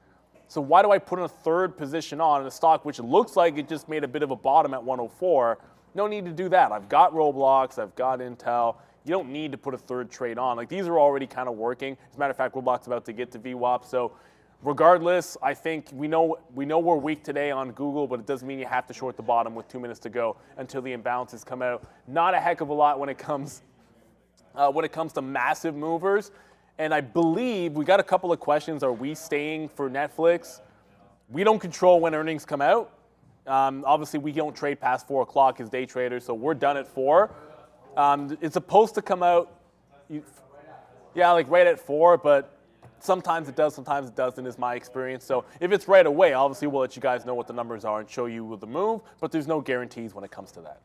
[SPEAKER 4] So why do I put in a third position on a stock which looks like it just made a bit of a bottom at 104? No need to do that. I've got Roblox. I've got Intel. You don't need to put a third trade on. Like, these are already kind of working. As a matter of fact, Roblox is about to get to VWAP. So regardless, I think we know we're weak today on Google, but it doesn't mean you have to short the bottom with 2 minutes to go until the imbalances come out. Not a heck of a lot when it comes to massive movers. And I believe we got a couple of questions. Are we staying for Netflix? We don't control when earnings come out. Obviously, we don't trade past 4 o'clock as day traders, so we're done at 4. It's supposed to come out, like right at 4, but sometimes it does, sometimes it doesn't, is my experience. So if it's right away, obviously we'll let you guys know what the numbers are and show you with the move, but there's no guarantees when it comes to that.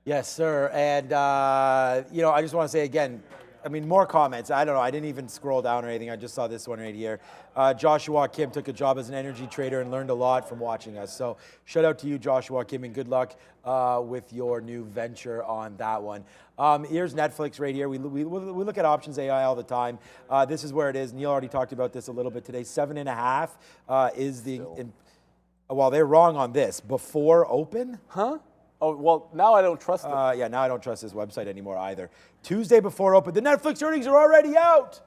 [SPEAKER 5] Yes, sir. And, I just want to say again, more comments. I don't know. I didn't even scroll down or anything. I just saw this one right here. Joshua Kim took a job as an energy trader and learned a lot from watching us. So shout out to you, Joshua Kim, and good luck with your new venture on that one. Here's Netflix right here. We look at options AI all the time. This is where it is. Neil already talked about this a little bit today. 7.5 is the, well, they're wrong on this. Before open?
[SPEAKER 4] Huh? Oh, well, now I don't trust them.
[SPEAKER 5] Now I don't trust this website anymore either. Tuesday before open. The Netflix earnings are already out.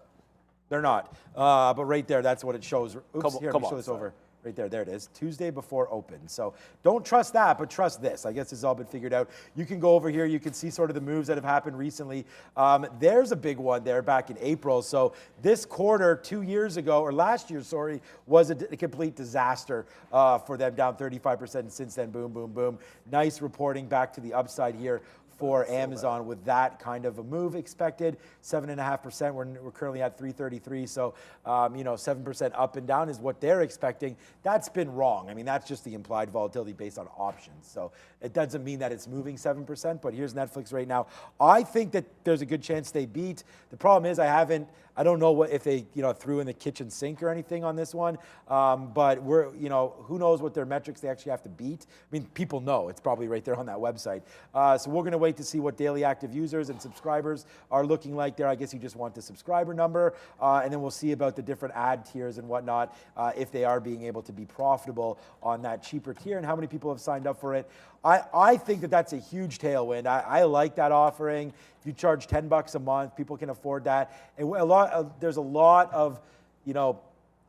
[SPEAKER 5] They're not. But right there, that's what it shows. Oops, here, let me show this over. Right there, there it is, Tuesday before open. So don't trust that, but trust this. I guess this has all been figured out. You can go over here, you can see sort of the moves that have happened recently. There's a big one there back in April. So this quarter, 2 years ago, or last year, sorry, was a complete disaster for them, down 35%. And since then, boom, boom, boom. Nice reporting back to the upside here for Amazon with that kind of a move expected. 7.5%. We're currently at 333. So, 7% up and down is what they're expecting. That's been wrong. I mean, that's just the implied volatility based on options. So it doesn't mean that it's moving 7%, but here's Netflix right now. I think that there's a good chance they beat. The problem is I don't know if they, threw in the kitchen sink or anything on this one. But who knows what their metrics they actually have to beat. I mean, people know. It's probably right there on that website. So we're going to wait to see what daily active users and subscribers are looking like there. I guess you just want the subscriber number. And then we'll see about the different ad tiers and whatnot, if they are being able to be profitable on that cheaper tier and how many people have signed up for it. I think that that's a huge tailwind. I like that offering. If you charge $10 a month, people can afford that. And there's a lot of,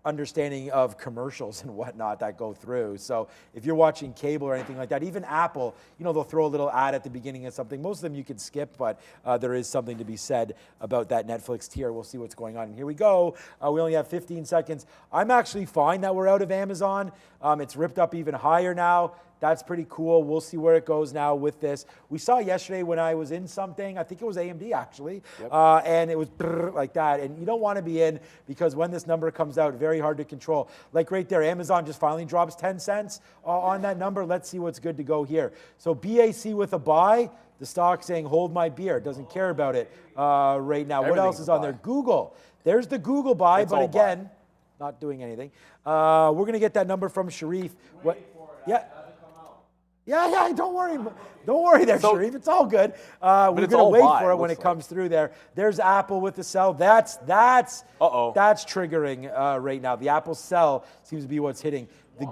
[SPEAKER 5] understanding of commercials and whatnot that go through. So if you're watching cable or anything like that, even Apple, they'll throw a little ad at the beginning of something. Most of them you can skip, but there is something to be said about that Netflix tier. We'll see what's going on. And here we go. We only have 15 seconds. I'm actually fine that we're out of Amazon. It's ripped up even higher now. That's pretty cool. We'll see where it goes now with this. We saw yesterday when I was in something, I think it was AMD actually, and it was like that. And you don't want to be in because when this number comes out, very hard to control. Like right there, Amazon just finally drops 10 cents on that number. Let's see what's good to go here. So BAC with a buy. The stock saying, hold my beer. Doesn't care about it right now. What else is on there? Google. There's the Google buy, but again, not doing anything. We're going to get that number from Sharif. What? Yeah. Yeah, don't worry there, Sharif. It's all good. We're going to wait for it when it comes through there. There's Apple with the sell. That's triggering right now. The Apple sell seems to be what's hitting. The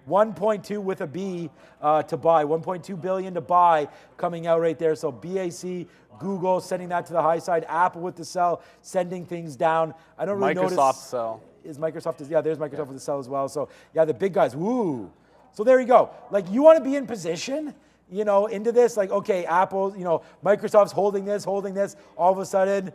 [SPEAKER 5] 1.2 with a B to buy. 1.2 billion to buy coming out right there. So BAC, Google sending that to the high side. Apple with the sell, sending things down. I don't really notice.
[SPEAKER 4] Microsoft sell.
[SPEAKER 5] There's Microsoft with the sell as well. So yeah, the big guys. Woo. So there you go. Like, you want to be in position, into this. Like, okay, Apple, Microsoft's holding this. All of a sudden,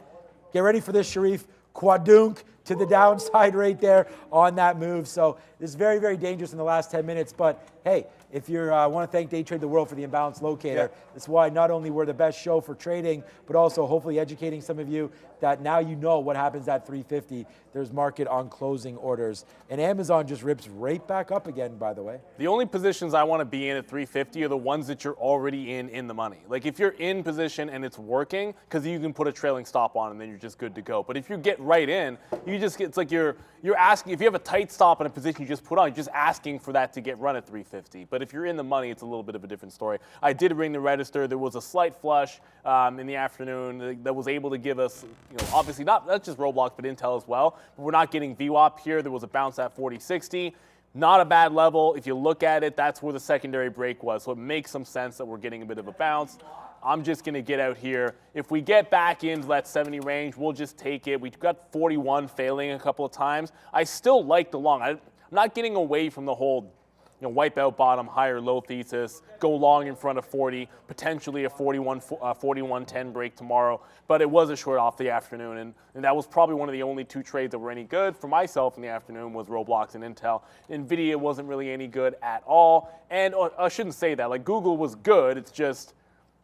[SPEAKER 5] get ready for this, Sharif. Quadunk to the downside right there on that move. So it's very, very dangerous in the last 10 minutes. But hey, if you want to thank Day Trade the World for the imbalance locator, that's why not only we're the best show for trading, but also hopefully educating some of you that now you know what happens at 350. There's market on closing orders. And Amazon just rips right back up again, by the way.
[SPEAKER 4] The only positions I want to be in at 350 are the ones that you're already in the money. Like if you're in position and it's working, because you can put a trailing stop on and then you're just good to go. But if you get right in, it's like you're asking, if you have a tight stop in a position you just put on, you're just asking for that to get run at 350. But if you're in the money, it's a little bit of a different story. I did ring the register. There was a slight flush in the afternoon that was able to give us, obviously not just Roblox, but Intel as well. But we're not getting VWAP here. There was a bounce at 40.60. Not a bad level. If you look at it, that's where the secondary break was. So it makes some sense that we're getting a bit of a bounce. I'm just going to get out here. If we get back into that 70 range, we'll just take it. We've got 41 failing a couple of times. I still like the long. I'm not getting away from the whole wipe out bottom, higher low thesis, go long in front of 40, potentially a 41.10 break tomorrow. But it was a short off the afternoon, and that was probably one of the only two trades that were any good for myself in the afternoon was Roblox and Intel. Nvidia wasn't really any good at all, and I shouldn't say that. Like Google was good, it's just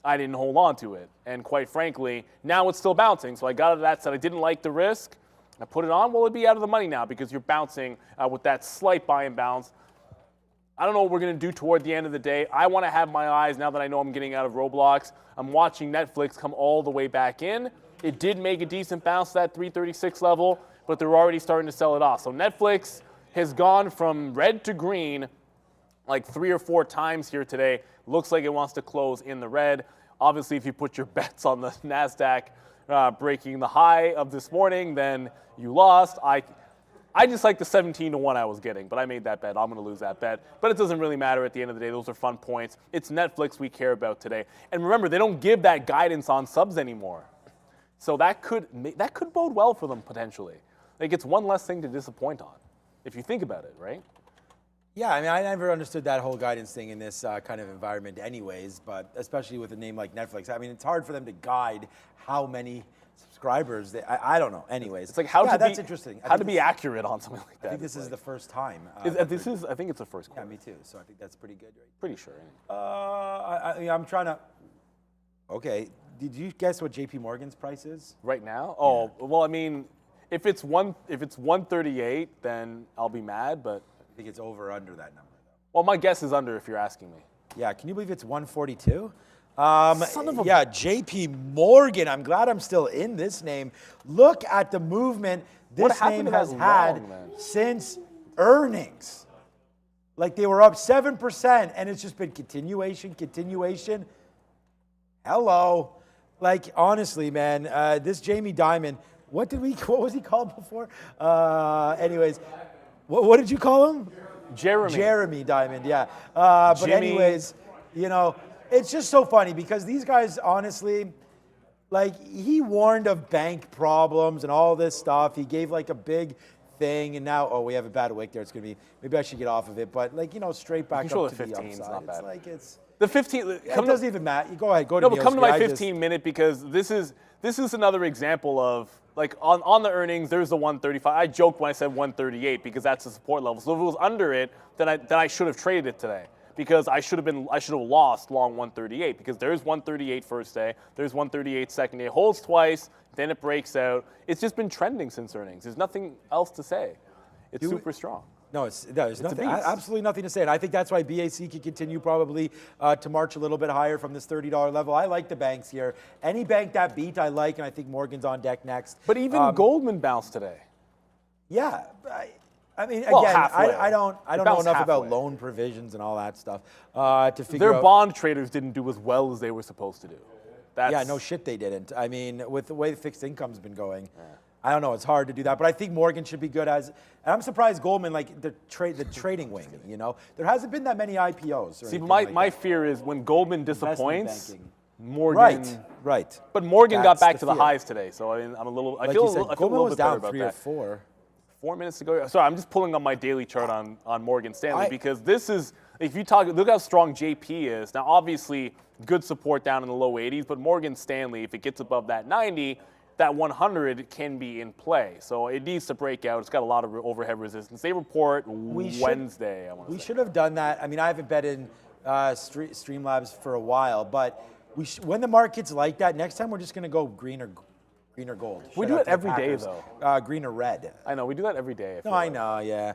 [SPEAKER 4] I didn't hold on to it. And quite frankly, now it's still bouncing, so I got it that said I didn't like the risk. I put it on, well, it'd be out of the money now because you're bouncing with that slight buy and bounce. I don't know what we're going to do toward the end of the day. I want to have my eyes, now that I know I'm getting out of Roblox, I'm watching Netflix come all the way back in. It did make a decent bounce to that 336 level, but they're already starting to sell it off. So Netflix has gone from red to green like 3 or 4 times here today. Looks like it wants to close in the red. Obviously, if you put your bets on the NASDAQ breaking the high of this morning, then you lost. I just like the 17-1 I was getting, but I made that bet. I'm going to lose that bet. But it doesn't really matter at the end of the day. Those are fun points. It's Netflix we care about today. And remember, they don't give that guidance on subs anymore. So that could bode well for them potentially. Like it's one less thing to disappoint on. if you think about it, right?
[SPEAKER 5] Yeah, I mean, I never understood that whole guidance thing in this kind of environment anyways, but especially with a name like Netflix. I mean, it's hard for them to guide how many subscribers I don't know. Anyways.
[SPEAKER 4] It's like how to
[SPEAKER 5] that's
[SPEAKER 4] be,
[SPEAKER 5] interesting.
[SPEAKER 4] How to be accurate on something like that.
[SPEAKER 5] I think this is the first time.
[SPEAKER 4] I think it's the first quarter.
[SPEAKER 5] Yeah, me too. So I think that's pretty good. Right?
[SPEAKER 4] Pretty sure.
[SPEAKER 5] I'm trying to, okay. Did you guess what JP Morgan's price is?
[SPEAKER 4] Right now? Oh, well, I mean, if it's 138, then I'll be mad, but
[SPEAKER 5] I think it's over or under that number, though.
[SPEAKER 4] Well, my guess is under if you're asking me.
[SPEAKER 5] Yeah, can you believe it's 142?
[SPEAKER 4] Son of a...
[SPEAKER 5] Yeah, JP Morgan. I'm glad I'm still in this name. Look at the movement this name has had since earnings. Like they were up 7%, and it's just been continuation. Hello. Like, honestly, man, this Jamie Dimon, what was he called before? Anyways. What did you call him? Jeremy Dimon, yeah. But anyways, you know, it's just so funny because these guys, honestly, like he warned of bank problems and all this stuff. He gave like a big thing, and now, we have a bad wick there. It's going to be, maybe I should get off of it. But like, you know, straight back up to the upside.
[SPEAKER 4] Not bad.
[SPEAKER 5] It's like it's...
[SPEAKER 4] The 15...
[SPEAKER 5] it doesn't even matter. You go ahead, go to
[SPEAKER 4] No, but come to my 15-minute because this is another example of, like, on the earnings, there's the 135. I joked when I said 138 because that's the support level. So if it was under it, then I should have traded it today because I should have lost long 138 because there's 138 first day, there's 138 second day, holds twice, then it breaks out. It's just been trending since earnings. There's nothing else to say. It's super strong.
[SPEAKER 5] No, there's nothing, absolutely nothing to say. And I think that's why BAC can continue probably to march a little bit higher from this $30 level. I like the banks here. Any bank that beat, I like, and I think Morgan's on deck next.
[SPEAKER 4] But even Goldman bounced today.
[SPEAKER 5] Yeah. I mean,
[SPEAKER 4] well,
[SPEAKER 5] again,
[SPEAKER 4] halfway.
[SPEAKER 5] I don't know enough about loan provisions and all that stuff to figure out.
[SPEAKER 4] Their bond traders didn't do as well as they were supposed to do.
[SPEAKER 5] Yeah, no shit they didn't. I mean, with the way the fixed income's been going. Yeah. I don't know. It's hard to do that, but I think Morgan should be good as. And I'm surprised Goldman, like the trading wing. You know, there hasn't been that many IPOs.
[SPEAKER 4] See, my fear is when Goldman disappoints, Morgan.
[SPEAKER 5] Right.
[SPEAKER 4] But Morgan got back to the highs today, so I mean, I'm a little. I feel a little bit better about that.
[SPEAKER 5] 3 or 4.
[SPEAKER 4] 4 minutes to go. Sorry, I'm just pulling up my daily chart on Morgan Stanley because this is. If you talk, look how strong JP is. Now, obviously, good support down in the low 80s, but Morgan Stanley, if it gets above that 90. That 100 can be in play. So it needs to break out. It's got a lot of overhead resistance. They report Wednesday, I want to say.
[SPEAKER 5] We should have done that. I mean, I haven't bet in Streamlabs for a while, but when the market's like that, next time we're just going to go green or gold.
[SPEAKER 4] We do it every day, though.
[SPEAKER 5] Green or red.
[SPEAKER 4] I know. We do that every day.
[SPEAKER 5] I know, yeah.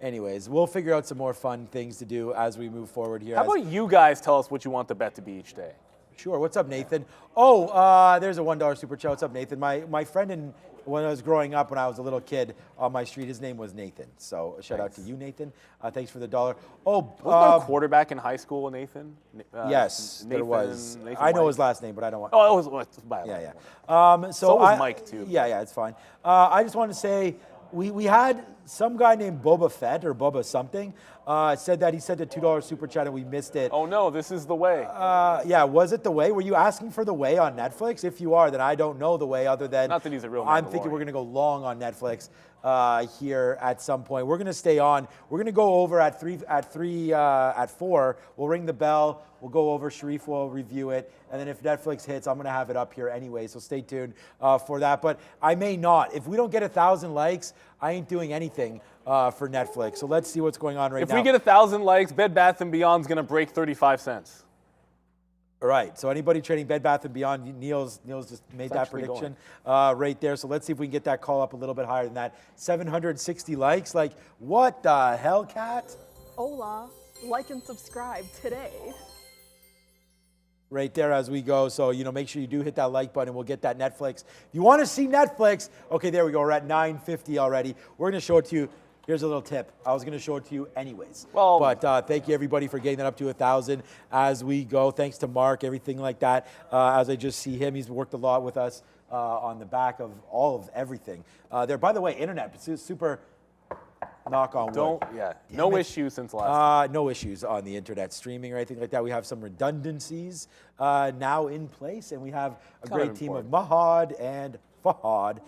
[SPEAKER 5] Anyways, we'll figure out some more fun things to do as we move forward here.
[SPEAKER 4] How about you guys tell us what you want the bet to be each day?
[SPEAKER 5] Sure. What's up, Nathan? There's a $1 super chat. What's up, Nathan? My friend when I was growing up, when I was a little kid on my street, his name was Nathan. So shout out to you, Nathan. Thanks for the $1.
[SPEAKER 4] Wasn't there a quarterback in high school, Nathan?
[SPEAKER 5] Yes, there was.
[SPEAKER 4] Nathan
[SPEAKER 5] I know
[SPEAKER 4] White.
[SPEAKER 5] his last name, but I don't want.
[SPEAKER 4] Oh, it was
[SPEAKER 5] yeah.
[SPEAKER 4] So was Mike too.
[SPEAKER 5] Yeah, it's fine. I just want to say we had some guy named Boba Fett or Boba something said that he sent a $2 super chat and we missed it.
[SPEAKER 4] Oh no, this is the way.
[SPEAKER 5] Yeah, was it the way? Were you asking for the way on Netflix? If you are, then I don't know the way other than.
[SPEAKER 4] Not that he's a real.
[SPEAKER 5] I'm thinking we're gonna go long on Netflix here at some point. We're gonna stay on. We're gonna go over at 4. We'll ring the bell. We'll go over. Sharif will review it, and then if Netflix hits, I'm gonna have it up here anyway. So stay tuned for that. But I may not. If we don't get 1,000 likes, I ain't doing anything for Netflix. So let's see what's going on right now.
[SPEAKER 4] If we get 1,000 likes, Bed Bath & Beyond's gonna break 35 cents.
[SPEAKER 5] All right. So anybody trading Bed Bath & Beyond, Neil's just made that prediction right there. So let's see if we can get that call up a little bit higher than that. 760 likes. Like, what the hell, Kat?
[SPEAKER 7] Hola. Like and subscribe today.
[SPEAKER 5] Right there as we go. So, make sure you do hit that like button. We'll get that Netflix. If you want to see Netflix, okay, there we go. We're at 950 already. We're going to show it to you. Here's a little tip. I was going to show it to you anyways.
[SPEAKER 4] Well,
[SPEAKER 5] but thank you, everybody, for getting that up to 1,000 as we go. Thanks to Mark, everything like that. As I just see him, he's worked a lot with us on the back of all of everything. There, by the way, internet, super knock on wood.
[SPEAKER 4] No issues since last
[SPEAKER 5] no issues on the internet streaming or anything like that. We have some redundancies now in place, and we have a great team of Mahad and Fahad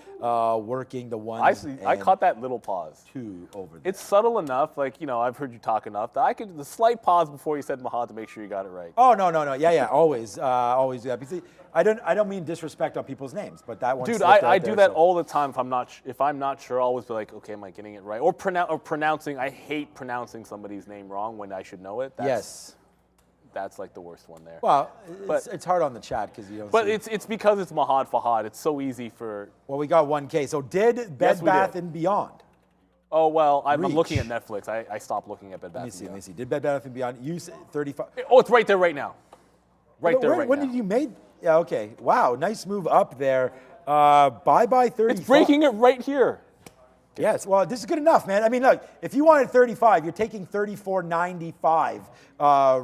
[SPEAKER 5] working the one.
[SPEAKER 4] I caught that little pause.
[SPEAKER 5] 2 over there.
[SPEAKER 4] It's subtle enough, like, you know, I've heard you talk enough that I could, the slight pause before you said Mahad to make sure you got it right.
[SPEAKER 5] Oh, no. Yeah, always do that. Because I don't mean disrespect on people's names, but that one.
[SPEAKER 4] Dude, I do that all the time. If I'm not sure, I'll always be like, okay, am I getting it right? Or pronouncing. I hate pronouncing somebody's name wrong when I should know it.
[SPEAKER 5] Yes.
[SPEAKER 4] That's like the worst one there.
[SPEAKER 5] Well, it's hard on the chat because you don't.
[SPEAKER 4] But
[SPEAKER 5] see.
[SPEAKER 4] it's because it's Mahad Fahad. It's so easy for.
[SPEAKER 5] Well, we got 1K. So did Bed Bath and Beyond?
[SPEAKER 4] Oh well, I'm
[SPEAKER 5] Reach.
[SPEAKER 4] looking at Netflix. I stopped looking at Bed Bath.
[SPEAKER 5] Let me see. Did Bed Bath and Beyond? You said 35.
[SPEAKER 4] Oh, it's right there, right now. Right there, right now.
[SPEAKER 5] When did you make? Yeah. Okay. Wow. Nice move up there. Bye 35.
[SPEAKER 4] It's breaking it right here.
[SPEAKER 5] Yes, well, this is good enough, man. I mean, look, if you wanted 35, you're taking 34.95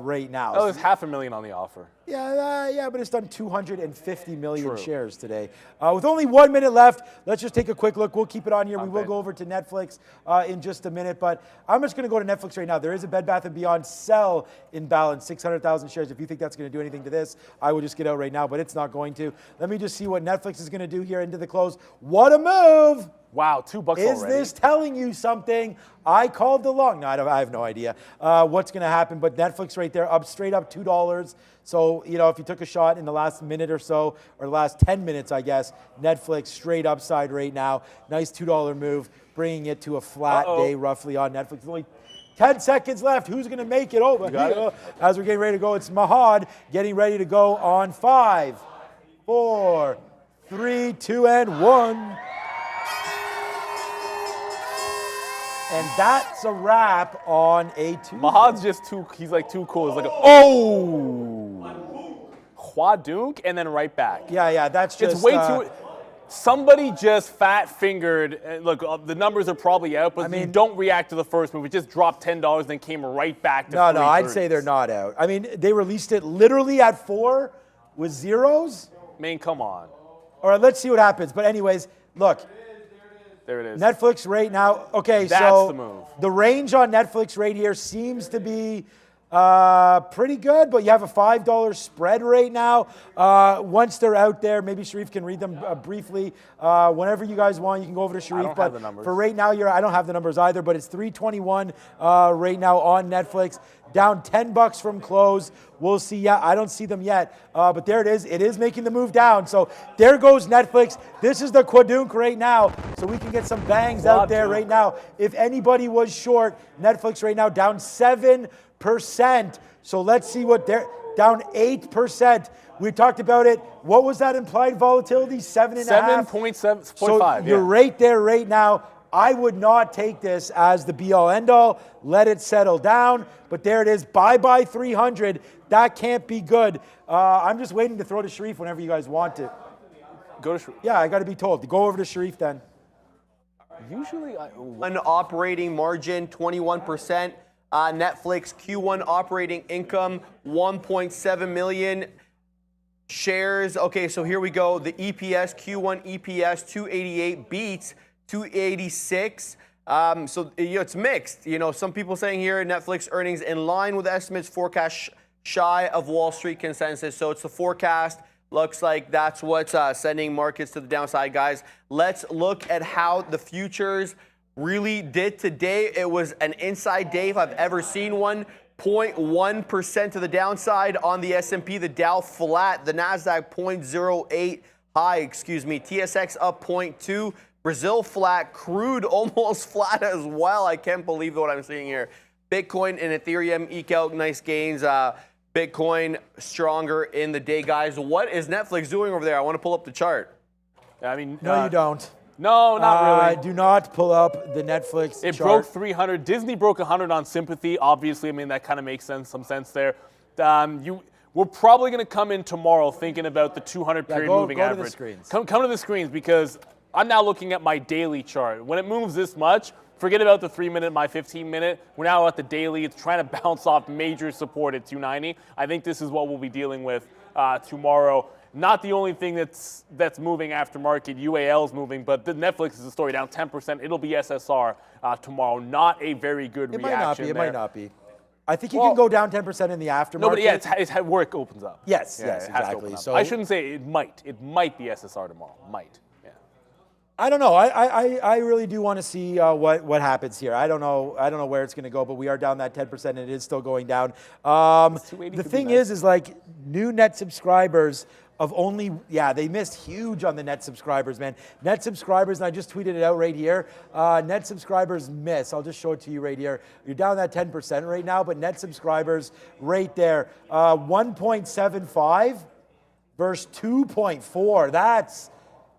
[SPEAKER 5] right now.
[SPEAKER 4] Oh, there's $500,000 on the offer.
[SPEAKER 5] Yeah, but it's done 250 million shares today. With only 1 minute left, let's just take a quick look. We'll keep it on here. We will go over to Netflix in just a minute, but I'm just going to go to Netflix right now. There is a Bed Bath & Beyond sell in balance, 600,000 shares. If you think that's going to do anything to this, I will just get out right now, but it's not going to. Let me just see what Netflix is going to do here into the close. What a move!
[SPEAKER 4] Wow, $2 already.
[SPEAKER 5] Is this telling you something? I called the long. No, I have no idea what's going to happen. But Netflix right there, up straight up $2. So, you know, if you took a shot in the last minute or so, or the last 10 minutes, I guess, Netflix straight upside right now. Nice $2 move, bringing it to a flat day roughly on Netflix. Only 10 seconds left. Who's going to make it over? As we're getting ready to go, it's Mahad getting ready to go on 5, 4, 3, 2, and 1. And that's a wrap on a Tuesday.
[SPEAKER 4] Mahad's just he's like too cool. He's like, Quadunk, and then right back.
[SPEAKER 5] Yeah, that's just.
[SPEAKER 4] It's way too. Somebody just fat-fingered. Look, the numbers are probably out, but you don't react to the first move. It just dropped $10, then came right back to
[SPEAKER 5] No, I'd say they're not out. I mean, they released it literally at 4 with zeros.
[SPEAKER 4] I mean, come on.
[SPEAKER 5] All right, let's see what happens. But anyways, look.
[SPEAKER 4] There it is.
[SPEAKER 5] Netflix right now. Okay,
[SPEAKER 4] That's
[SPEAKER 5] so
[SPEAKER 4] the move.
[SPEAKER 5] The range on Netflix right here seems to be pretty good, but you have a $5 spread right now. Once they're out there, maybe Sharif can read them briefly. Whenever you guys want, you can go over to Sharif.
[SPEAKER 4] I don't have the numbers.
[SPEAKER 5] For right now, I don't have the numbers either, but it's $3.21 right now on Netflix. Down $10 from close. We'll see. Yeah, I don't see them yet, but there it is. It is making the move down. So there goes Netflix. This is the Quadunk right now, so we can get some bangs out there right now. If anybody was short, Netflix right now down 7%. So let's see what they're down 8%. We talked about it. What was that implied volatility? 7.5.
[SPEAKER 4] 7.5.
[SPEAKER 5] So you're right there right now. I would not take this as the be-all, end-all. Let it settle down. But there it is. Bye 300. That can't be good. I'm just waiting to throw to Sharif whenever you guys want it.
[SPEAKER 4] Go to Sharif.
[SPEAKER 5] Yeah, I got to be told. Go over to Sharif then.
[SPEAKER 3] Usually, an operating margin, 21%. Netflix Q1 operating income, 1.7 million. Shares. Okay, so here we go. The EPS, Q1 EPS, 288 beats 286. So it's mixed. You know, some people saying here Netflix earnings in line with estimates, forecast shy of Wall Street consensus. So it's the forecast. Looks like that's what's sending markets to the downside, guys. Let's look at how the futures really did today. It was an inside day if I've ever seen one. 0.1% to the downside on the S&P. The Dow flat. The NASDAQ 0.08 high. TSX up 0.2. Brazil flat, crude almost flat as well. I can't believe what I'm seeing here. Bitcoin and Ethereum eke out nice gains. Bitcoin stronger in the day, guys. What is Netflix doing over there? I want to pull up the chart.
[SPEAKER 4] I mean,
[SPEAKER 5] no, you don't.
[SPEAKER 4] No, not really.
[SPEAKER 5] Do not pull up the Netflix
[SPEAKER 4] It
[SPEAKER 5] chart.
[SPEAKER 4] broke 300. Disney broke 100 on sympathy. Obviously, I mean, that kind of makes some sense there. We're probably going to come in tomorrow thinking about the 200 period moving
[SPEAKER 5] go
[SPEAKER 4] average.
[SPEAKER 5] To the screens.
[SPEAKER 4] Come to the screens because I'm now looking at my daily chart. When it moves this much, forget about the 3-minute, my 15-minute. We're now at the daily. It's trying to bounce off major support at 290. I think this is what we'll be dealing with tomorrow. Not the only thing that's moving after market. UAL's moving, but the Netflix is the story, down 10%. It'll be SSR tomorrow. Not a very good reaction.
[SPEAKER 5] It might not be. I think you can go down 10% in the aftermarket.
[SPEAKER 4] No, but yeah, it's where it opens up.
[SPEAKER 5] Yes,
[SPEAKER 4] Yeah,
[SPEAKER 5] exactly. So
[SPEAKER 4] I shouldn't say it might. It might be SSR tomorrow. Might. Yeah.
[SPEAKER 5] I don't know. I really do want to see what happens here. I don't know where it's going to go, but we are down that 10%, and it is still going down. The thing is like new net subscribers of only, they missed huge on the net subscribers, man. Net subscribers, and I just tweeted it out right here. Net subscribers miss. I'll just show it to you right here. You're down that 10% right now, but net subscribers right there, 1.75 versus 2.4.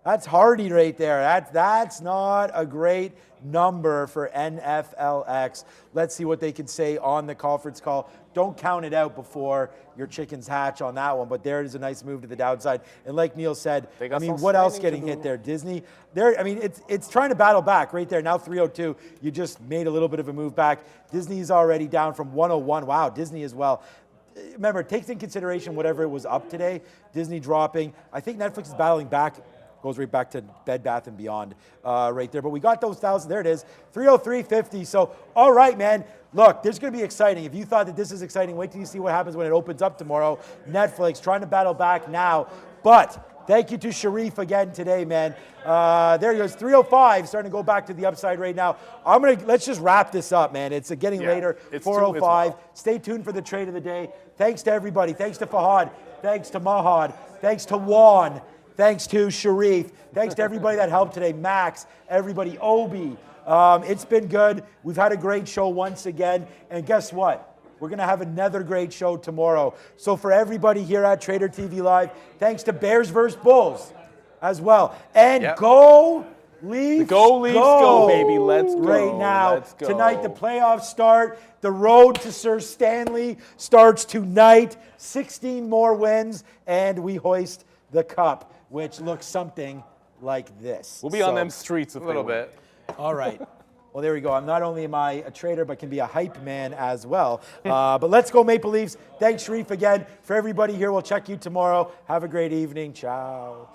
[SPEAKER 5] That's hardy right there. That's not a great number for NFLX. Let's see what they can say on the conference call. Don't count it out before your chickens hatch on that one, but there is a nice move to the downside. And like Neil said, I mean, what else getting hit there? Disney, I mean, it's trying to battle back right there. Now 302, you just made a little bit of a move back. Disney's already down from 101. Wow, Disney as well. Remember, it takes in consideration whatever it was up today. Disney dropping. I think Netflix is battling back. Goes right back to Bed Bath & Beyond right there. But we got those 1,000. There it is, 303.50. So, all right, man. Look, this is going to be exciting. If you thought that this is exciting, wait till you see what happens when it opens up tomorrow. Netflix trying to battle back now. But thank you to Sharif again today, man. There he goes, 305, starting to go back to the upside right now. Let's just wrap this up, man. It's getting later, 405. Stay tuned for the trade of the day. Thanks to everybody. Thanks to Fahad. Thanks to Mahad. Thanks to Juan. Thanks to Sharif. Thanks to everybody that helped today. Max, everybody, Obi. It's been good. We've had a great show once again. And guess what? We're going to have another great show tomorrow. So for everybody here at Trader TV Live, thanks to Bears vs. Bulls as well. And go Leafs,
[SPEAKER 4] go, baby. Let's go.
[SPEAKER 5] Right now.
[SPEAKER 4] Let's go.
[SPEAKER 5] Tonight, the playoffs start. The road to Sir Stanley starts tonight. 16 more wins, and we hoist the cup, which looks something like this.
[SPEAKER 4] We'll be on them streets
[SPEAKER 3] a little bit.
[SPEAKER 5] All right. Well, there we go. Not only am I a trader, but can be a hype man as well. But let's go Maple Leafs. Thanks, Sharif, again. For everybody here, we'll check you tomorrow. Have a great evening. Ciao.